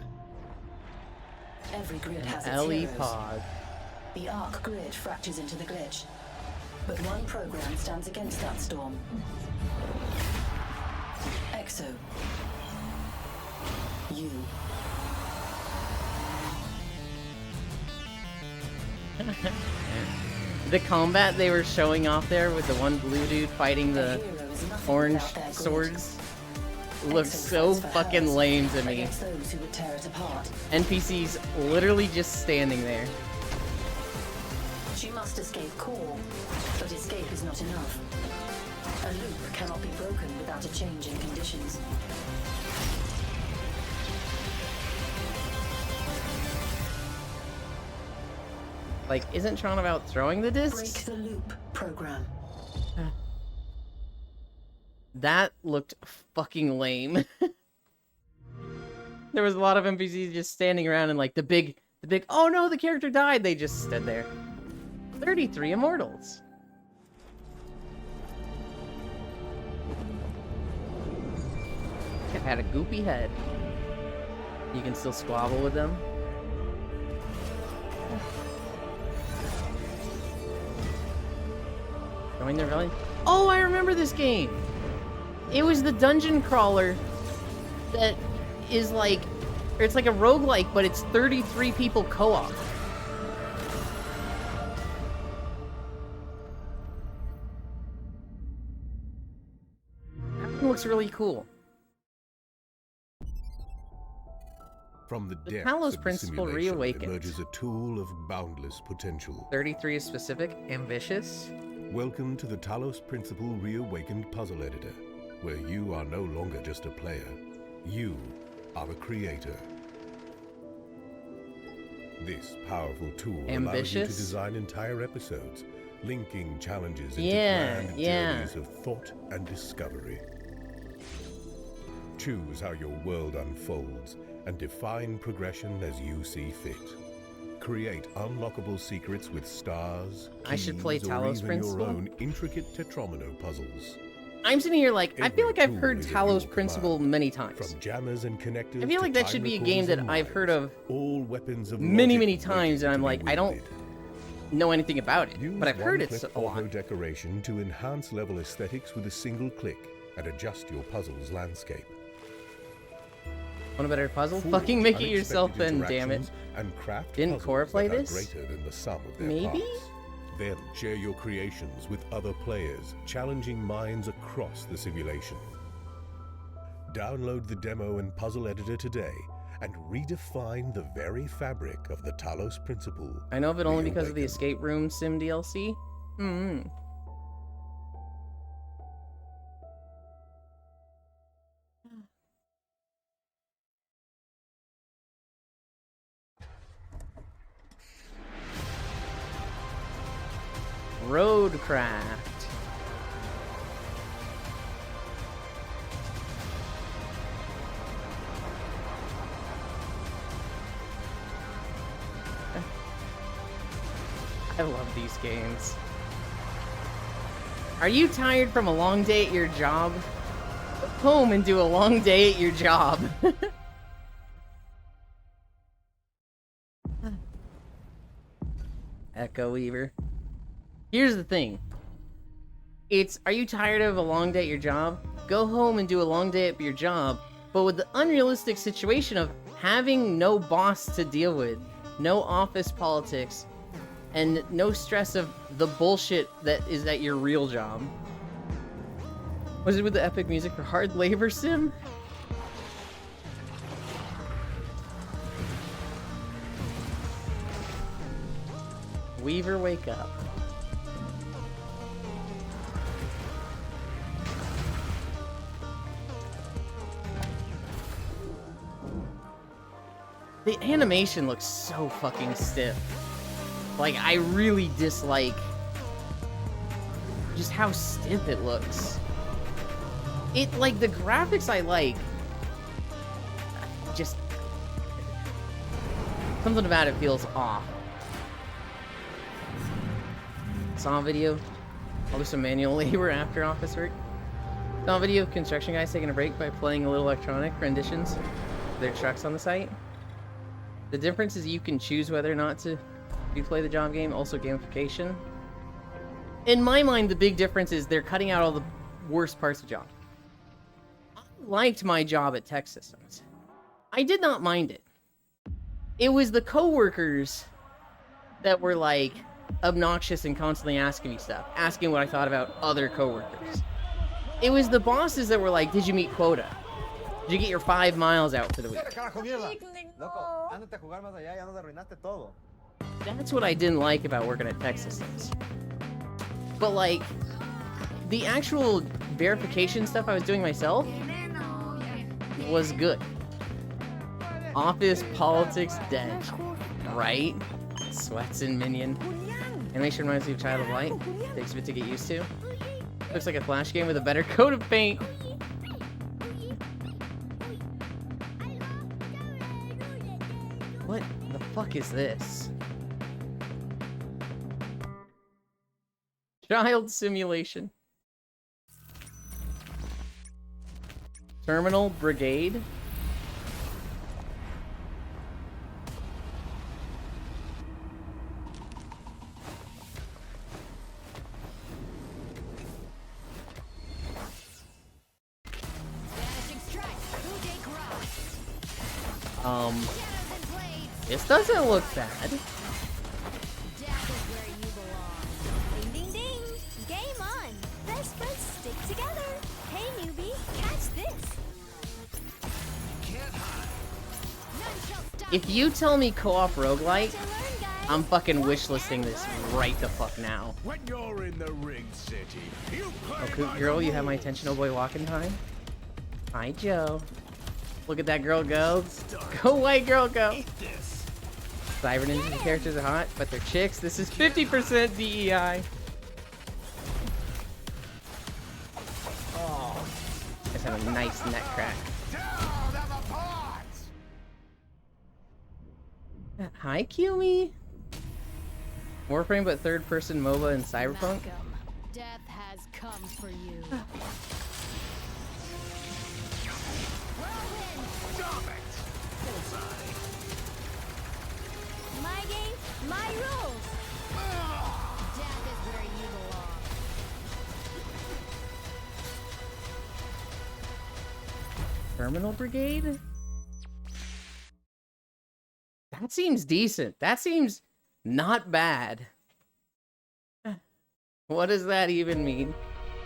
Every grid has its Ellie heroes. Pod. The Arc grid fractures into the glitch. But one program stands against that storm. Exo. You. The combat they were showing off there with the one blue dude fighting the orange swords looks so fucking lame to me. Against those who would tear it apart. NPCs literally just standing there. She must escape Core, but escape is not enough. A loop cannot be broken without a change in conditions. Like, isn't Tron about throwing the Break discs? the loop program. That looked fucking lame. There was a lot of NPCs just standing around and like the big, oh no, the character died. They just stood there. 33 Immortals. I've had a goopy head. You can still squabble with them. Join their valley. Oh, I remember this game! It was the dungeon crawler that is like... Or it's like a roguelike, but it's 33 people co-op. That looks really cool. From the depths Talos of the Principle simulation reawakened. emerges a tool of boundless potential. 33 is specific, ambitious. Welcome to the Talos Principle Reawakened Puzzle Editor, where you are no longer just a player. You are a creator. This powerful tool allows you to Ambitious? design entire episodes, linking challenges into Yeah, grand yeah. journeys of thought and discovery. Choose how your world unfolds and define progression as you see fit. Create unlockable secrets with stars, I should play keys, or Talos even Principle? your own intricate Tetromino puzzles. I'm sitting here like, I feel like I've tool heard is at Talos your Principle command. many times. From jammers and connectors I feel to like that time should be a recorders game that and I've heard of all weapons of many, logic many waiting times, and to I'm be like, I don't wielded. know anything about it, Use but I've heard it one-click a lot. auto decoration to enhance level aesthetics with a single click and adjust your puzzle's landscape. Want a better puzzle? Forge Fucking make it unexpected yourself then, damn it. interactions and craft Didn't puzzles Cora play that are this? greater than the sum of their Maybe? parts. Then share your creations with other players, challenging minds across the simulation. Download the demo and puzzle editor today and redefine the very fabric of the Talos Principle. I know of it only because of the Escape Room Sim DLC. Roadcraft. I love these games. Are you tired from a long day at your job? Go home and do a long day at your job. Echo Weaver. Here's the thing. It's, are you tired of a long day at your job? Go home and do a long day at your job, but with the unrealistic situation of having no boss to deal with, no office politics, and no stress of the bullshit that is at your real job. Was it with the epic music for Hard Labor Sim? Weaver, wake up. The animation looks so fucking stiff. Like, I really dislike just how stiff it looks. It, like, the graphics I like, just, something about it feels off. Saw a video, I'll do some manual labor after office work. Saw a video of construction guys taking a break by playing a little electronic renditions of their trucks on the site. The difference is you can choose whether or not to play the job game, also gamification. In my mind, the big difference is they're cutting out all the worst parts of job. I liked my job at Tech Systems. I did not mind it. It was the coworkers that were like obnoxious and constantly asking me stuff, asking what I thought about other coworkers. It was the bosses that were like, did you meet quota? Did you get your 5 miles out for the week? That's what I didn't like about working at Tech Systems. But like, the actual verification stuff I was doing myself was good. Office politics dead, right? Sweats and Minion. Animation reminds me of Child of Light. Takes a bit to get used to. Looks like a Flash game with a better coat of paint. What the fuck is this? Child simulation. Terminal Brigade. This doesn't look bad. Ding ding ding! Game on! Best friends stick together! Hey newbie, catch this! If you tell me co-op roguelite, I'm fucking wishlisting this right the fuck now. When you're in the ring city, you Okay, girl, you have my attention, oh boy, walking time. Hi, Joe. Look at that girl go. Go white girl, go. Cyber Ninja characters are hot, but they're chicks. This is 50% DEI. Oh. Just have a nice neck crack. Hi, Kiyomi. Warframe, but third-person MOBA and Cyberpunk. Death has come for you. My game, my rules! Death is where you belong. Terminal Brigade? That seems decent. That seems not bad. What does that even mean?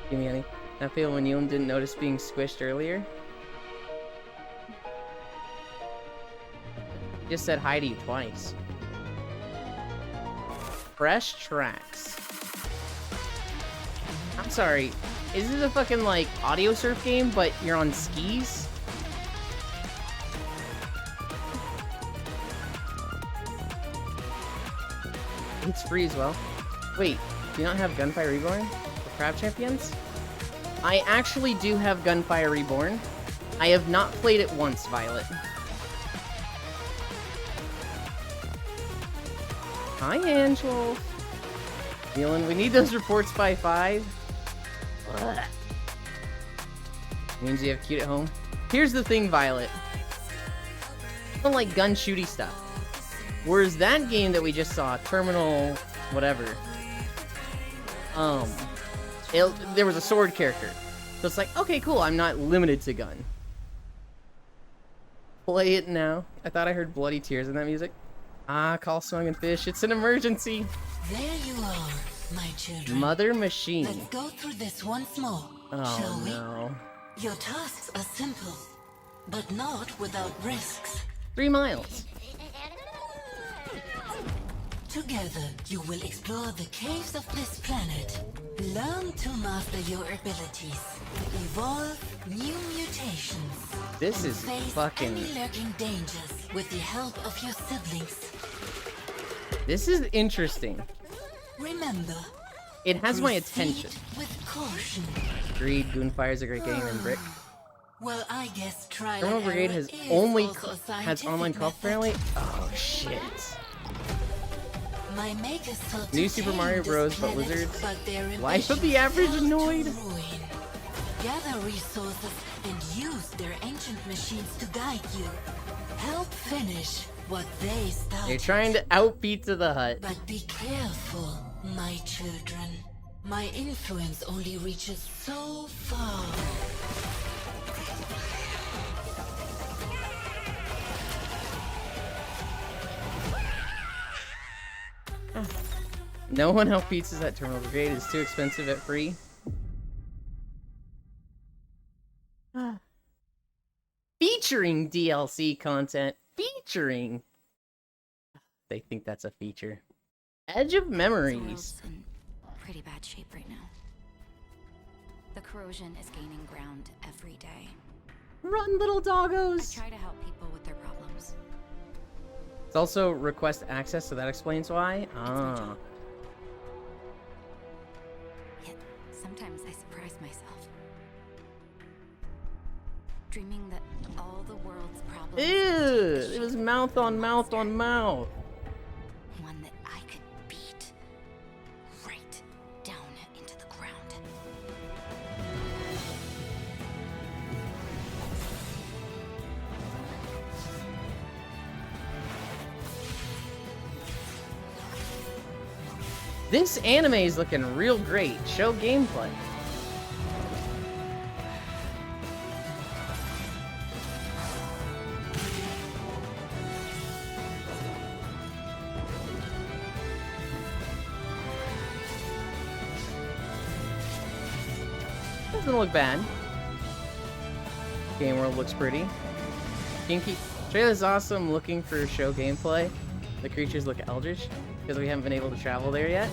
Give me any. I feel when Yulin didn't notice being squished earlier. Just said hi to you twice. Fresh tracks. I'm sorry. Is this a fucking like audio surf game, but you're on skis? It's free as well. Wait, do you not have Gunfire Reborn for Crab Champions? I actually do have Gunfire Reborn. I have not played it once, Violet. Hi, Angel. Dylan, we need those reports by 5. Ugh. Means you have cute at home. Here's the thing, Violet. I don't like gun shooty stuff. Whereas that game that we just saw, Terminal whatever, there was a sword character. So it's like, okay, cool, I'm not limited to gun. Play it now. I thought I heard bloody tears in that music. Ah, call Song and Fish. It's an emergency. There you are, my children. Mother Machine. Let's go through this once more, shall we? No. Your tasks are simple, but not without risks. 3 miles. Together, you will explore the caves of this planet. Learn to master your abilities. Evolve new mutations. This and is face fucking... any lurking dangers with the help of your siblings. This is interesting. Remember, it has my attention. with caution. Agreed, Gunfire is a great game and Brick. Well, I guess trial Terminal and Brigade error has is only also a has online scientific co-op apparently. method. Oh shit. My makers thought New to Super tame Mario this Bros. But planet, Wizards. but their Life of ambitions the Average fell to Annoyed. ruin. Gather resources and use their ancient machines to guide you. Help finish what they started. You're trying to out Pizza the Hut. But be careful, my children. My influence only reaches so far. No one help pizzas at Terminal Brigade. It's too expensive at free. Featuring DLC content. Featuring. They think that's a feature. Edge of Memories. In pretty bad shape right now. The corrosion is gaining ground every day. Run, little doggos! I try to help people with their problems. It's also request access, so that explains why. Ah. Yet sometimes I surprise myself. Dreaming that all the world's problems... Ew! It was mouth on mouth on mouth. One that I could beat right down into the ground. This anime is looking real great. Show gameplay. Doesn't look bad. Game world looks pretty. Kinky. Trailer's awesome. Looking for show gameplay. The creatures look eldritch because we haven't been able to travel there yet.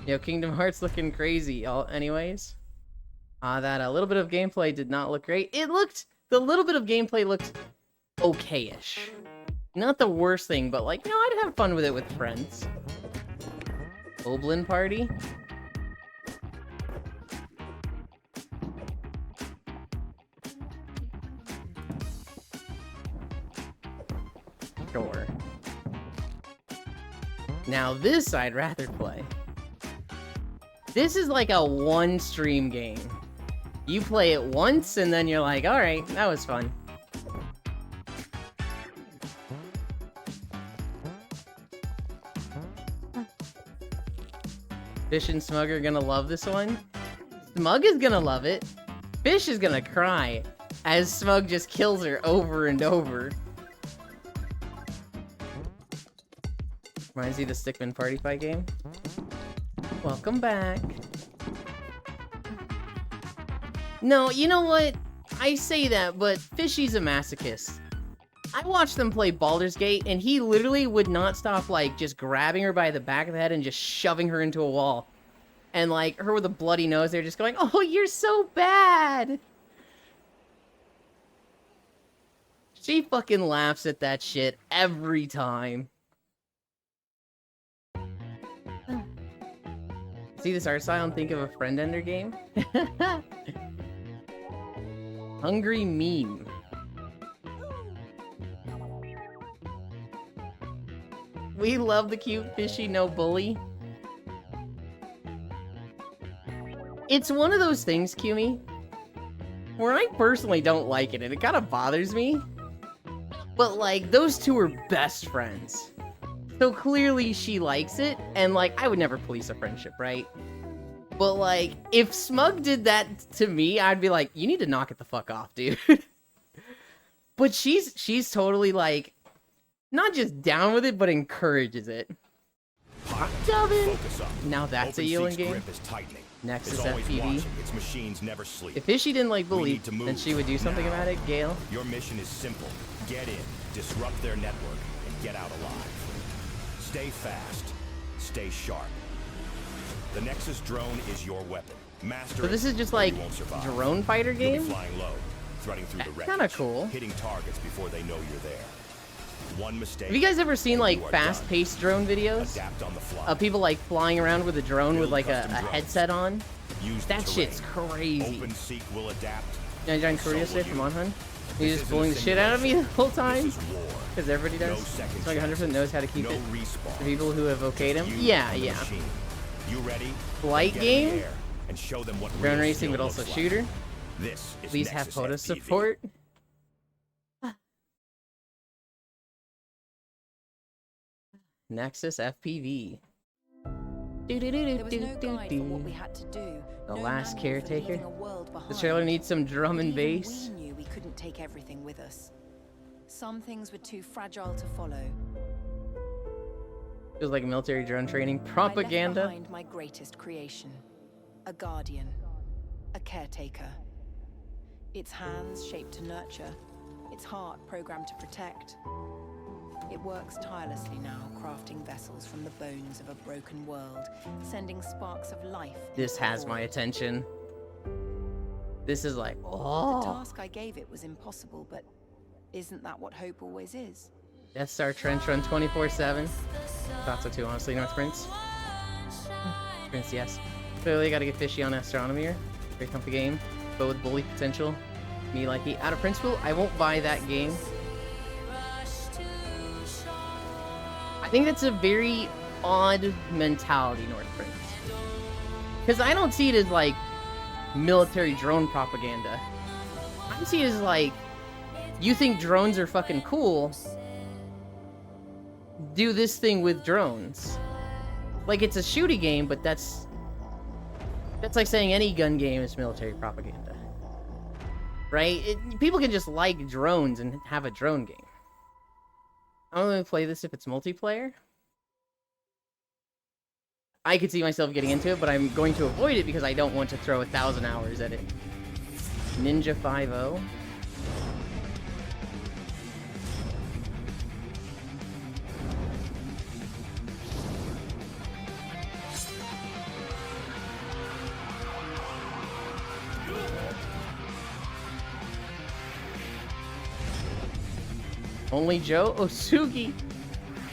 Yo, Kingdom Hearts looking crazy. Anyways, that a little bit of gameplay did not look great. The little bit of gameplay looked okay-ish. Not the worst thing, but like, I'd have fun with it with friends. Oblin Party. Sure. Now this I'd rather play. This is like a one-stream game. You play it once and then you're like, alright, that was fun. Fish and Smug are gonna love this one. Smug is gonna love it. Fish is gonna cry as Smug just kills her over and over. Reminds you of the Stickman Party Fight game. Welcome back. No, you know what? I say that, but Fishy's a masochist. I watched them play Baldur's Gate, and he literally would not stop, like, just grabbing her by the back of the head and just shoving her into a wall. And, like, her with a bloody nose, they're just going, oh, you're so bad! She fucking laughs at that shit every time. See this art style and think of a friend ender game? Hungry meme. We love the cute fishy no bully. It's one of those things, Kumi, where I personally don't like it and it kind of bothers me. But like, those two are best friends. So clearly she likes it, and like, I would never police a friendship, right? But like, if Smug did that to me, I'd be like, you need to knock it the fuck off, dude. But she's totally like, not just down with it, but encourages it. Now that's a Yulin game. Nexus FPV. If Fishy didn't like bully, then she would do something about it, Gale. Your mission is simple. Get in, disrupt their network, and get out alive. Stay fast, stay sharp. The Nexus drone is your weapon. Master so this is just like drone fighter game? You'll be flying low, threading through the wreckage, kind of cool. hitting targets before they know you're there. One mistake. Have you guys ever seen like fast-paced drone videos? Adapt on the fly. Of people like flying around with a drone with like a headset on? Use that shit's crazy. OpenSeek will adapt. I joined Korea today from Monhun. He's just bullying the shit out of me the whole time. Because everybody does. So like 100% knows how to keep it. The people who have okayed him. Yeah. You ready? Flight game? And show them what drone racing, but also like. shooter. This is Please have Nexus POTUS FPV. support. Nexus FPV. There was no guide for what we had to do. The No Last manual for Caretaker. leaving a world The behind. trailer needs some drum and Even bass. We knew we couldn't take everything with us. Some things were too fragile to follow. Feels like military drone training I left propaganda. behind my greatest creation, a guardian, a caretaker. Its hands shaped to nurture, its heart programmed to protect. It works tirelessly now, crafting vessels from the bones of a broken world, sending sparks of life. This has my attention. This is like, The oh. task I gave it was impossible, but isn't that what hope always is? Death Star Trench Run 24/7. Thought so too, honestly. North Prince. Prince, yes. Clearly, gotta get fishy on Astronomer. Very comfy game, but with bully potential. Me like it. Out of principle, I won't buy that game. I think that's a very odd mentality, North Prince. Because I don't see it as like military drone propaganda. I see it as like, you think drones are fucking cool, do this thing with drones. Like, it's a shooty game, but that's like saying any gun game is military propaganda. Right? People can just like drones and have a drone game. I'm only play this if it's multiplayer. I could see myself getting into it, but I'm going to avoid it because I don't want to throw 1,000 hours at it. Ninja 5.0. Only Joe Osugi?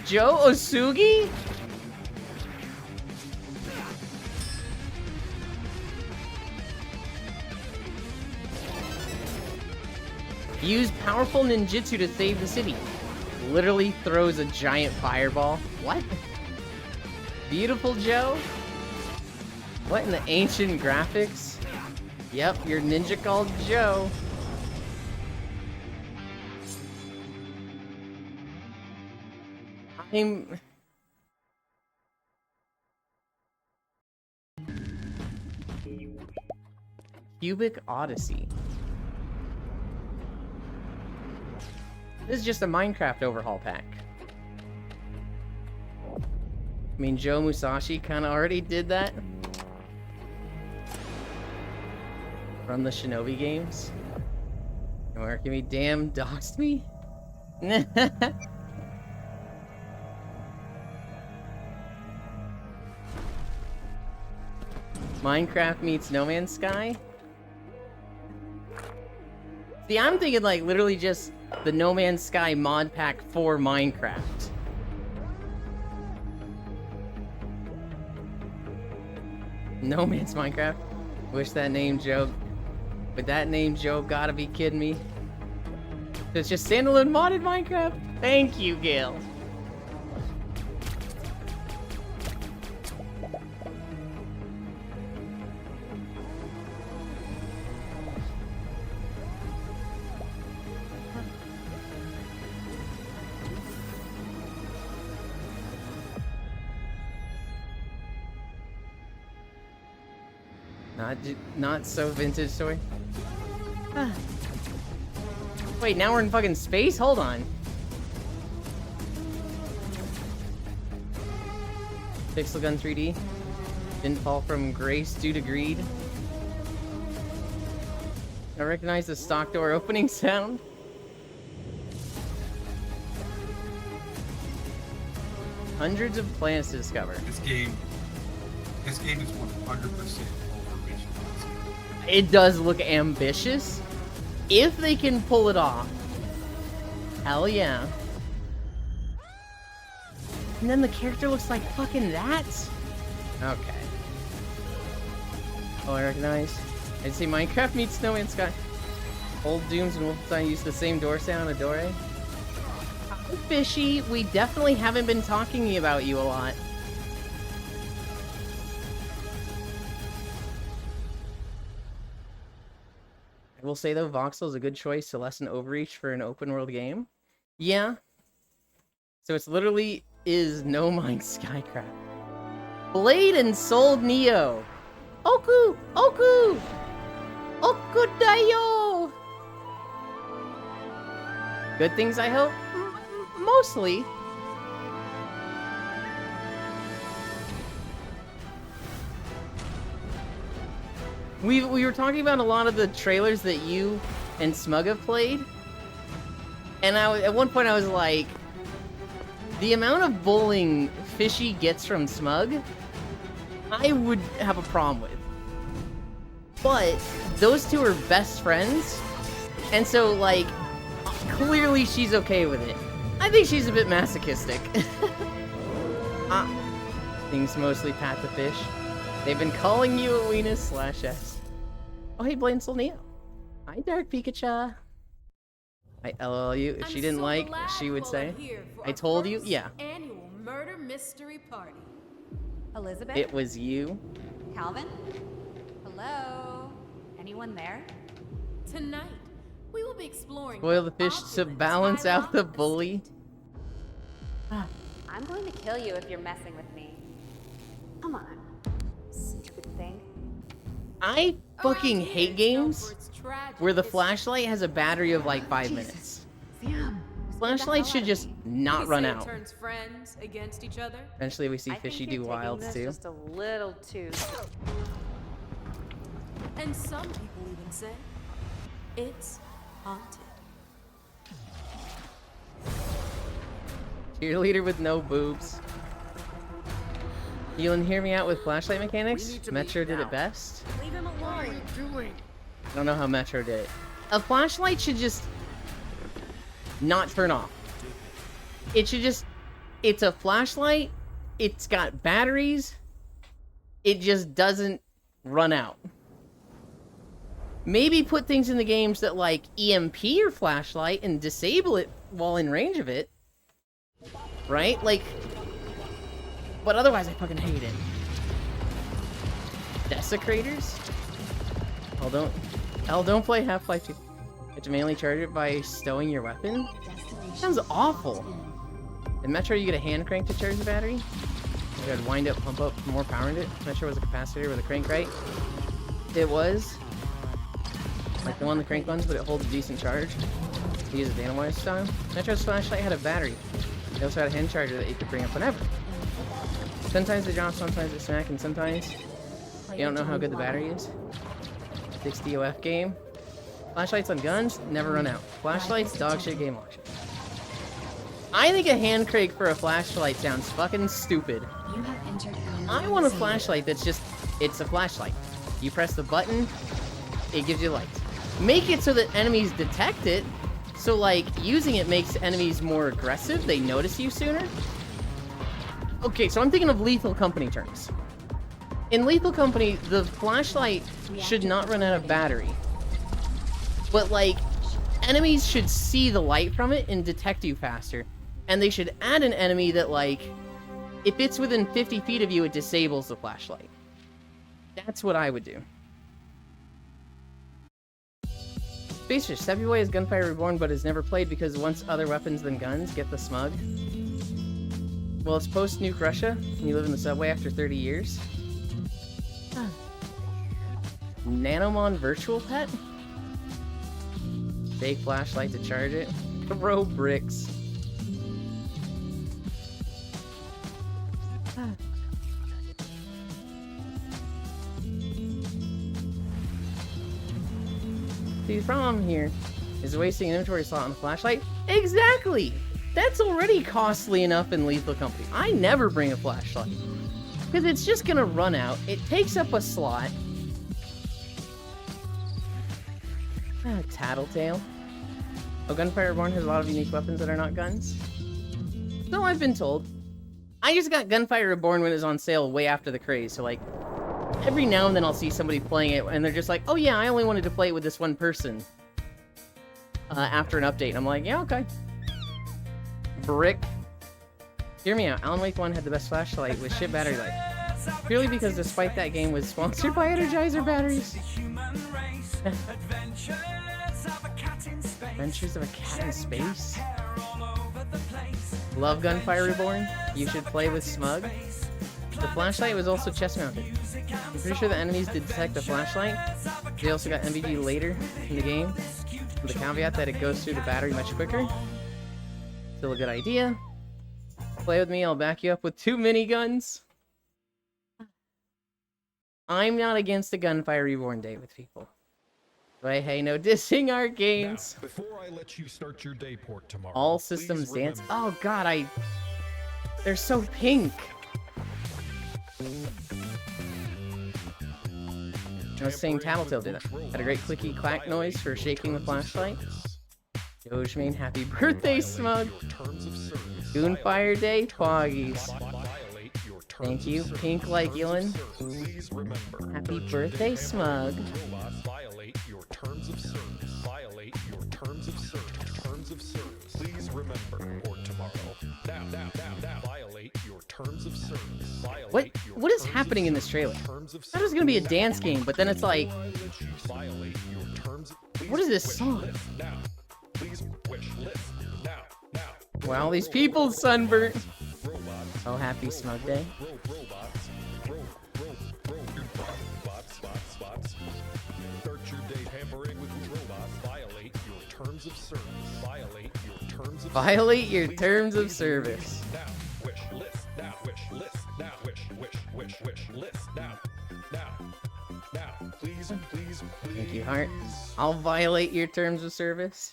Joe Osugi? Use powerful ninjutsu to save the city. Literally throws a giant fireball. What? Beautiful Joe? What in the ancient graphics? Yep, your ninja called Joe. Cubic Odyssey. This is just a Minecraft overhaul pack. I mean, Joe Musashi kind of already did that. From the Shinobi games. Or can we damn doxed me? Minecraft meets No Man's Sky? See, I'm thinking like literally just the No Man's Sky mod pack for Minecraft. No Man's Minecraft? Wish that name joke. With that name joke, gotta be kidding me. It's just standalone modded Minecraft? Thank you, Gale. Not so vintage story. Wait, now we're in fucking space? Hold on. Pixel Gun 3D. Didn't fall from grace due to greed. I recognize the stock door opening sound. Hundreds of planets to discover. This game is 100%. It does look ambitious. If they can pull it off. Hell yeah. And then the character looks like fucking that? Okay. Oh, I recognize. I'd say Minecraft meets No Man's Sky. Old Dooms and Wolfenstein use the same door sound, Adore. Fishy, we definitely haven't been talking about you a lot. I will say though, Voxel is a good choice to lessen overreach for an open world game. Yeah. So it's literally is No Man's Skycraft. Blade and Sold Neo. Oku! Oku! Okudayo! Good things, I hope? Mostly. We were talking about a lot of the trailers that you and Smug have played. And at one point I was like, the amount of bullying Fishy gets from Smug, I would have a problem with. But those two are best friends, and so like, clearly she's okay with it. I think she's a bit masochistic. Things mostly Pat the Fish. They've been calling you a weenus/s. Oh hey, Blaine Soul Neo. Hi Dark Pikachu. I LOL you. If she didn't like, she would say. I told you, yeah. Annual murder mystery party. Elizabeth? It was you. Calvin? Hello? Anyone there? Tonight, we will be exploring. Spoil the fish to balance out the bully. I'm going to kill you if you're messing with me. Come on. Stupid thing. I fucking hate games where the flashlight has a battery of like 5 minutes. Flashlight should just not run out. Turns friends against each other. Eventually we see Fishy do wilds too. Just a little too. And some people even say it's haunted. Cheerleader with no boobs. Elon, hear me out with flashlight mechanics? Metro did it best. Leave him alone. What are you doing? I don't know how Metro did it. A flashlight should just not turn off. It should just... It's a flashlight. It's got batteries. It just doesn't run out. Maybe put things in the games that like EMP your flashlight and disable it while in range of it. Right? Like... But otherwise I fucking hate it. Desecrators? Don't play Half-Life 2. You have to manually charge it by stowing your weapon? Sounds awful. In Metro, you get a hand crank to charge the battery. You gotta wind up, pump up more power into it. Metro was a capacitor with a crank, right? It was. Like the one the crank ones, but it holds a decent charge. You use a Dynamite style. Metro's flashlight had a battery. They also had a hand charger that you could bring up whenever. Sometimes they drop, sometimes they smack, and sometimes you don't know how good the battery is. 60 OF game. Flashlights on guns never run out. Flashlights, dog shit game auction. I think a hand crank for a flashlight sounds fucking stupid. I want a flashlight that's just, it's a flashlight. You press the button, it gives you light. Make it so that enemies detect it, so like, using it makes enemies more aggressive, they notice you sooner. Okay, so I'm thinking of Lethal Company terms. In Lethal Company, the flashlight should not run out of battery. But like, enemies should see the light from it and detect you faster. And they should add an enemy that like, if it's within 50 feet of you, it disables the flashlight. That's what I would do. Spacefish, Steppenwolf is Gunfire Reborn, but is never played because once other weapons than guns, get the smug. Well, it's post-nuke Russia, and you live in the subway after 30 years. Huh. Nanomon Virtual Pet? Fake flashlight to charge it. Throw bricks. See, the problem here is wasting an inventory slot on a flashlight. Exactly! That's already costly enough in Lethal Company. I never bring a flashlight. Because it's just gonna run out. It takes up a slot. Tattletale. Oh, Gunfire Reborn has a lot of unique weapons that are not guns. So I've been told. I just got Gunfire Reborn when it was on sale way after the craze, so like, every now and then I'll see somebody playing it, and they're just like, oh yeah, I only wanted to play it with this one person. After an update, and I'm like, yeah, okay. Brick. Hear me out, Alan Wake 1 had the best flashlight with shit battery life. Purely because despite that game was sponsored by Energizer batteries. Adventures of a Cat in Space? Love Gunfire Reborn? You should play with Smug? The flashlight was also chest mounted. I'm pretty sure the enemies did detect the flashlight. They also got MVG later in the game, with the caveat that it goes through the battery much quicker. Still a good idea. Play with me, I'll back you up with 2 miniguns. I'm not against a Gunfire Reborn day with people. But hey, no dissing our games. Now, before I let you start your day port tomorrow, all systems dance. Oh god, they're so pink. I was saying Tattletale did it. Had a great clicky clack noise for shaking the flashlight. Dogeman, happy birthday, Smug. Goonfire Day, Poggies. Thank you, pink like Elon. Happy birthday, Smug. Terms of service. Violate your terms of service. Terms of service. Please remember, or tomorrow. Now. Violate your terms of service. Violate what is happening in this trailer? I thought it was gonna be a dance game, but then it's like, what is this song? Wow, these people sunburnt. Oh, happy Smug Day. Violate your terms of service. Now, wish list. Now, wish list. Now, wish list. Now, please. Thank you, Heart. I'll violate your terms of service.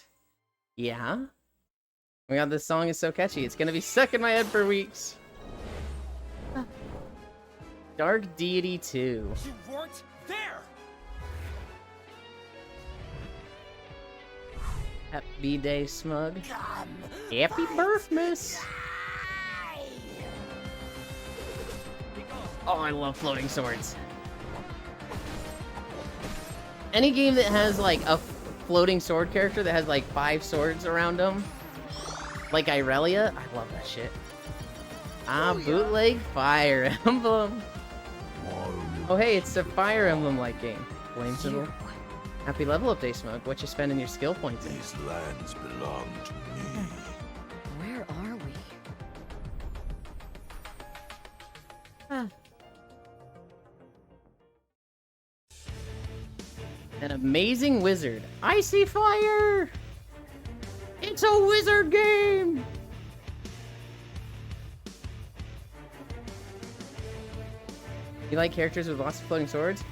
Yeah? Oh my god, this song is so catchy. It's gonna be stuck in my head for weeks. Dark Deity 2. You weren't there! Happy day, Smug. Happy birthmas! Oh, I love floating swords. Any game that has like a floating sword character that has like 5 swords around them, like Irelia, I love that shit. Bootleg Fire Emblem. Oh hey, it's a Fire Emblem-like game. Flame Symbol. Happy level up day, Smoke. What you spending your skill points in? These lands belong to me. Where are we? An amazing wizard. I see fire! It's a wizard game! You like characters with lots of floating swords?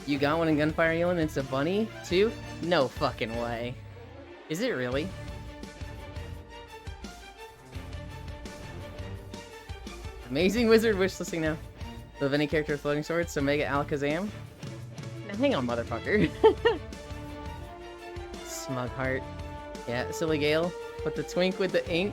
You got one in Gunfire Elon, it's a bunny, too? No fucking way. Is it really? Amazing wizard wishlisting now. Do have any character with floating swords? So Mega Alakazam? Now, hang on, motherfucker. Smug Heart. Yeah, Silly Gale. Put the twink with the ink.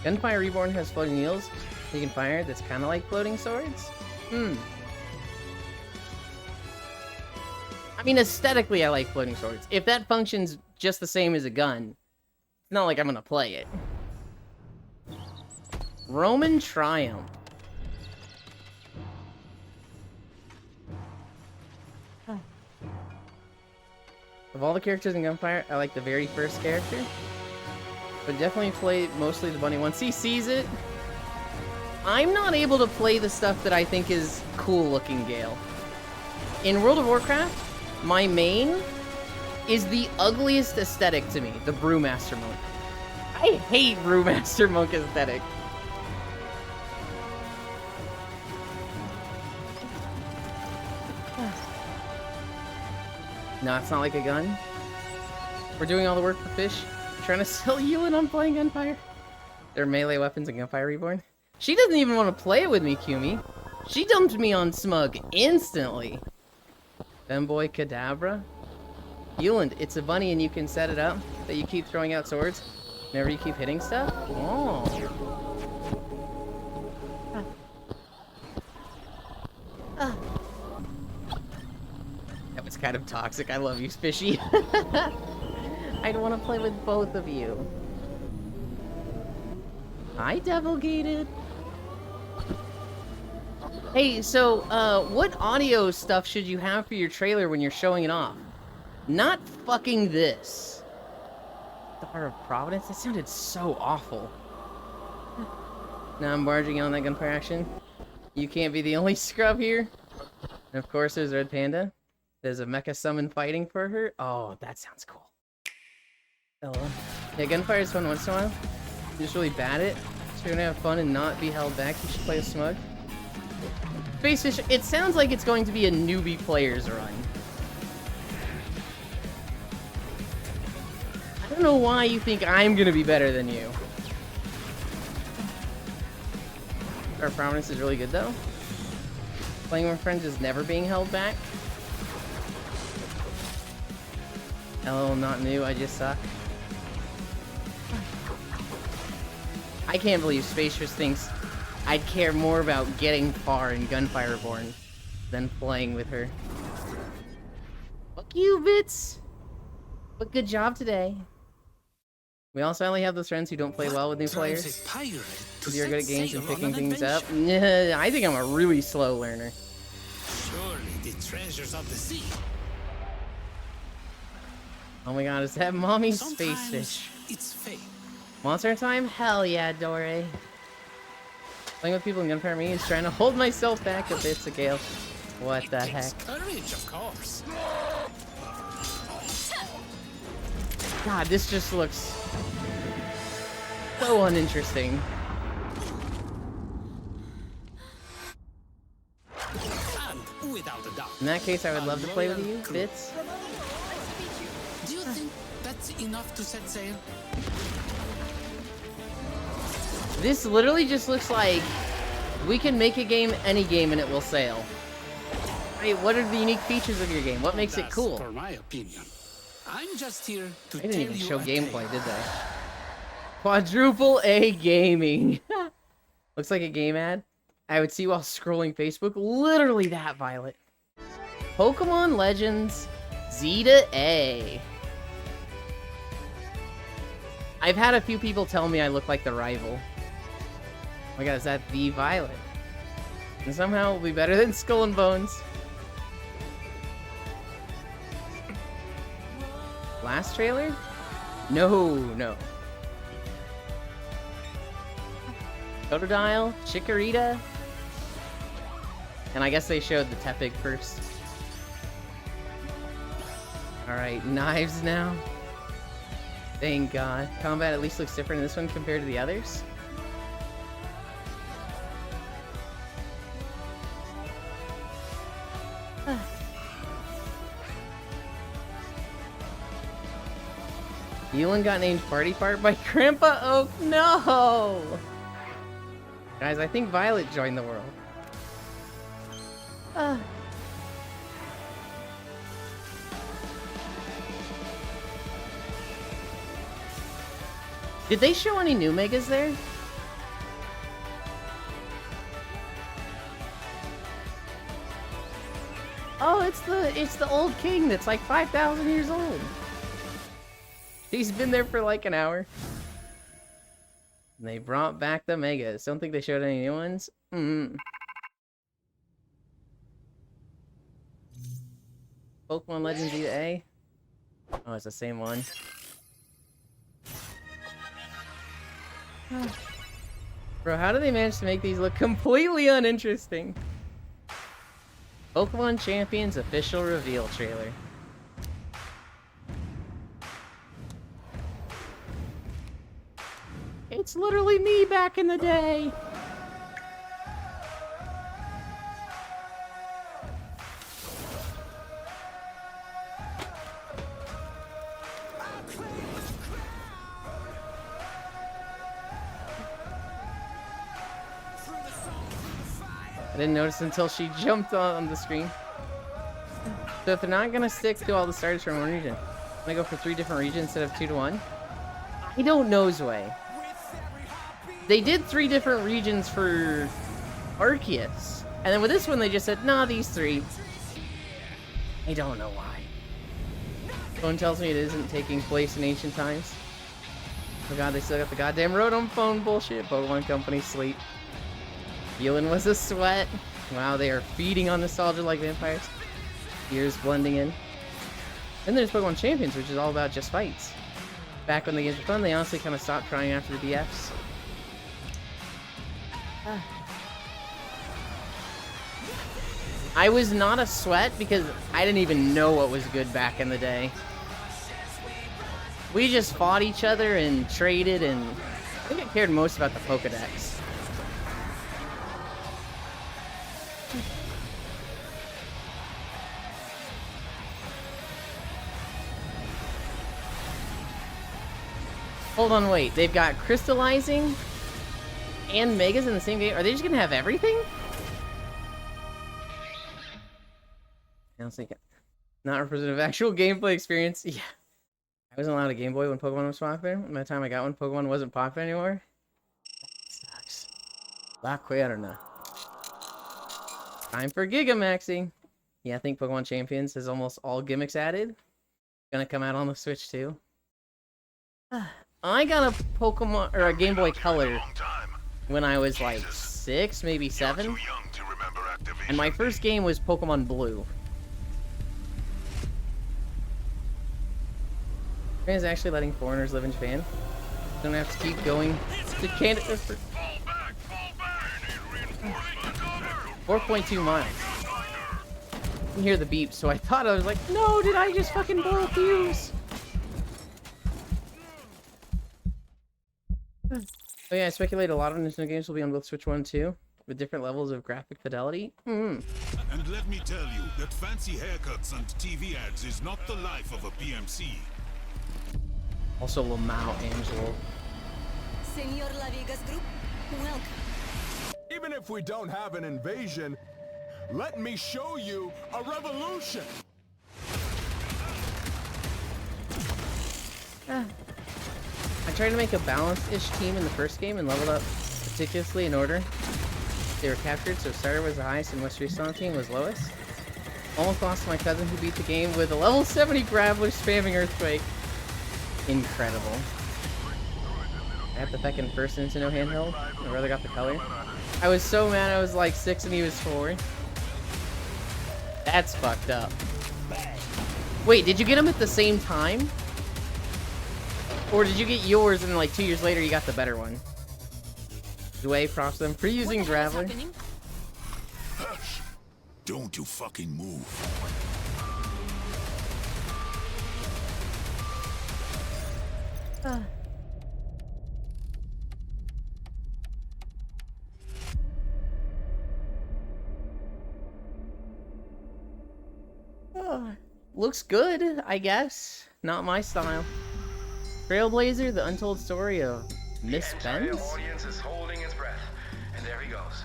Gunfire Reborn has floating needles you can fire that's kind of like floating swords? I mean, aesthetically, I like floating swords. If that functions just the same as a gun, it's not like I'm gonna play it. Roman Triumph. Of all the characters in Gunfire, I like the very first character. But definitely play mostly the bunny once he sees it. I'm not able to play the stuff that I think is cool looking, Gale. In World of Warcraft, my main is the ugliest aesthetic to me, the Brewmaster Monk. I hate Brewmaster Monk aesthetic. No, it's not like a gun. We're doing all the work for fish. Trying to sell you and I'm playing Gunfire. They're melee weapons in Gunfire Reborn. She doesn't even want to play it with me, Kumi. She dumped me on Smug instantly. Femboy Kadabra. Euland, it's a bunny and you can set it up that you keep throwing out swords whenever you keep hitting stuff. Oh. That was kind of toxic. I love you, Fishy. I'd want to play with both of you. Hi, Devil Gated. Hey, so, what audio stuff should you have for your trailer when you're showing it off? Not fucking this. Daughter of Providence? That sounded so awful. Now I'm barging on that Gunfire action. You can't be the only scrub here. And of course, there's Red Panda. There's a mecha summon fighting for her. Oh, that sounds cool. Hello. Yeah, Gunfire is fun once in a while. You're just really bad at it. So you're gonna have fun and not be held back. You should play with Smug. Space Fish, it sounds like it's going to be a newbie player's run. I don't know why you think I'm gonna be better than you. Our Prominence is really good though. Playing with friends is never being held back. LOL, not new, I just suck. I can't believe Space Fish thinks I'd care more about getting far in Gunfire Reborn than playing with her. Fuck you, Bits! But good job today. We also only have those friends who don't play well with new players. Because you're good at games and picking things up. Nah, I think I'm a really slow learner. Surely the treasures of the sea. Oh my god, is that Mommy's Space Fish? its fate. Monster time? Hell yeah, Dore. Playing with people in Gunfire Me is trying to hold myself back a bit, so Gale. What the heck? Courage, of course. God, this just looks so uninteresting. And without a doubt. In that case, I would love to play with you, Bits. Do you think that's enough to set sail? This literally just looks like we can make a game, any game, and it will sail. Hey, what are the unique features of your game? What makes it cool? For my opinion, I'm just here to They didn't tell even you show a gameplay, tale. did they? Quadruple A Gaming. Looks like a game ad I would see while scrolling Facebook. Literally that, Violet. Pokemon Legends Z to A. I've had a few people tell me I look like the rival. Oh my god, is that the Violet? And somehow it'll be better than Skull and Bones. Last trailer? No. Totodile, Chikorita. And I guess they showed the Tepig first. Alright, knives now. Thank God. Combat at least looks different in this one compared to the others. Ewan got named Party Part by Grandpa Oak. No! Guys, I think Violet joined the world. Did they show any new Megas there? Oh, it's the old king that's like 5,000 years old. He's been there for like an hour. And they brought back the Megas. Don't think they showed any new ones. Pokemon Legends EA. Oh, it's the same one. Bro, how do they manage to make these look completely uninteresting? Pokemon Champions official reveal trailer. It's literally me back in the day. I didn't notice until she jumped on the screen. So if they're not gonna stick to all the starters from one region, I'm gonna go for 3 different regions instead of 2 to 1. I don't know, Zwei. They did 3 different regions for Arceus. And then with this one, they just said, nah, these 3. I don't know why. Phone tells me it isn't taking place in ancient times. Oh god, they still got the goddamn Rotom phone bullshit. Pokemon Company sleep. Ewan was a sweat. Wow, they are feeding on nostalgia like vampires. Years blending in. Then there's Pokemon Champions, which is all about just fights. Back when the games were fun, they honestly kind of stopped trying after the DFs. I was not a sweat because I didn't even know what was good back in the day. We just fought each other and traded, and I think I cared most about the Pokedex. Hold on, wait. They've got Crystallizing and Megas in the same game? Are they just gonna have everything? I don't think not representative of actual gameplay experience. Yeah. I wasn't allowed a Game Boy when Pokemon was popular. By the time I got one, Pokemon wasn't popular anymore. That sucks. La Cuerna. Time for Gigamaxing. Yeah, I think Pokemon Champions has almost all gimmicks added. Gonna come out on the Switch too. I got a Pokemon or a Game Boy Color when I was like 6, maybe 7. And my first game was Pokemon Blue. Japan is actually letting foreigners live in Japan. Don't have to keep going to Canada for 4.2 miles. You can hear the beep, so I thought, I was like, no, did I just fucking blow a fuse? Oh yeah, I speculate a lot of Nintendo games will be on both Switch 1 and 2, with different levels of graphic fidelity. And let me tell you that fancy haircuts and TV ads is not the life of a PMC. Also, Lamau Angelo. Senor La Vegas Group, welcome. Even if we don't have an invasion, let me show you a revolution. I tried to make a balanced-ish team in the first game and leveled up meticulously in order they were captured, so starter was the highest and most recent team was lowest. Almost lost to my cousin who beat the game with a level 70 Graveler spamming Earthquake. Incredible. I had the fucking first Nintendo handheld. My brother got the color. I was so mad I was like 6 and he was 4. That's fucked up. Wait, did you get them at the same time? Or did you get yours and like 2 years later you got the better one? Zway, props them for using Graveler. Hush! Don't you fucking move. Looks good, I guess. Not my style. Trailblazer, the untold story of Miss Benz? The audience is holding its breath, and there he goes.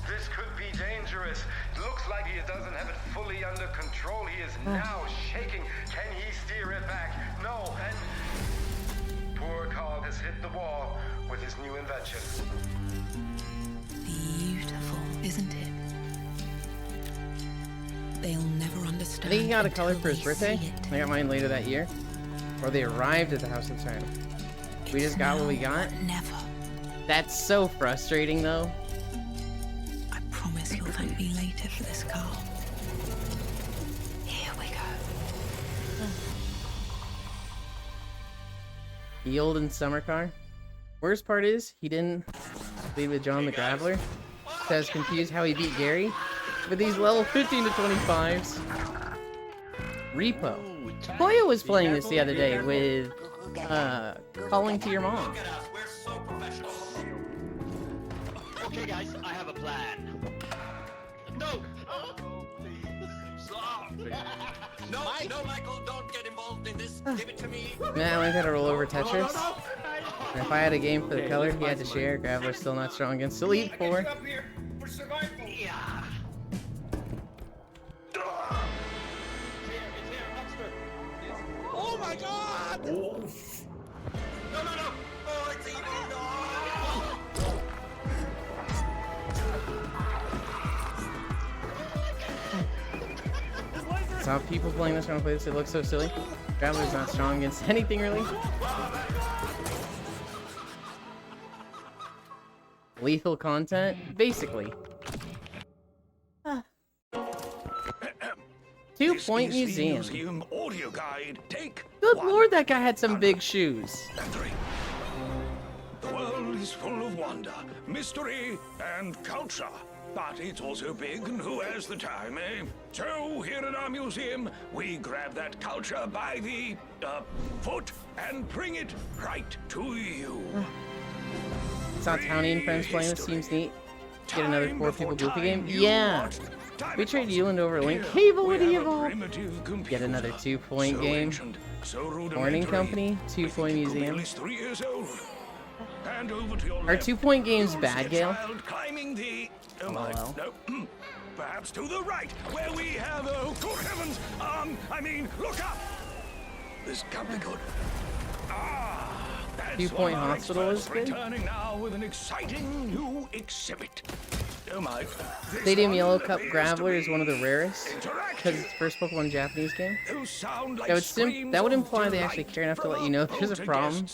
This could be dangerous. Looks like he doesn't have it fully under control. He is now shaking. Can he steer it back? No, and poor Carl has hit the wall with his new invention. Beautiful, isn't it? They'll never understand. I think he got a color for his birthday. I got mine later that year. Or they arrived at the house in time. We just got what we got? Never. That's so frustrating, though. I promise you'll thank me later for this, Carl. Here we go. The olden summer car. Worst part is, he didn't lead with John the Graveler. So I was confused how he beat Gary. With these level 15 to 25s. Repo. Koya was playing this the other day with Calling to Your Mom. Okay, guys, I have a plan. No! No, Michael, don't get involved in this. Give it to me. Nah, I had to roll over Tetris. And if I had a game for the color he had to share, Graveler's still not strong against Elite 4. Yeah. Oh my god! Oh. No! Oh, it's evil! Saw people playing this, trying to play this, it looks so silly. Graveler's not strong against anything, really. Lethal content? Basically. 2 Point Museum. Audio guide. Take Good lord, that guy had some big shoes. The world is full of wonder, mystery, and culture. But it's also big, and who has the time, eh? So, here at our museum, we grab that culture by the, foot and bring it right to you. Saw Townie and friends playing this, seems neat. Get another 4 people goofy game? Yeah! We trade Euland over Link Cable with Evolve. Get another 2 Point game. Morning Company, 2 Point Museum. Are 2 Point games bad, Gale? No, perhaps to the right, where we have, oh, good heavens, I mean, look up! This can't be good. That's 2 Point Hospital is good. Returning now with an exciting new exhibit. Oh my. Stadium Yellow Cup Graveler is one of the rarest, because it's the first Pokemon Japanese game. That would imply they actually care enough to let you know if there's a problem.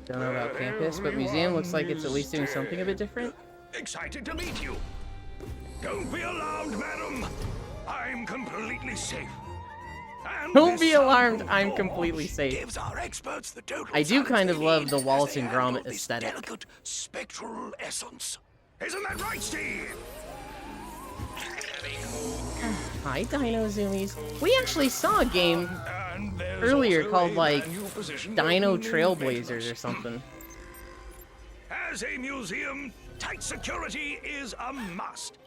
Don't know about campus, but museum looks like it's at least doing something a bit different. Excited to meet you. Don't be alarmed, madam. I'm completely safe. Don't be alarmed, I'm completely safe. Gives our experts the total I do kind of they love need the as Wallace they and handle Gromit this aesthetic. delicate spectral essence. Isn't that right, Steve? Hi, Dino Zoomies. We actually saw a game earlier called, like, Dino Trailblazers or something. As a museum, tight security is a must.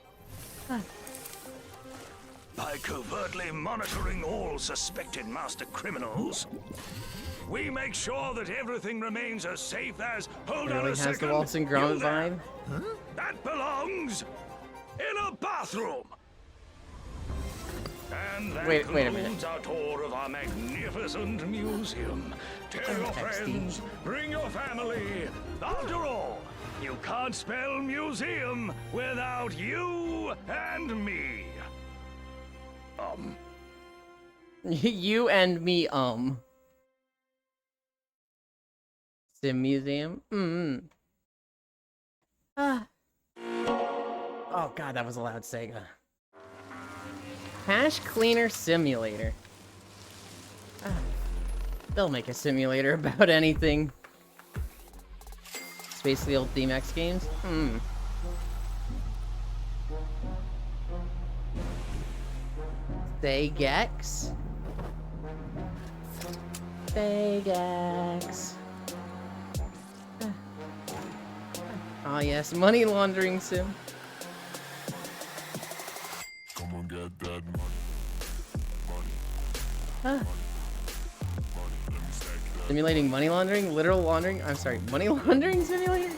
By covertly monitoring all suspected master criminals, we make sure that everything remains as safe as. Hold It on really a has second. the Wallace and You Gromit there? vibe. That belongs in a bathroom. And that Wait a minute. concludes our tour of our magnificent museum. Tell your friends, bring your family. After all, you can't spell museum without you and me. You and me, Sim Museum? Oh god, that was a loud Sega. Hash Cleaner Simulator. They'll make a simulator about anything. It's basically old DMX games. Stegex. Stegex. Oh yes, money laundering sim. Come on, get that money. Simulating money laundering? Literal laundering? I'm sorry, money laundering simulator?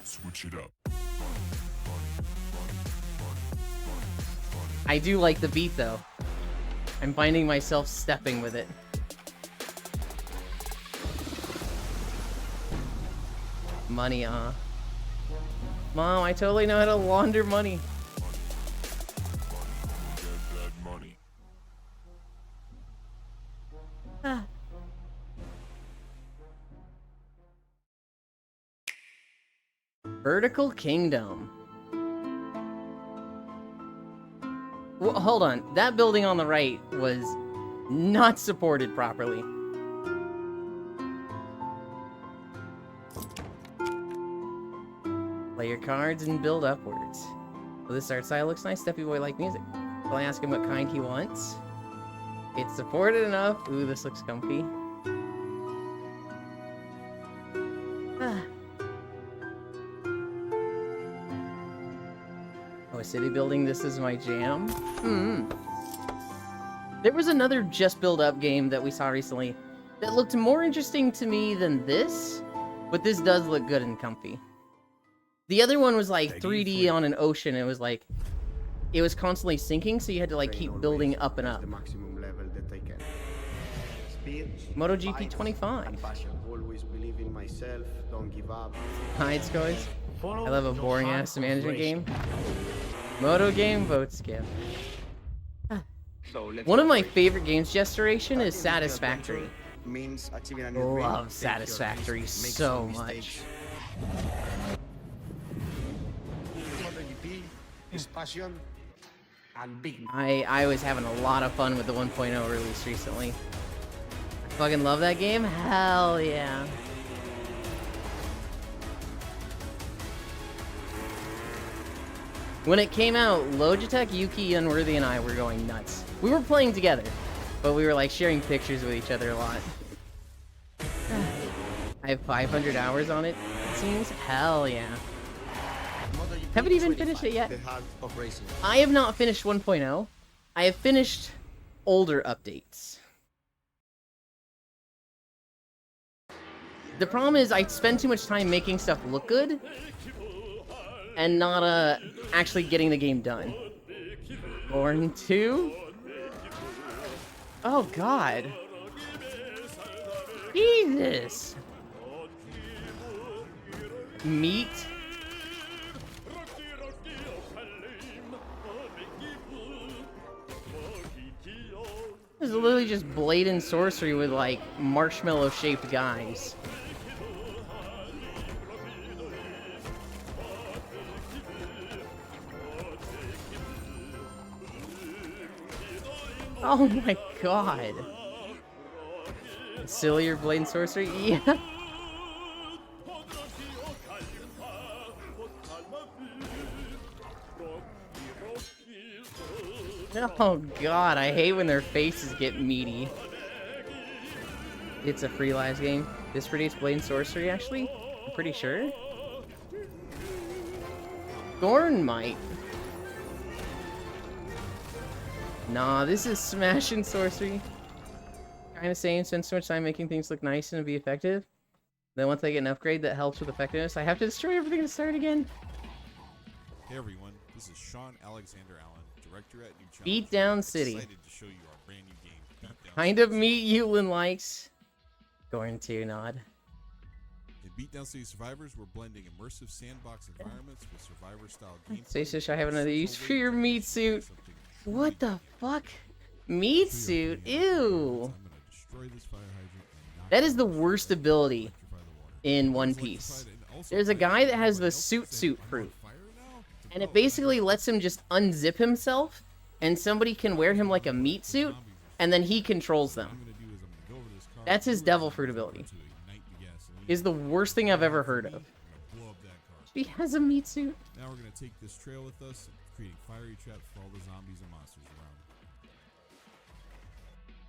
Switch it up. I do like the beat though. I'm finding myself stepping with it. Money, Mom, I totally know how to launder money. Vertical Kingdom. Well, hold on. That building on the right was not supported properly. Play your cards and build upwards. Well, this art style looks nice. Steppy Boy like music. Will I ask him what kind he wants? It's supported enough. Ooh, this looks comfy. Oh, a city building, this is my jam? There was another Just Build Up game that we saw recently that looked more interesting to me than this, but this does look good and comfy. The other one was like 3D on an ocean. It was like, it was constantly sinking, so you had to like keep building up and up. MotoGP 25. Always believe in myself, don't give up. Hi, Scoys. I love a boring ass management game. Moto game, vote skip. One of my favorite games generation is Satisfactory. Love Satisfactory so much. I was having a lot of fun with the 1.0 release recently. I fucking love that game. Hell yeah. When it came out, Logitech, Yuki, Unworthy, and I were going nuts. We were playing together, but we were like sharing pictures with each other a lot. I have 500 hours on it, it seems. Hell yeah. Haven't even finished it yet. I have not finished 1.0. I have finished older updates. The problem is I spend too much time making stuff look good and not actually getting the game done. Born 2? Oh god. Jesus. Meat? This is literally just blatant sorcery with like marshmallow shaped guys. Oh my god. Sillier Blade and Sorcery? Yeah. Oh god, I hate when their faces get meaty. It's a free lives game. This predates Blade and Sorcery, actually? I'm pretty sure. Gorn might. Nah, this is Smash and Sorcery. Kinda same, spend so much time making things look nice and be effective. Then once I get an upgrade that helps with effectiveness, I have to destroy everything to start again. Hey everyone, this is Sean Alexander Allen, director at New Challenge. Beatdown City. Excited to show you our brand new game, Beatdown Kind of meat Eulin likes. Gorn too, Nod. In Beatdown City Survivors, we're blending immersive sandbox environments with survivor-style gameplay. Say, I have another use for your meat suit. What the fuck? Meat suit? Ew. That is the worst ability in One Piece. There's a guy that has the suit fruit. And it basically lets him just unzip himself, and somebody can wear him like a meat suit, and then he controls them. That's his devil fruit ability. Is the worst thing I've ever heard of. He has a meat suit. Now we're going to take this trail with us, creating fiery traps for all the zombies and monsters around.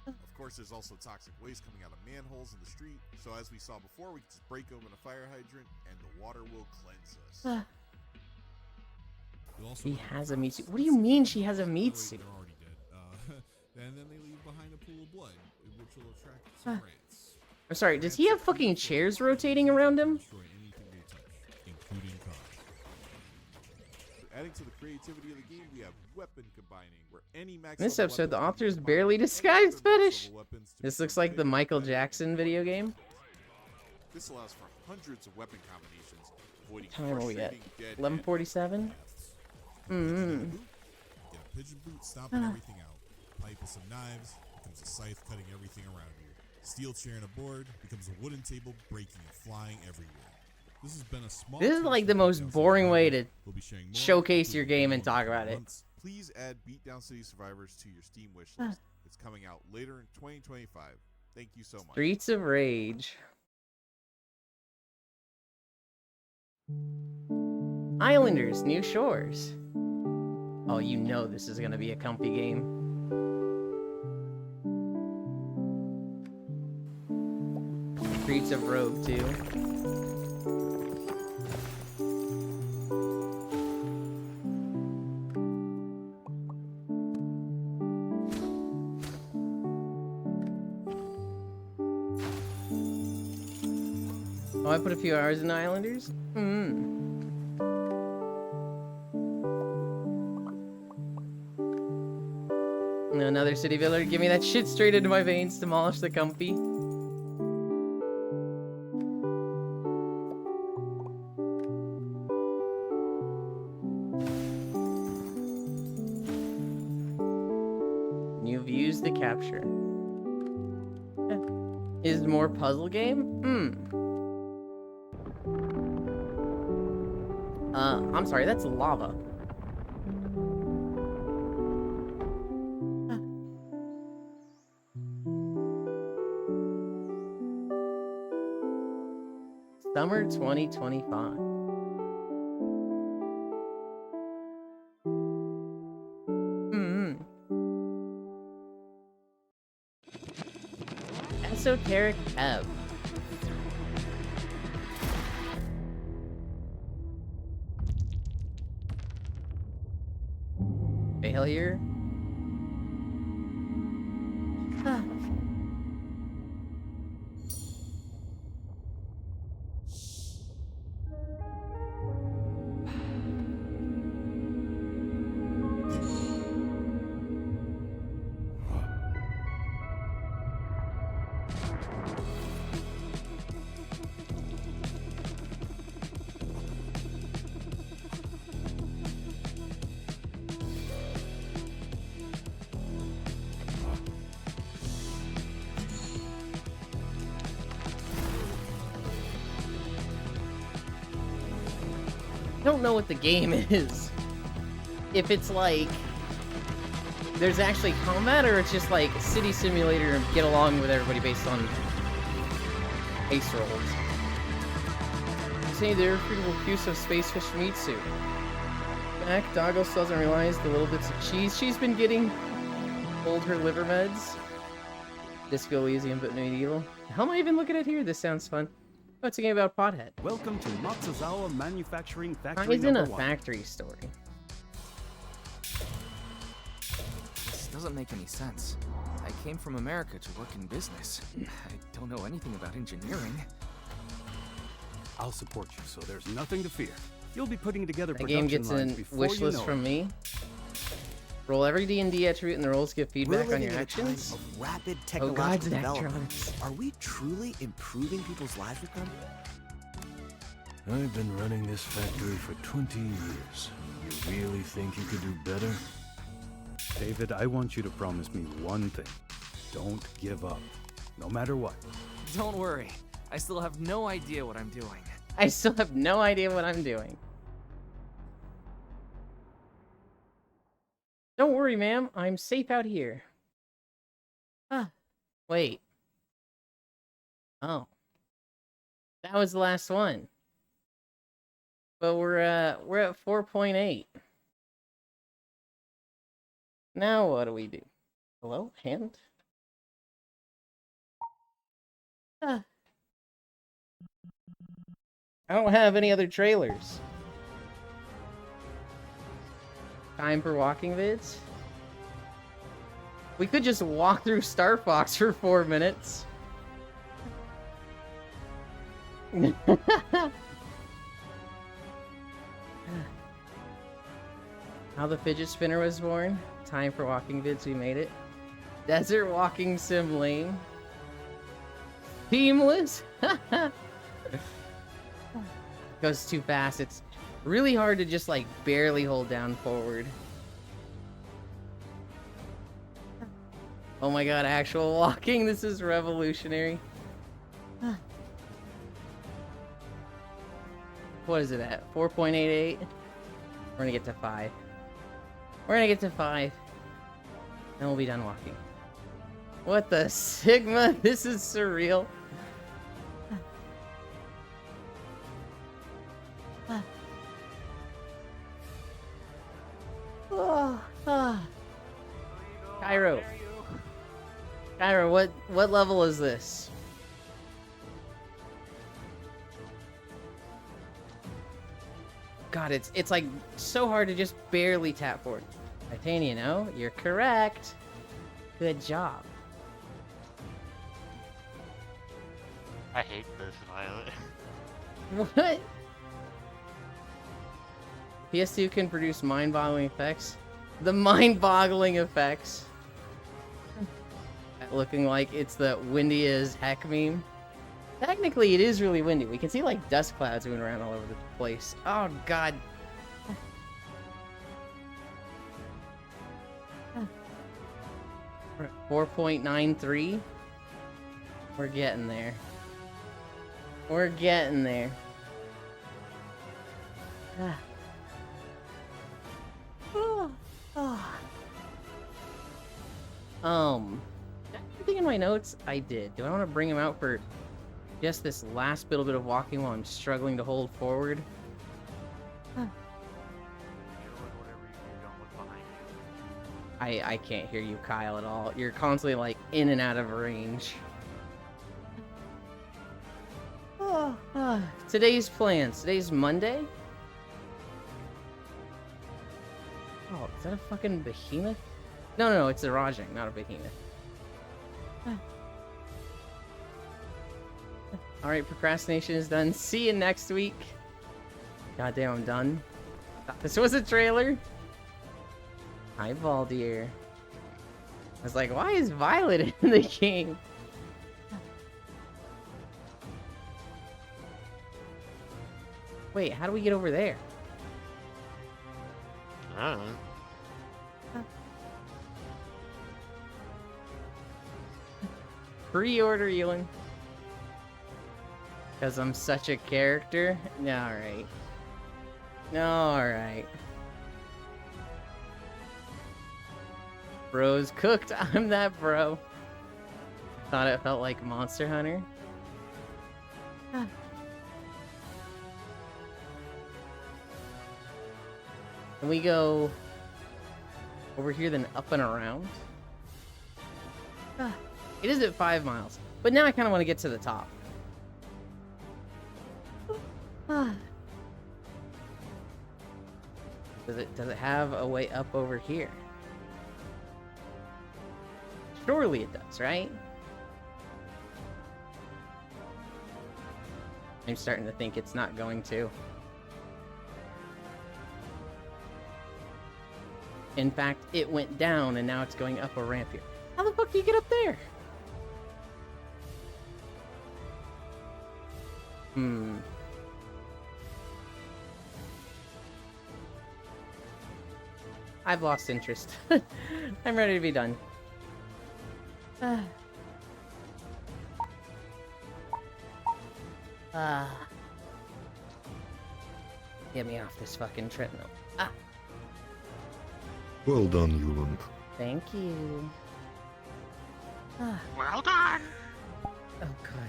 Of course, there's also toxic waste coming out of manholes in the street, so as we saw before, we can just break open a fire hydrant, and the water will cleanse us. He has a meat suit. What do you mean she has a meat suit? They're already dead. And then they leave behind a pool of blood, which will attract some rats. I'm sorry, does he have fucking chairs rotating around him? Destroy anything they touch, including cars. Adding to the creativity of the game, we have weapon combining, where any max In this episode, the author's barely disguised fetish. This looks like the Michael Jackson video game. This allows for hundreds of weapon combinations, avoiding Time are we at? frustrating dead 11:47. Get a pigeon boot, stomping everything out. Pipe with some knives becomes a scythe cutting everything around you. Steel chair and a board becomes a wooden table breaking and flying everywhere. This has been a small. This is like the most boring way to showcase your game and talk about it. Please add Beatdown City Survivors to your Steam wishlist. It's coming out later in 2025. Thank you so much. Streets of Rage. Islanders, New Shores. Oh, you know this is gonna be a comfy game. Streets of Rogue 2. Oh, I put a few hours in Islanders? Another city villager, give me that shit straight into my veins, demolish the comfy. New views to capture. Is more puzzle game? I'm sorry, that's lava. Summer 2025. Esoteric Ebb. Failure. I don't know what the game is. If it's like there's actually combat, or it's just like city simulator and get along with everybody based on ace rolls. Say the irrefutable use of Space Fish meat soup. Back, Doggo still doesn't realize the little bits of cheese she's been getting hold her liver meds. Disco Elysium, but no evil. How am I even looking at here? This sounds fun. Oh, it's a game about Pothead. Welcome to Matsuzawa Manufacturing Factory Ties in a #1. factory story. This doesn't make any sense. I came from America to work in business. I don't know anything about engineering. I'll support you, so there's nothing to fear. You'll be putting together The game production gets lines a before wish you list know from it. me. Roll every D&D attribute and the rolls give feedback We're on living your in a actions. time of rapid Oh god, technological development. Zachtronics. Are we truly improving people's lives with them? I've been running this factory for 20 years. You really think you could do better? David, I want you to promise me one thing. Don't give up, no matter what. Don't worry. I still have no idea what I'm doing. I still have no idea what I'm doing. Don't worry, ma'am. I'm safe out here. Ah, wait. Oh. That was the last one. But we're at 4.8. Now what do we do? Hello? Hand? Ah. I don't have any other trailers. Time for walking vids? We could just walk through Star Fox for 4 minutes. How the fidget spinner was born? Time for walking vids, we made it. Desert walking sim lane. Seamless? Goes too fast. It's really hard to just like barely hold down forward. Oh my god, actual walking. This is revolutionary. What is it at? 4.88? We're gonna get to 5. We're gonna get to 5. And we'll be done walking. What the Sigma? This is surreal. Cairo, what level is this? God, it's like so hard to just barely tap forward. Titania, no? You're correct. Good job. I hate this, Violet. What? PS2 can produce mind-boggling effects. The mind-boggling effects. Looking like it's the windy as heck meme. Technically, it is really windy. We can see like dust clouds moving around all over the place. Oh god. 4.93. We're getting there. We're getting there. Everything in my notes, I did. Do I want to bring him out for just this last little bit of walking while I'm struggling to hold forward? I can't hear you, Kyle, at all. You're constantly like in and out of range. Today's plans. Today's Monday. Oh, is that a fucking behemoth? No, it's a Rajang, not a behemoth. Alright, procrastination is done. See you next week. Goddamn, I'm done. Thought this was a trailer. Hi, Valdir. I was like, why is Violet in the game? Wait, how do we get over there? I don't know. Pre-order, Ewan. Because I'm such a character? Alright. Alright. Bro's cooked. I'm that bro. Thought it felt like Monster Hunter. Can we go over here then up and around? It is at 5 miles, but now I kind of want to get to the top. Does it have a way up over here? Surely it does, right? I'm starting to think it's not going to. In fact, it went down and now it's going up a ramp here. How the fuck do you get up there? I've lost interest. I'm ready to be done. Get me off this fucking treadmill. Well done, Yuland. Thank you. Well done! Oh, God.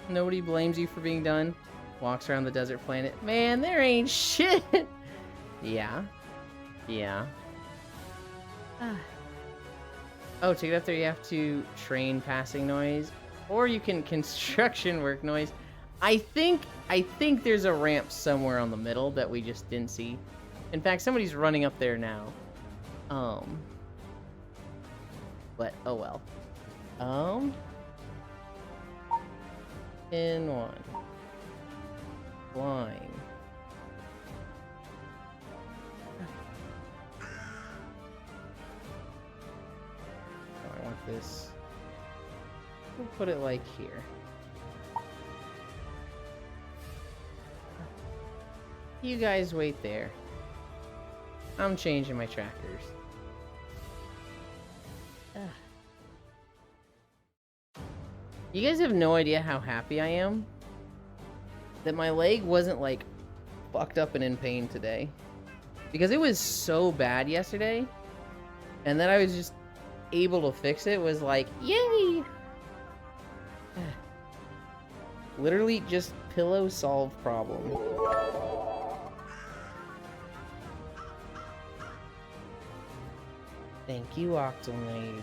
Nobody blames you for being done. Walks around the desert planet. Man, there ain't shit! Yeah. Yeah. Oh, to get up there you have to train passing noise. Or you can construction work noise. I think there's a ramp somewhere on the middle that we just didn't see. In fact, somebody's running up there now. But oh well. In one. Flying. Oh, I want this. We'll put it like here. You guys wait there. I'm changing my trackers. You guys have no idea how happy I am that my leg wasn't like fucked up and in pain today, because it was so bad yesterday, and then I was just able to fix it. Was like, yay! Literally just pillow solved problem. Thank you, Octomage.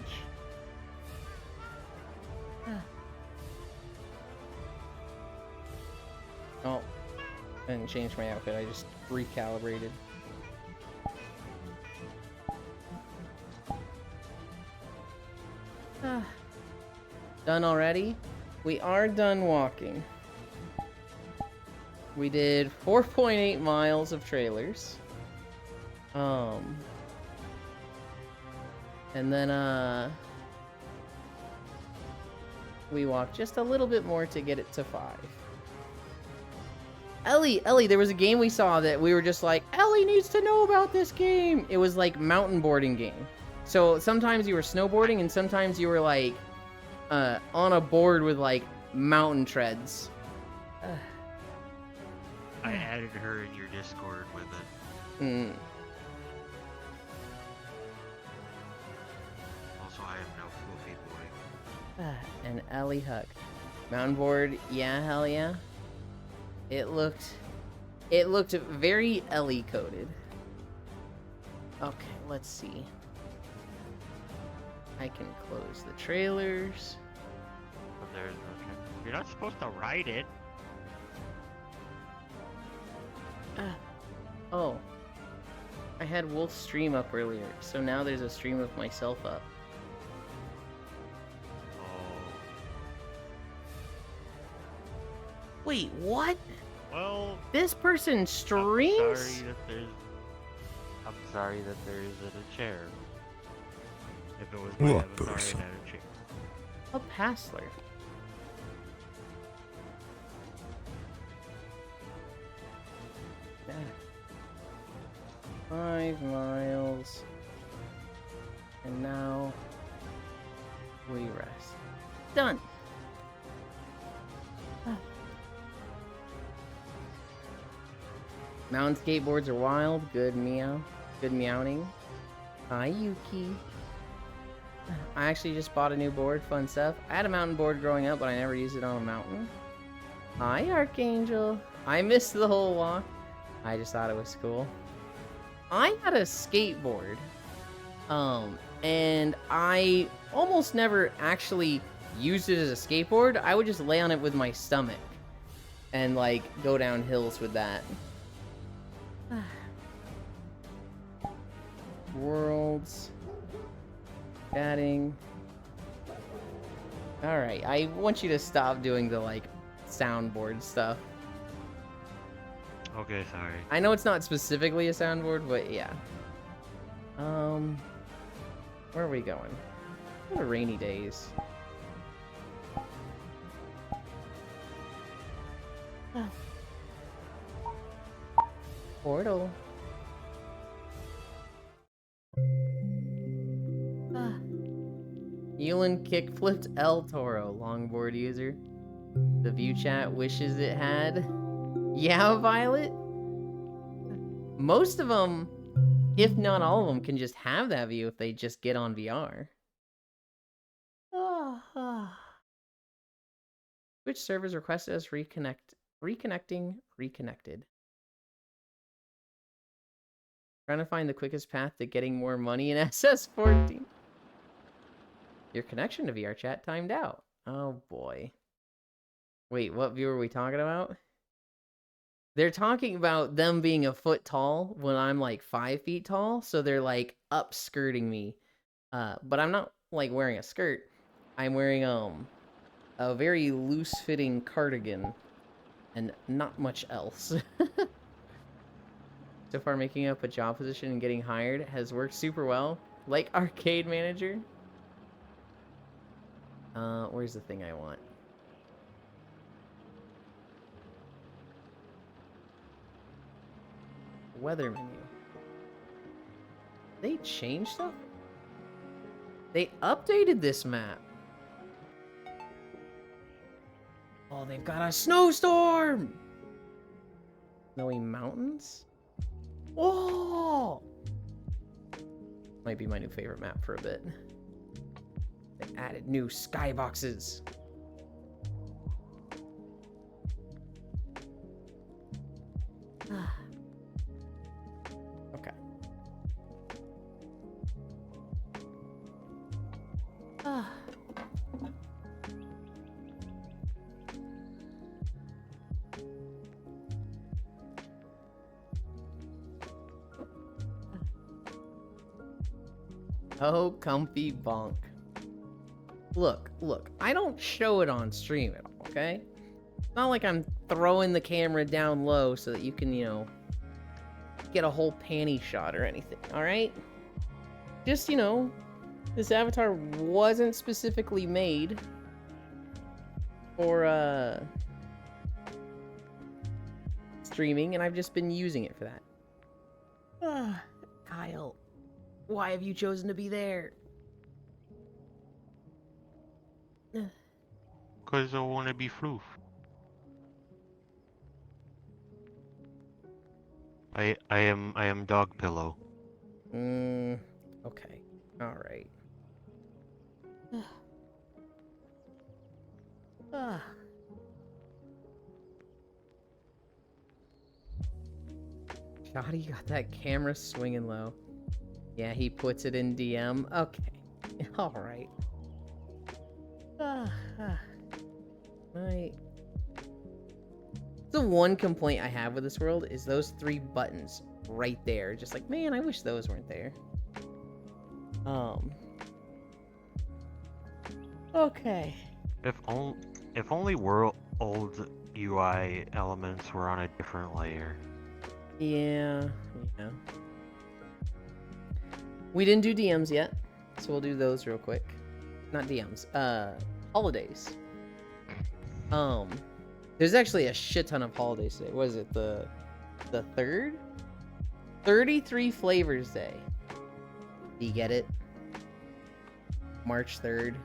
Oh, I didn't change my outfit, I just recalibrated. Done already? We are done walking. We did 4.8 miles of trailers. And then, we walked just a little bit more to get it to 5. Ellie, there was a game we saw that we were just like, Ellie needs to know about this game. It was like mountain boarding game. So sometimes you were snowboarding and sometimes you were like, on a board with like mountain treads. I added her in your Discord with it. Also, I have no floofy boarding. And Ellie Huck. Mountain board, yeah, hell yeah. It looked very Ellie coded. Okay, let's see. I can close the trailers. But there's no trailer. You're not supposed to ride it. Oh. I had Wolf's stream up earlier, so now there's a stream of myself up. Wait, what? Well, this person streams? I'm sorry that there isn't a chair. If it was What my avatar, person? it had a chair. A Passler. Yeah. 5 miles. And now we rest. Done. Mountain skateboards are wild. Good meow. Good meowing. Hi, Yuki. I actually just bought a new board. Fun stuff. I had a mountain board growing up, but I never used it on a mountain. Hi, Archangel. I missed the whole walk. I just thought it was cool. I had a skateboard. And I almost never actually used it as a skateboard. I would just lay on it with my stomach and like go down hills with that. Worlds. Chatting. Alright, I want you to stop doing the like soundboard stuff. Okay, sorry. I know it's not specifically a soundboard, but yeah. Where are we going? What are rainy days? Portal. Elon kickflipped El Toro, longboard user. The view chat wishes it had. Yeah, Violet? Most of them, if not all of them, can just have that view if they just get on VR. Twitch servers requested us reconnected. Trying to find the quickest path to getting more money in SS14. Your connection to VR chat timed out. Oh boy. Wait, what view are we talking about? They're talking about them being a foot tall when I'm like 5 feet tall, so they're like upskirting me. But I'm not like wearing a skirt. I'm wearing a very loose-fitting cardigan and not much else. So far, making up a job position and getting hired has worked super well. Like arcade manager. Where's the thing I want? Weather menu. They changed stuff? They updated this map. Oh, they've got a snowstorm! Snowy mountains? Whoa! Might be my new favorite map for a bit. They added new skyboxes. Okay. Oh, comfy bonk. Look, I don't show it on stream at all, okay? It's not like I'm throwing the camera down low so that you can, you know, get a whole panty shot or anything, alright? Just, you know, this avatar wasn't specifically made for, streaming, and I've just been using it for that. Kyle, why have you chosen to be there? Because I want to be Floof. I am Dog Pillow. Okay. Alright. Shoddy got that camera swinging low. Yeah, he puts it in DM. Okay. Alright. Right. The one complaint I have with this world is those 3 buttons right there. Just like, man, I wish those weren't there. Okay. If only world old UI elements were on a different layer. Yeah. We didn't do DMs yet, so we'll do those real quick. Not DMs. Holidays. There's actually a shit ton of holidays today. What is it? The 3rd? 33 Flavors Day. Do you get it? March 3rd.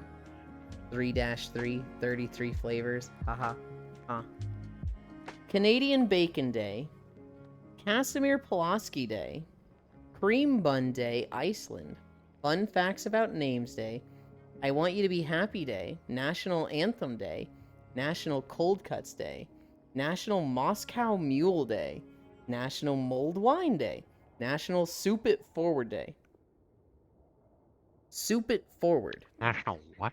3-3, 33 flavors. Haha. Huh. Canadian Bacon Day. Casimir Pulaski Day. Cream Bun Day, Iceland. Fun Facts About Names Day. I Want You to Be Happy Day. National Anthem Day. National Cold Cuts Day. National Moscow Mule Day. National Mulled Wine Day. National Soup It Forward Day. Soup It Forward. National what?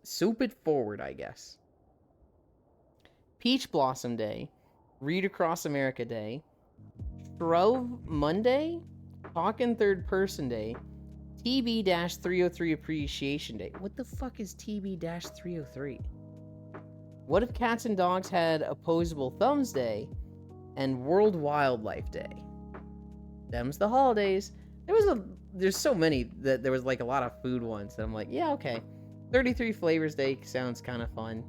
Soup It Forward, I guess. Peach Blossom Day. Read Across America Day. Shrove Monday. Talk in Third Person Day. TB-303 Appreciation Day. What the fuck is TB-303? What if cats and dogs had Opposable Thumbs Day and World Wildlife Day? Them's the holidays. There's so many that there was like a lot of food ones that I'm like, yeah, okay. 33 Flavors Day sounds kind of fun.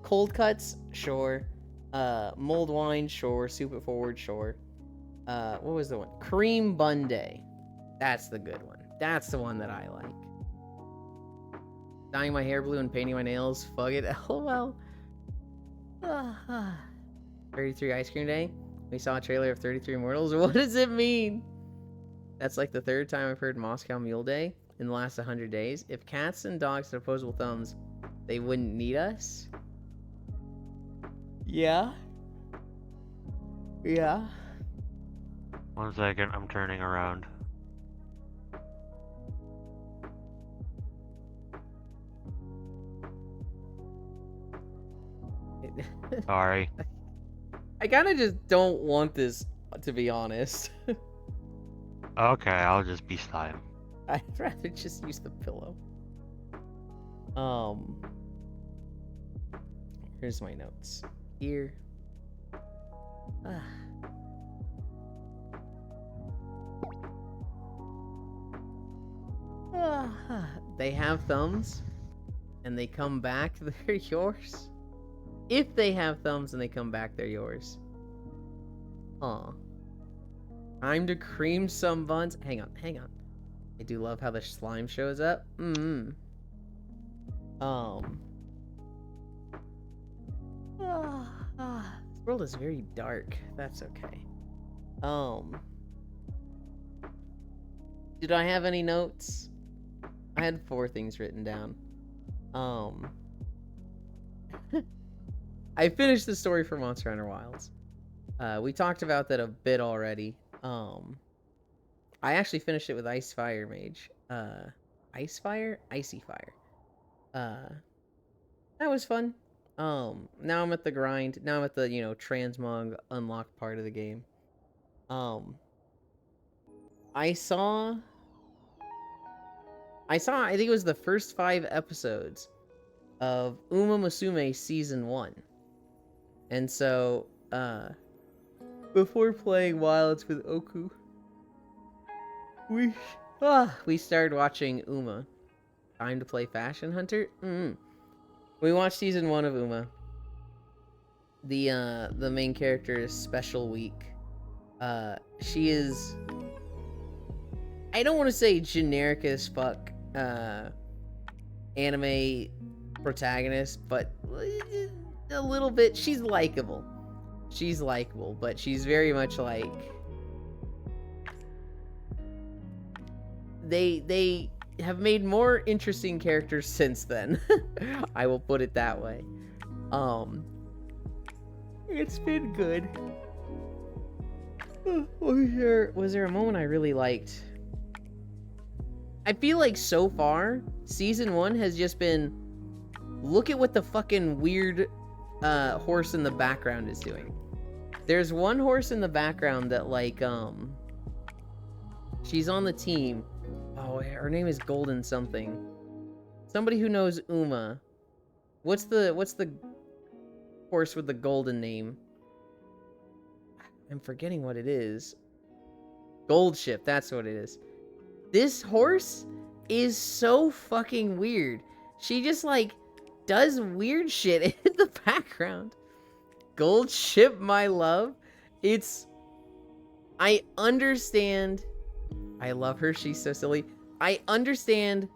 Cold Cuts, sure. Mulled Wine, sure. Soup It Forward, sure. What was the one? Cream Bun Day. That's the good one. That's the one that I like. Dyeing my hair blue and painting my nails. Fuck it. LOL. 33 Ice Cream Day. We saw a trailer of 33 Immortals. What does it mean? That's like the third time I've heard Moscow Mule Day in the last 100 days. If cats and dogs had opposable thumbs, they wouldn't need us. Yeah. Yeah. 1 second, I'm turning around. Sorry. I kind of just don't want this, to be honest. Okay, I'll just be slime. I'd rather just use the pillow. Here's my notes. Here. They have thumbs, and they come back, they're yours. If they have thumbs and they come back, they're yours. Aw. Time to cream some buns. Hang on. I do love how the slime shows up. This world is very dark. That's okay. Did I have any notes? I had 4 things written down. I finished the story for Monster Hunter Wilds. We talked about that a bit already. I actually finished it with Ice Fire Mage. Ice Fire? Icy Fire. That was fun. Now I'm at the grind. Now I'm at the, transmog unlocked part of the game. I think it was the first 5 episodes of Uma Musume Season 1. And so, before playing Wilds with Oku, we started watching Uma. Time to play Fashion Hunter? We watched Season 1 of Uma. The main character is Special Week. She is... I don't want to say generic as fuck anime protagonist, but a little bit. She's likable. But she's very much like... They have made more interesting characters since then. I will put it that way. It's been good. Was there a moment I really liked? I feel like so far, Season 1 has just been... Look at what the fucking weird horse in the background is doing. There's one horse in the background that, like, she's on the team. Oh, her name is Golden something. Somebody who knows Uma. What's the horse with the golden name? I'm forgetting what it is. Goldship, that's what it is. This horse is so fucking weird. She just, like, does weird shit in the background. Goldship, my love. I understand. I love her. She's so silly. I understand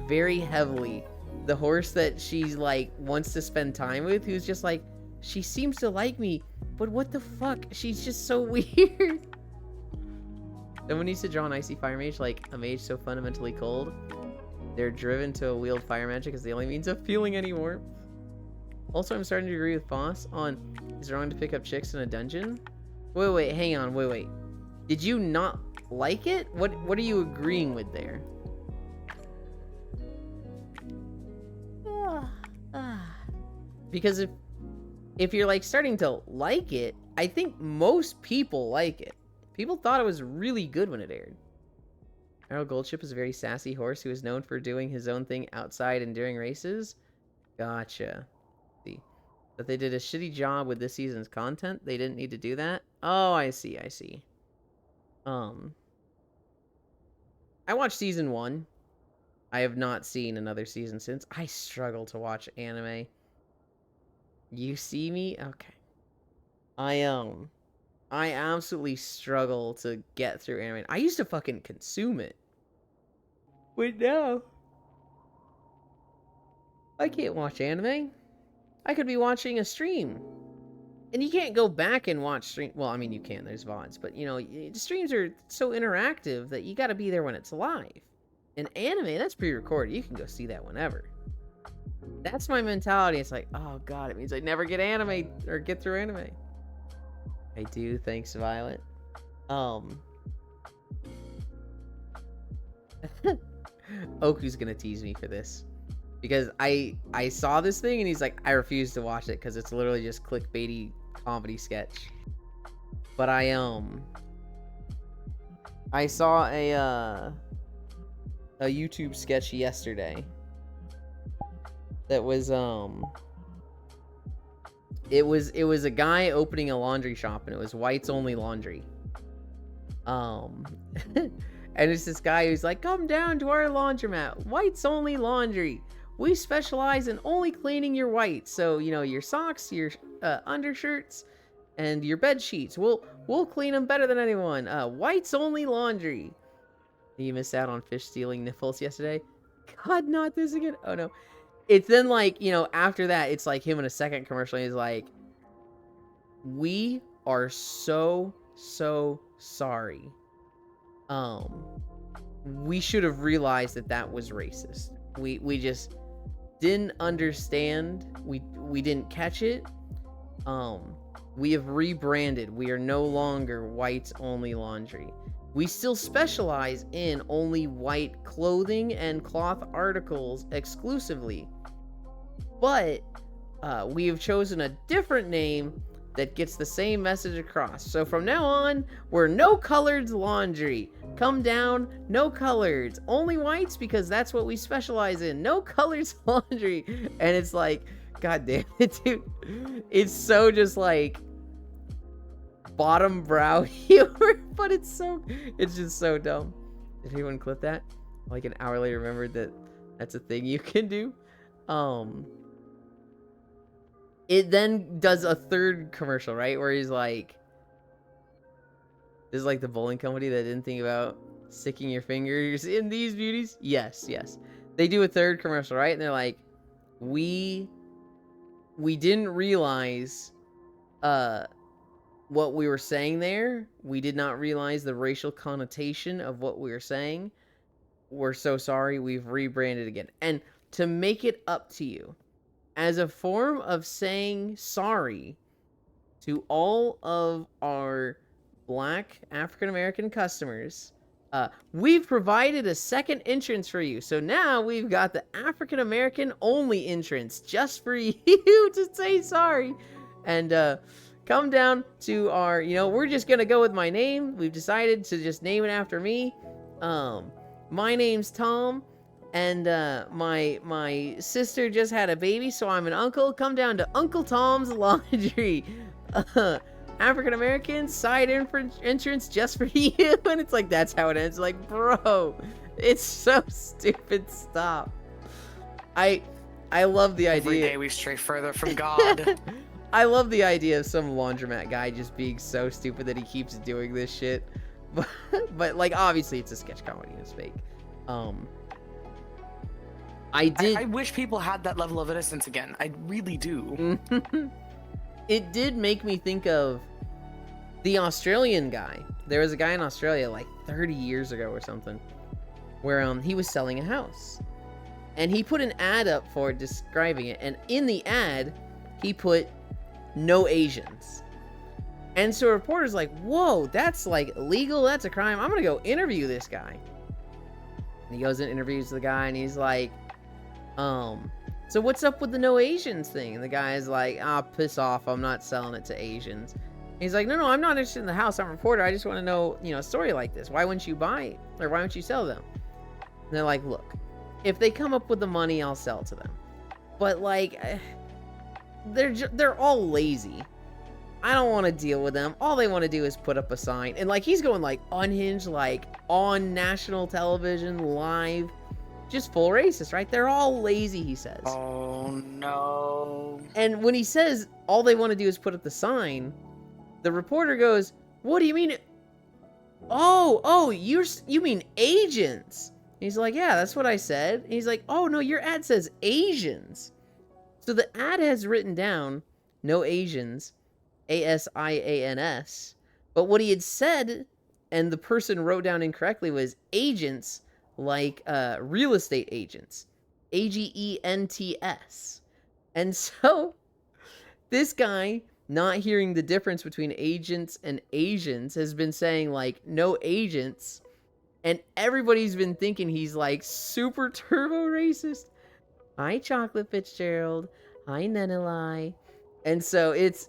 very heavily the horse that she's like wants to spend time with, who's just like, she seems to like me, but what the fuck? She's just so weird. Someone needs to draw an icy fire mage, like a mage so fundamentally cold. They're driven to wield fire magic as the only means of feeling any warmth. Also, I'm starting to agree with Boss on, is it wrong to pick up chicks in a dungeon? Wait, hang on, wait. Did you not like it? What are you agreeing with there? Because if you're like starting to like it, I think most people like it. People thought it was really good when it aired. Errol Goldship is a very sassy horse who is known for doing his own thing outside and during races. Gotcha. See. But they did a shitty job with this season's content. They didn't need to do that. Oh, I see. I watched season 1. I have not seen another season since. I struggle to watch anime. You see me? Okay. I absolutely struggle to get through anime. I used to fucking consume it. But now, I can't watch anime. I could be watching a stream. And you can't go back and watch stream. Well, I mean, you can. There's VODs. But, you know, the streams are so interactive that you got to be there when it's live. In anime, that's pre-recorded. You can go see that whenever. That's my mentality. It's like, oh god, it means I never get anime or get through anime. I do, thanks Violet. Oku's gonna tease me for this. Because I saw this thing and he's like, I refuse to watch it because it's literally just clickbaity comedy sketch. But I saw a YouTube sketch yesterday that was it was a guy opening a laundry shop and it was whites only laundry. And it's this guy who's like, come down to our laundromat, whites only laundry. We specialize in only cleaning your whites. So, you know, your socks, your undershirts, and your bed sheets. We'll clean them better than anyone. Whites only laundry. You missed out on fish stealing nipples yesterday. God, not this again. Oh no. It's then like, you know, after that, it's like him in a second commercial. And he's like, we are so sorry. We should have realized that was racist. We just didn't understand. We didn't catch it. We have rebranded. We are no longer whites only laundry. We still specialize in only white clothing and cloth articles exclusively. But we have chosen a different name that gets the same message across. So from now on, we're no coloreds laundry. Come down, no coloreds. Only whites because that's what we specialize in. No colors laundry. And it's like, god damn it, dude. It's so just like bottom brow humor, but it's just so dumb. Did anyone clip that? Like an hour later remembered that that's a thing you can do. It then does a third commercial, right? Where he's like, this is like the bowling company that didn't think about sticking your fingers in these beauties. Yes. They do a third commercial, right? And they're like, we didn't realize what we were saying there. We did not realize the racial connotation of what we were saying. We're so sorry. We've rebranded again. And to make it up to you, as a form of saying sorry to all of our black African-American customers, we've provided a second entrance for you. So now we've got the African-American only entrance just for you to say sorry. And come down to our, you know, we're just going to go with my name. We've decided to just name it after me. My name's Tom. And my sister just had a baby, so I'm an uncle. Come down to Uncle Tom's Laundry. African American side entrance just for you. And it's like, that's how it ends. Like, bro, it's so stupid. Stop. I love the idea. Every day we stray further from God. I love the idea of some laundromat guy just being so stupid that he keeps doing this shit. But like, obviously it's a sketch comedy. It's fake. I did. I wish people had that level of innocence again. I really do. It did make me think of the Australian guy. There was a guy in Australia like 30 years ago or something, where he was selling a house, and he put an ad up for it describing it, and in the ad he put no Asians. And so a reporter's like, whoa, that's like illegal, that's a crime, I'm gonna go interview this guy. And he goes and interviews the guy, and he's like, so what's up with the no Asians thing? And the guy's like, piss off, I'm not selling it to Asians. And he's like, no, I'm not interested in the house, I'm a reporter, I just want to know, a story like this. Why wouldn't you buy it? Or why don't you sell them? And they're like, look, if they come up with the money, I'll sell to them. But like, they're all lazy. I don't want to deal with them. All they want to do is put up a sign. And like, he's going like unhinged, like on national television, live, just full racist, right? They're all lazy, he says. Oh no. And when he says all they want to do is put up the sign, the reporter goes, what do you mean? Oh, you mean agents? He's like, yeah, that's what I said. And he's like, oh no, your ad says Asians. So the ad has written down no Asians, ASIANS, but what he had said, and the person wrote down incorrectly, was agents, like real estate agents, AGENTS. And so this guy, not hearing the difference between agents and Asians, has been saying like no agents, and everybody's been thinking he's like super turbo racist. Hi, Chocolate Fitzgerald. Hi, Nenelai. And so it's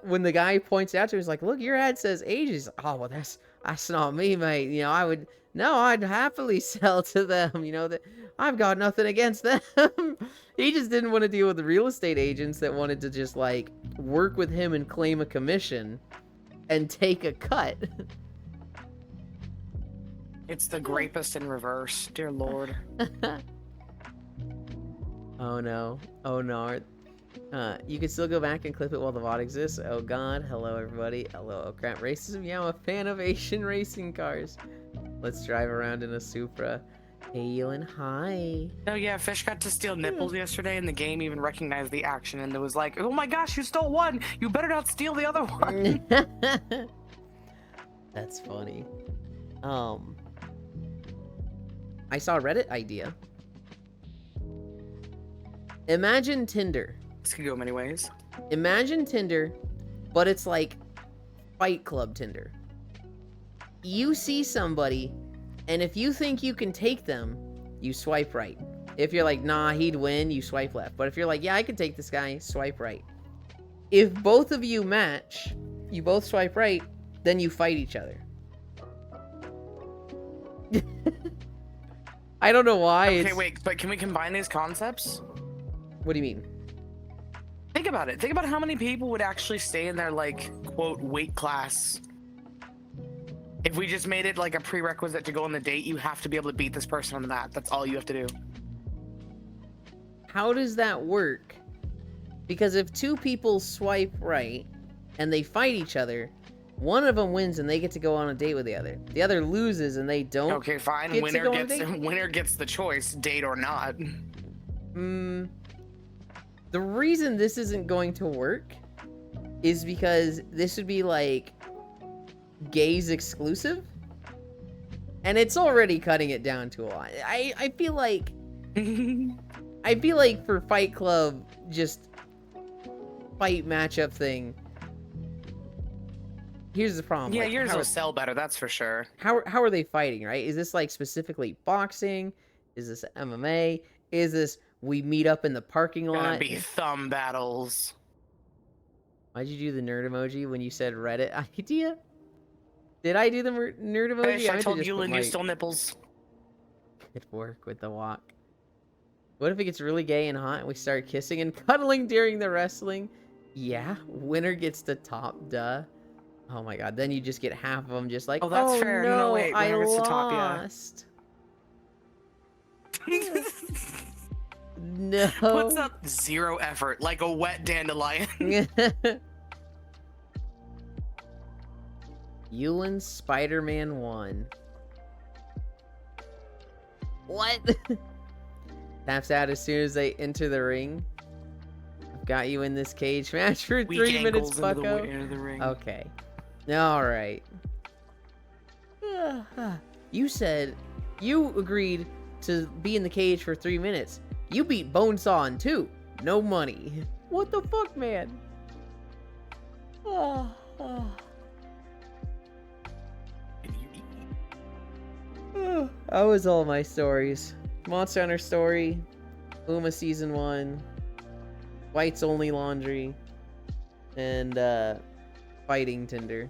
when the guy points out to him, he's like, look, your ad says Asians. Oh, well, that's not me, mate. I'd happily sell to them. That I've got nothing against them. He just didn't want to deal with the real estate agents that wanted to just like work with him and claim a commission and take a cut. It's the grapist in reverse, dear Lord. Oh no. You can still go back and clip it while the VOD exists. Oh god. Hello everybody. Hello. Oh crap. Racism? Yeah, I'm a fan of Asian racing cars. Let's drive around in a Supra. Hey Ewan, hi. Oh yeah, Fish got to steal nipples yesterday, and the game even recognized the action, and it was like, oh my gosh, you stole one! You better not steal the other one! That's funny. I saw a Reddit idea. Imagine Tinder. This could go many ways. Imagine Tinder, but it's like Fight Club Tinder. You see somebody, and if you think you can take them, you swipe right. If you're like, nah, he'd win, you swipe left. But if you're like, yeah, I can take this guy, swipe right. If both of you match, you both swipe right, then you fight each other. I don't know why. Okay, wait, but can we combine these concepts? What do you mean? Think about it. Think about how many people would actually stay in their, like, quote, weight class. If we just made it like a prerequisite to go on the date, you have to be able to beat this person on the mat. That's all you have to do. How does that work? Because if two people swipe right and they fight each other, one of them wins and they get to go on a date with the other. The other loses and they don't. Okay, fine. Winner gets the choice, date or not. The reason this isn't going to work is because this would be like gays exclusive, and it's already cutting it down to a lot. I feel like for Fight Club, just fight matchup thing, here's the problem. Yeah, like, yours will sell better, that's for sure. How are they fighting, right? Is this like specifically boxing? Is this MMA? Is this we meet up in the parking lot? Gonna be thumb battles. Why'd you do the nerd emoji when you said Reddit idea? Did I do the nerd emoji? I told you you stole nipples. Good work with the walk. What if it gets really gay and hot and we start kissing and cuddling during the wrestling? Yeah, winner gets the top, duh. Oh my god, then you just get half of them just like, oh, that's fair. No, wait, I winner gets lost. The top, yeah. No. Puts up zero effort, like a wet dandelion. Ewan Spider-Man 1. What? Taps out as soon as they enter the ring. I've got you in this cage match for Weak 3 minutes, ankles into bucko. into the ring. Okay. Alright. You said you agreed to be in the cage for 3 minutes. You beat Bonesaw in 2. No money. What the fuck, man? That was all my stories. Monster Hunter story, Uma Season 1, White's Only Laundry, and Fighting Tinder.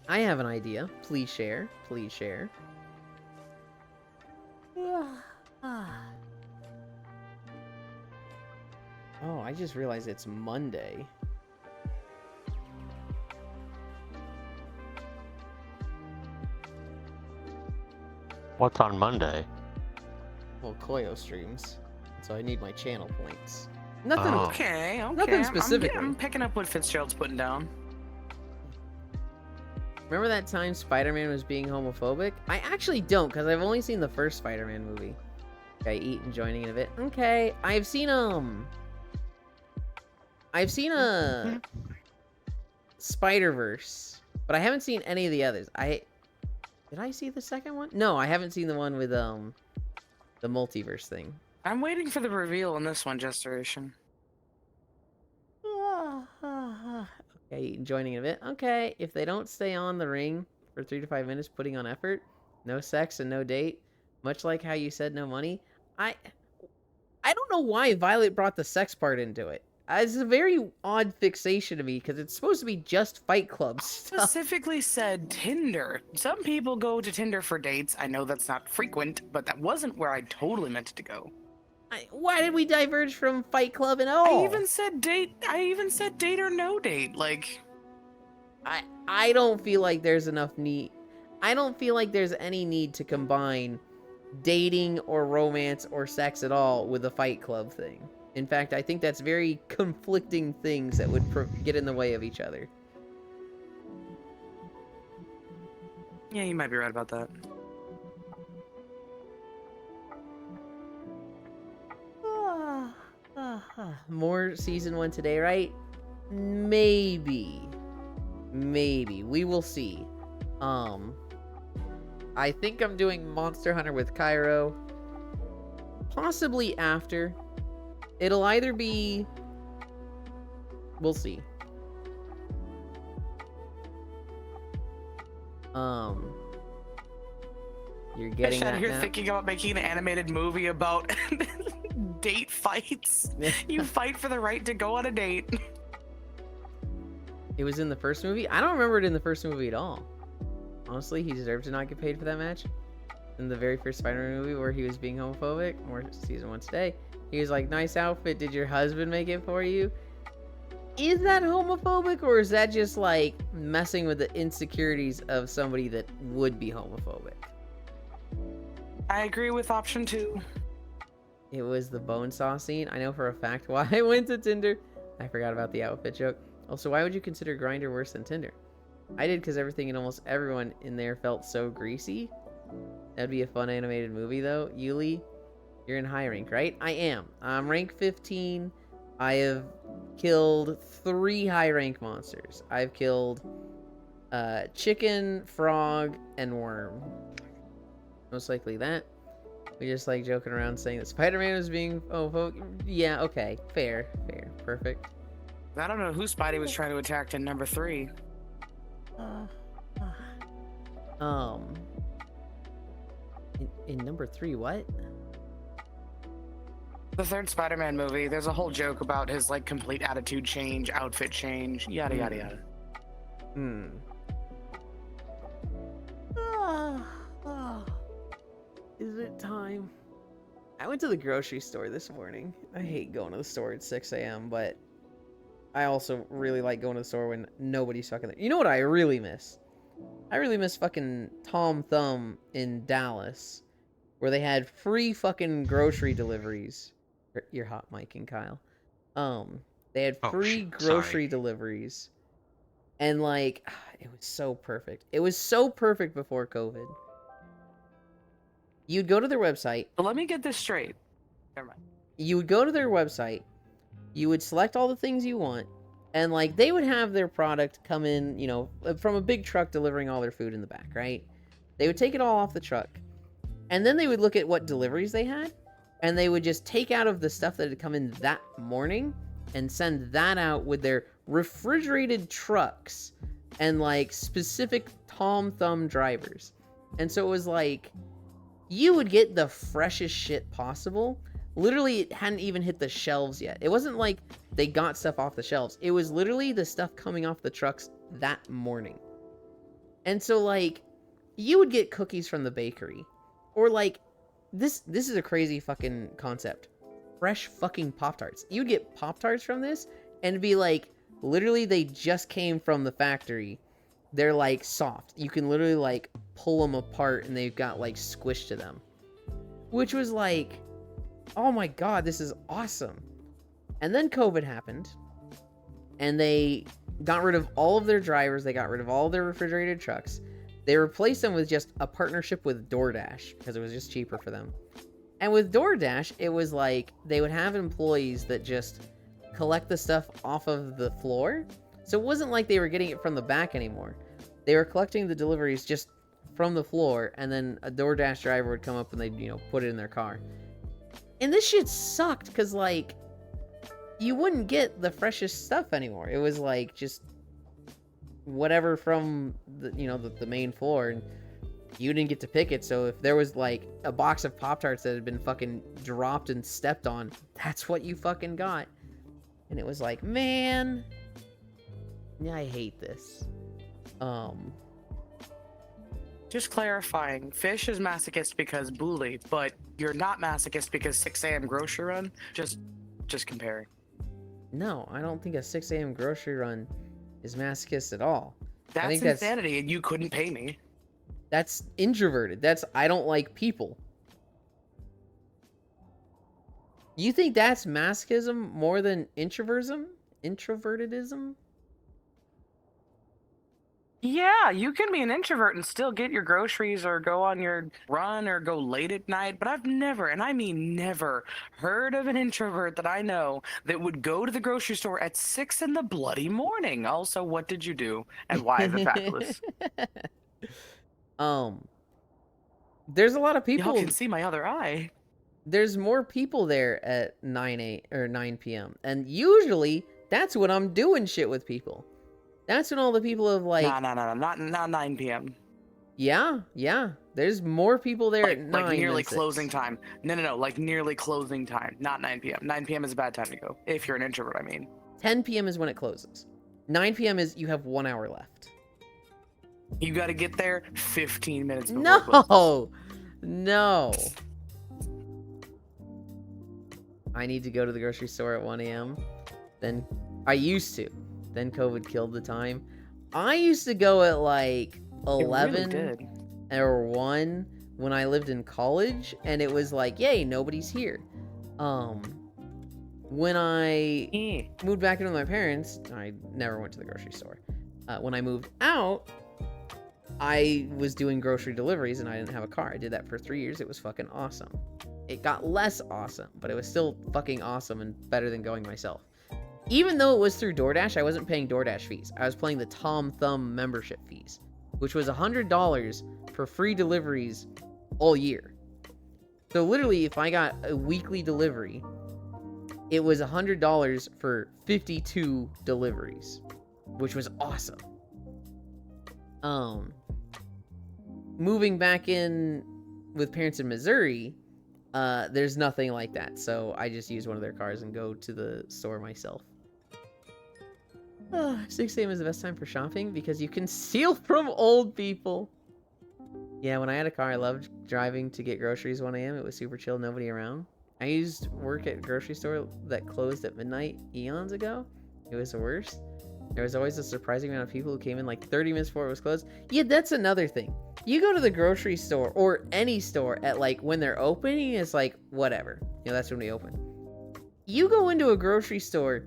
I have an idea. Please share. Please share. Oh, I just realized it's Monday. What's on Monday? Well, Koyo streams, so I need my channel points. Nothing. Oh. Okay. Nothing specifically. I'm picking up what Fitzgerald's putting down. Remember that time Spider-Man was being homophobic? I actually don't, because I've only seen the first Spider-Man movie. Okay, eat and joining in a bit. Okay, I've seen a Spider-Verse, but I haven't seen any of the others. Did I see the second one? No, I haven't seen the one with the multiverse thing. I'm waiting for the reveal on this one, Gestoration. Okay, eat and joining in a bit. Okay, if they don't stay on the ring for 3 to 5 minutes, putting on effort, no sex and no date, much like how you said no money. I don't know why Violet brought the sex part into it. It's a very odd fixation to me because it's supposed to be just Fight Club stuff. Specifically said Tinder. Some people go to Tinder for dates. I know that's not frequent, but that wasn't where I totally meant it to go. Why did we diverge from Fight Club at all? I even said date or no date. Like, I don't feel like there's enough need. I don't feel like there's any need to combine dating or romance or sex at all with the Fight Club thing. In fact, I think that's very conflicting things that would get in the way of each other. yeah, you might be right about that. More season 1 today, right? Maybe. We will see. I think I'm doing Monster Hunter with Cairo. Possibly after. It'll either be... We'll see. You're getting that You're now? thinking about making an animated movie about date fights. You fight for the right to go on a date. It was in the first movie? I don't remember it in the first movie at all. Honestly, he deserved to not get paid for that match. In the very first Spider-Man movie where he was being homophobic, or season 1 today, he was like, nice outfit, did your husband make it for you? Is that homophobic, or is that just like messing with the insecurities of somebody that would be homophobic? I agree with option 2. It was the Bonesaw scene. I know for a fact why I went to Tinder. I forgot about the outfit joke. Also, why would you consider Grindr worse than Tinder? I did because everything and almost everyone in there felt so greasy. That'd be a fun animated movie though. Yuli, you're in high rank, right? I am. I'm rank 15. I have killed 3 high rank monsters. I've killed chicken, frog, and worm. Most likely that. We just like joking around saying that Spider-Man was being yeah, okay. Fair. Perfect. I don't know who Spidey was trying to attack in number 3. In number 3, what? The third Spider-Man movie, there's a whole joke about his like complete attitude change, outfit change, yada yada yada. Is it time? I went to the grocery store this morning. I hate going to the store at 6 a.m., but I also really like going to the store when nobody's fucking there. You know what I really miss? I really miss fucking Tom Thumb in Dallas, where they had free fucking grocery deliveries. You're hot micing, Kyle. They had free grocery deliveries. And like, it was so perfect. It was so perfect before COVID. You'd go to their website. But let me get this straight. Never mind. You would go to their website, you would select all the things you want, and like they would have their product come in, you know, from a big truck delivering all their food in the back, right? They would take it all off the truck, and then they would look at what deliveries they had, and they would just take out of the stuff that had come in that morning and send that out with their refrigerated trucks and like specific Tom Thumb drivers. And so it was like you would get the freshest shit possible. Literally, it hadn't even hit the shelves yet. It wasn't like they got stuff off the shelves. It was literally the stuff coming off the trucks that morning. And so like you would get cookies from the bakery, or like this is a crazy fucking concept. Fresh fucking Pop-Tarts. You'd get Pop-Tarts from this and it'd be like literally they just came from the factory. They're like soft. You can literally like pull them apart and they've got like squish to them. Which was like, oh my god, this is awesome. And then COVID happened and they got rid of all of their drivers. They got rid of all their refrigerated trucks. They replaced them with just a partnership with DoorDash because it was just cheaper for them. And with DoorDash, it was like they would have employees that just collect the stuff off of the floor. So it wasn't like they were getting it from the back anymore. They were collecting the deliveries just from the floor, and then a DoorDash driver would come up and they'd, you know, put it in their car. And this shit sucked because, like, you wouldn't get the freshest stuff anymore. It was like just whatever from the, you know, the main floor, and you didn't get to pick it. So if there was like a box of Pop-Tarts that had been fucking dropped and stepped on, that's what you fucking got. And it was like, man, I hate this. Just clarifying, Fish is masochist because bully, but you're not masochist because 6 a.m. grocery run? Just comparing. No, I don't think a 6 a.m. grocery run is masochist at all. That's I think insanity, and you couldn't pay me. That's introverted. That's I don't like people. You think that's masochism more than introvertism? Introvertedism? Yeah, you can be an introvert and still get your groceries or go on your run or go late at night, but I've never, and I mean never, heard of an introvert that I know that would go to the grocery store at 6 in the bloody morning. Also, what did you do and why is it fabulous? There's a lot of people. Y'all can see my other eye. There's more people there at 9 p.m. And usually that's when I'm doing shit with people. That's when all the people have like... No, not 9 p.m. Yeah. There's more people there at 9 Like nearly than 6. closing time. No, like nearly closing time. Not 9 p.m. 9 p.m. is a bad time to go. If you're an introvert, I mean. 10 p.m. is when it closes. 9 p.m. is you have 1 hour left. You gotta get there 15 minutes before it closes. No. I need to go to the grocery store at 1 a.m. Then I used to. Then COVID killed the time. I used to go at like 11 or 1 when I lived in college, and it was like, yay, nobody's here. When I moved back in with my parents, I never went to the grocery store. When I moved out, I was doing grocery deliveries and I didn't have a car. I did that for 3 years. It was fucking awesome. It got less awesome, but it was still fucking awesome and better than going myself. Even though it was through DoorDash, I wasn't paying DoorDash fees. I was paying the Tom Thumb membership fees, which was $100 for free deliveries all year. So literally, if I got a weekly delivery, it was $100 for 52 deliveries, which was awesome. Moving back in with parents in Missouri, there's nothing like that. So I just use one of their cars and go to the store myself. 6 a.m. is the best time for shopping because you can steal from old people. Yeah, when I had a car, I loved driving to get groceries 1 a.m. It was super chill, nobody around. I used to work at a grocery store that closed at midnight eons ago. It was the worst. There was always a surprising amount of people who came in like 30 minutes before it was closed. Yeah, that's another thing. You go to the grocery store or any store at like when they're opening, it's like whatever. You know, that's when we open. You go into a grocery store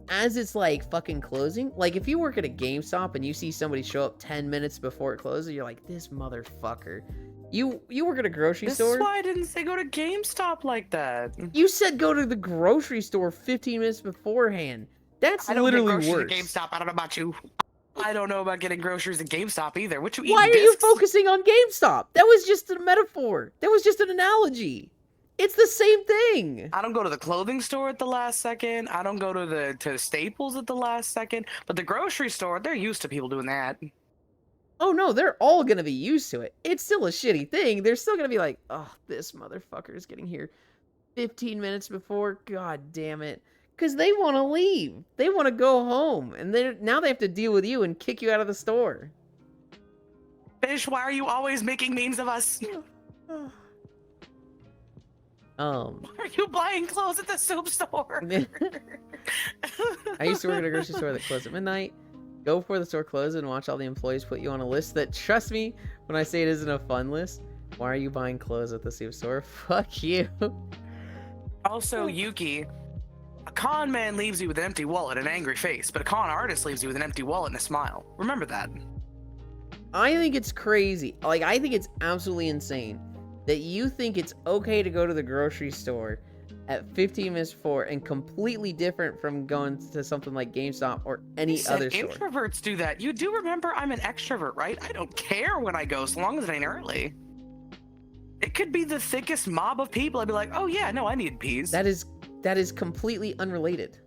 as it's like fucking closing. Like if you work at a GameStop and you see somebody show up 10 minutes before it closes, you're like, this motherfucker You work at a grocery This store? is why I didn't say go to GameStop like that. You said go to the grocery store 15 minutes beforehand. That's I don't literally get groceries worse. at GameStop. I don't know about you. I don't know about getting groceries at GameStop either. What you eat? Why are you focusing on GameStop? That was just a metaphor. That was just an analogy. It's the same thing. I don't go to the clothing store at the last second. I don't go to Staples at the last second. But the grocery store, they're used to people doing that. Oh no, they're all gonna be used to it. It's still a shitty thing. They're still gonna be like, oh, this motherfucker is getting here 15 minutes before. God damn it. Because they want to leave. They want to go home. And now they have to deal with you and kick you out of the store. Fish, why are you always making memes of us? Why are you buying clothes at the soup store? I used to work at a grocery store that closed at midnight. Go before the store closes and watch all the employees put you on a list that, trust me, when I say it isn't a fun list. Why are you buying clothes at the soup store? Fuck you. Also, Yuki, a con man leaves you with an empty wallet and an angry face, but a con artist leaves you with an empty wallet and a smile. Remember that. I think it's crazy. Like, I think it's absolutely insane that you think it's okay to go to the grocery store at 15 minutes before and completely different from going to something like GameStop or any other store. Introverts do that. You do remember I'm an extrovert, right? I don't care when I go, so long as it ain't early. It could be the thickest mob of people. I'd be like, oh yeah, no, I need peas. That is completely unrelated.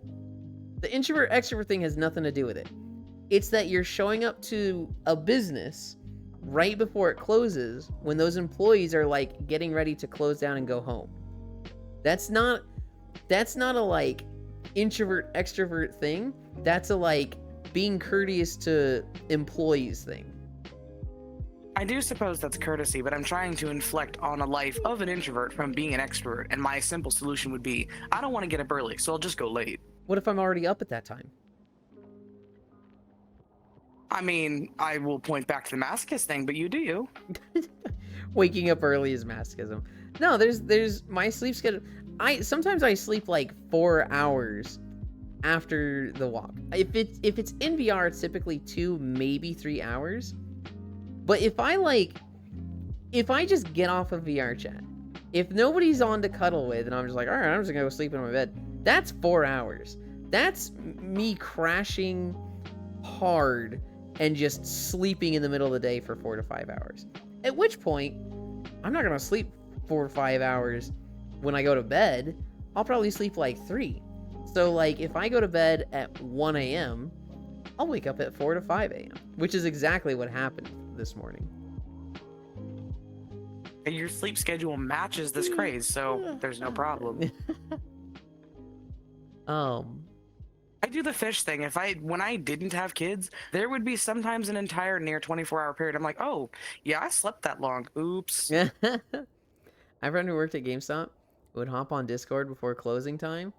The introvert extrovert thing has nothing to do with it. It's that you're showing up to a business right before it closes when those employees are like getting ready to close down and go home. That's not a like introvert extrovert thing. That's a like being courteous to employees thing. I do suppose that's courtesy, but I'm trying to inflect on a life of an introvert from being an extrovert, and my simple solution would be, I don't want to get up early, so I'll just go late. What if I'm already up at that time? I mean, I will point back to the masochist thing, but you do you. Waking up early is masochism. No, there's my sleep schedule. Sometimes I sleep like 4 hours after the walk. If it's in VR, it's typically 2, maybe 3 hours. But if I just get off of VR chat, if nobody's on to cuddle with, and I'm just like, all right, I'm just gonna go sleep in my bed. That's 4 hours. That's me crashing hard and just sleeping in the middle of the day for 4 to 5 hours. At which point, I'm not gonna sleep 4 or 5 hours when I go to bed. I'll probably sleep like 3. So like if I go to bed at 1 a.m., I'll wake up at 4 to 5 a.m., which is exactly what happened this morning. And your sleep schedule matches this craze, so there's no problem. I do the fish thing. When I didn't have kids, there would be sometimes an entire near 24-hour period. I'm like, oh, yeah, I slept that long. Oops. I have a friend who worked at GameStop would hop on Discord before closing time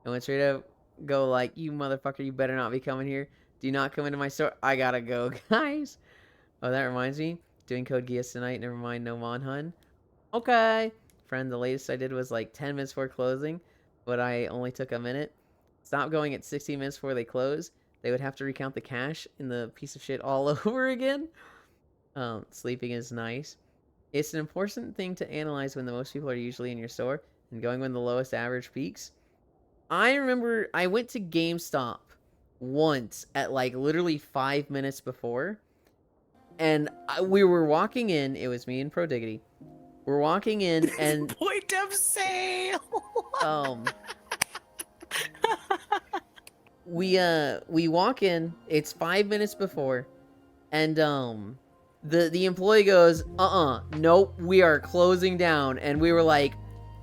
and would straight up go like, you motherfucker, you better not be coming here. Do not come into my store. I gotta go, guys. Oh, that reminds me. Doing Code Geass tonight. Never mind, no Monhun. Okay. Friend, the latest I did was like 10 minutes before closing, but I only took a minute. Stop going at 16 minutes before they close. They would have to recount the cash in the piece of shit all over again. Sleeping is nice. It's an important thing to analyze when the most people are usually in your store and going when the lowest average peaks. I remember I went to GameStop once at like literally 5 minutes before, and we were walking in. It was me and Prodiggity. We're walking in and point of sale. We walk in. It's 5 minutes before, and the employee goes, nope, we are closing down. And we were like,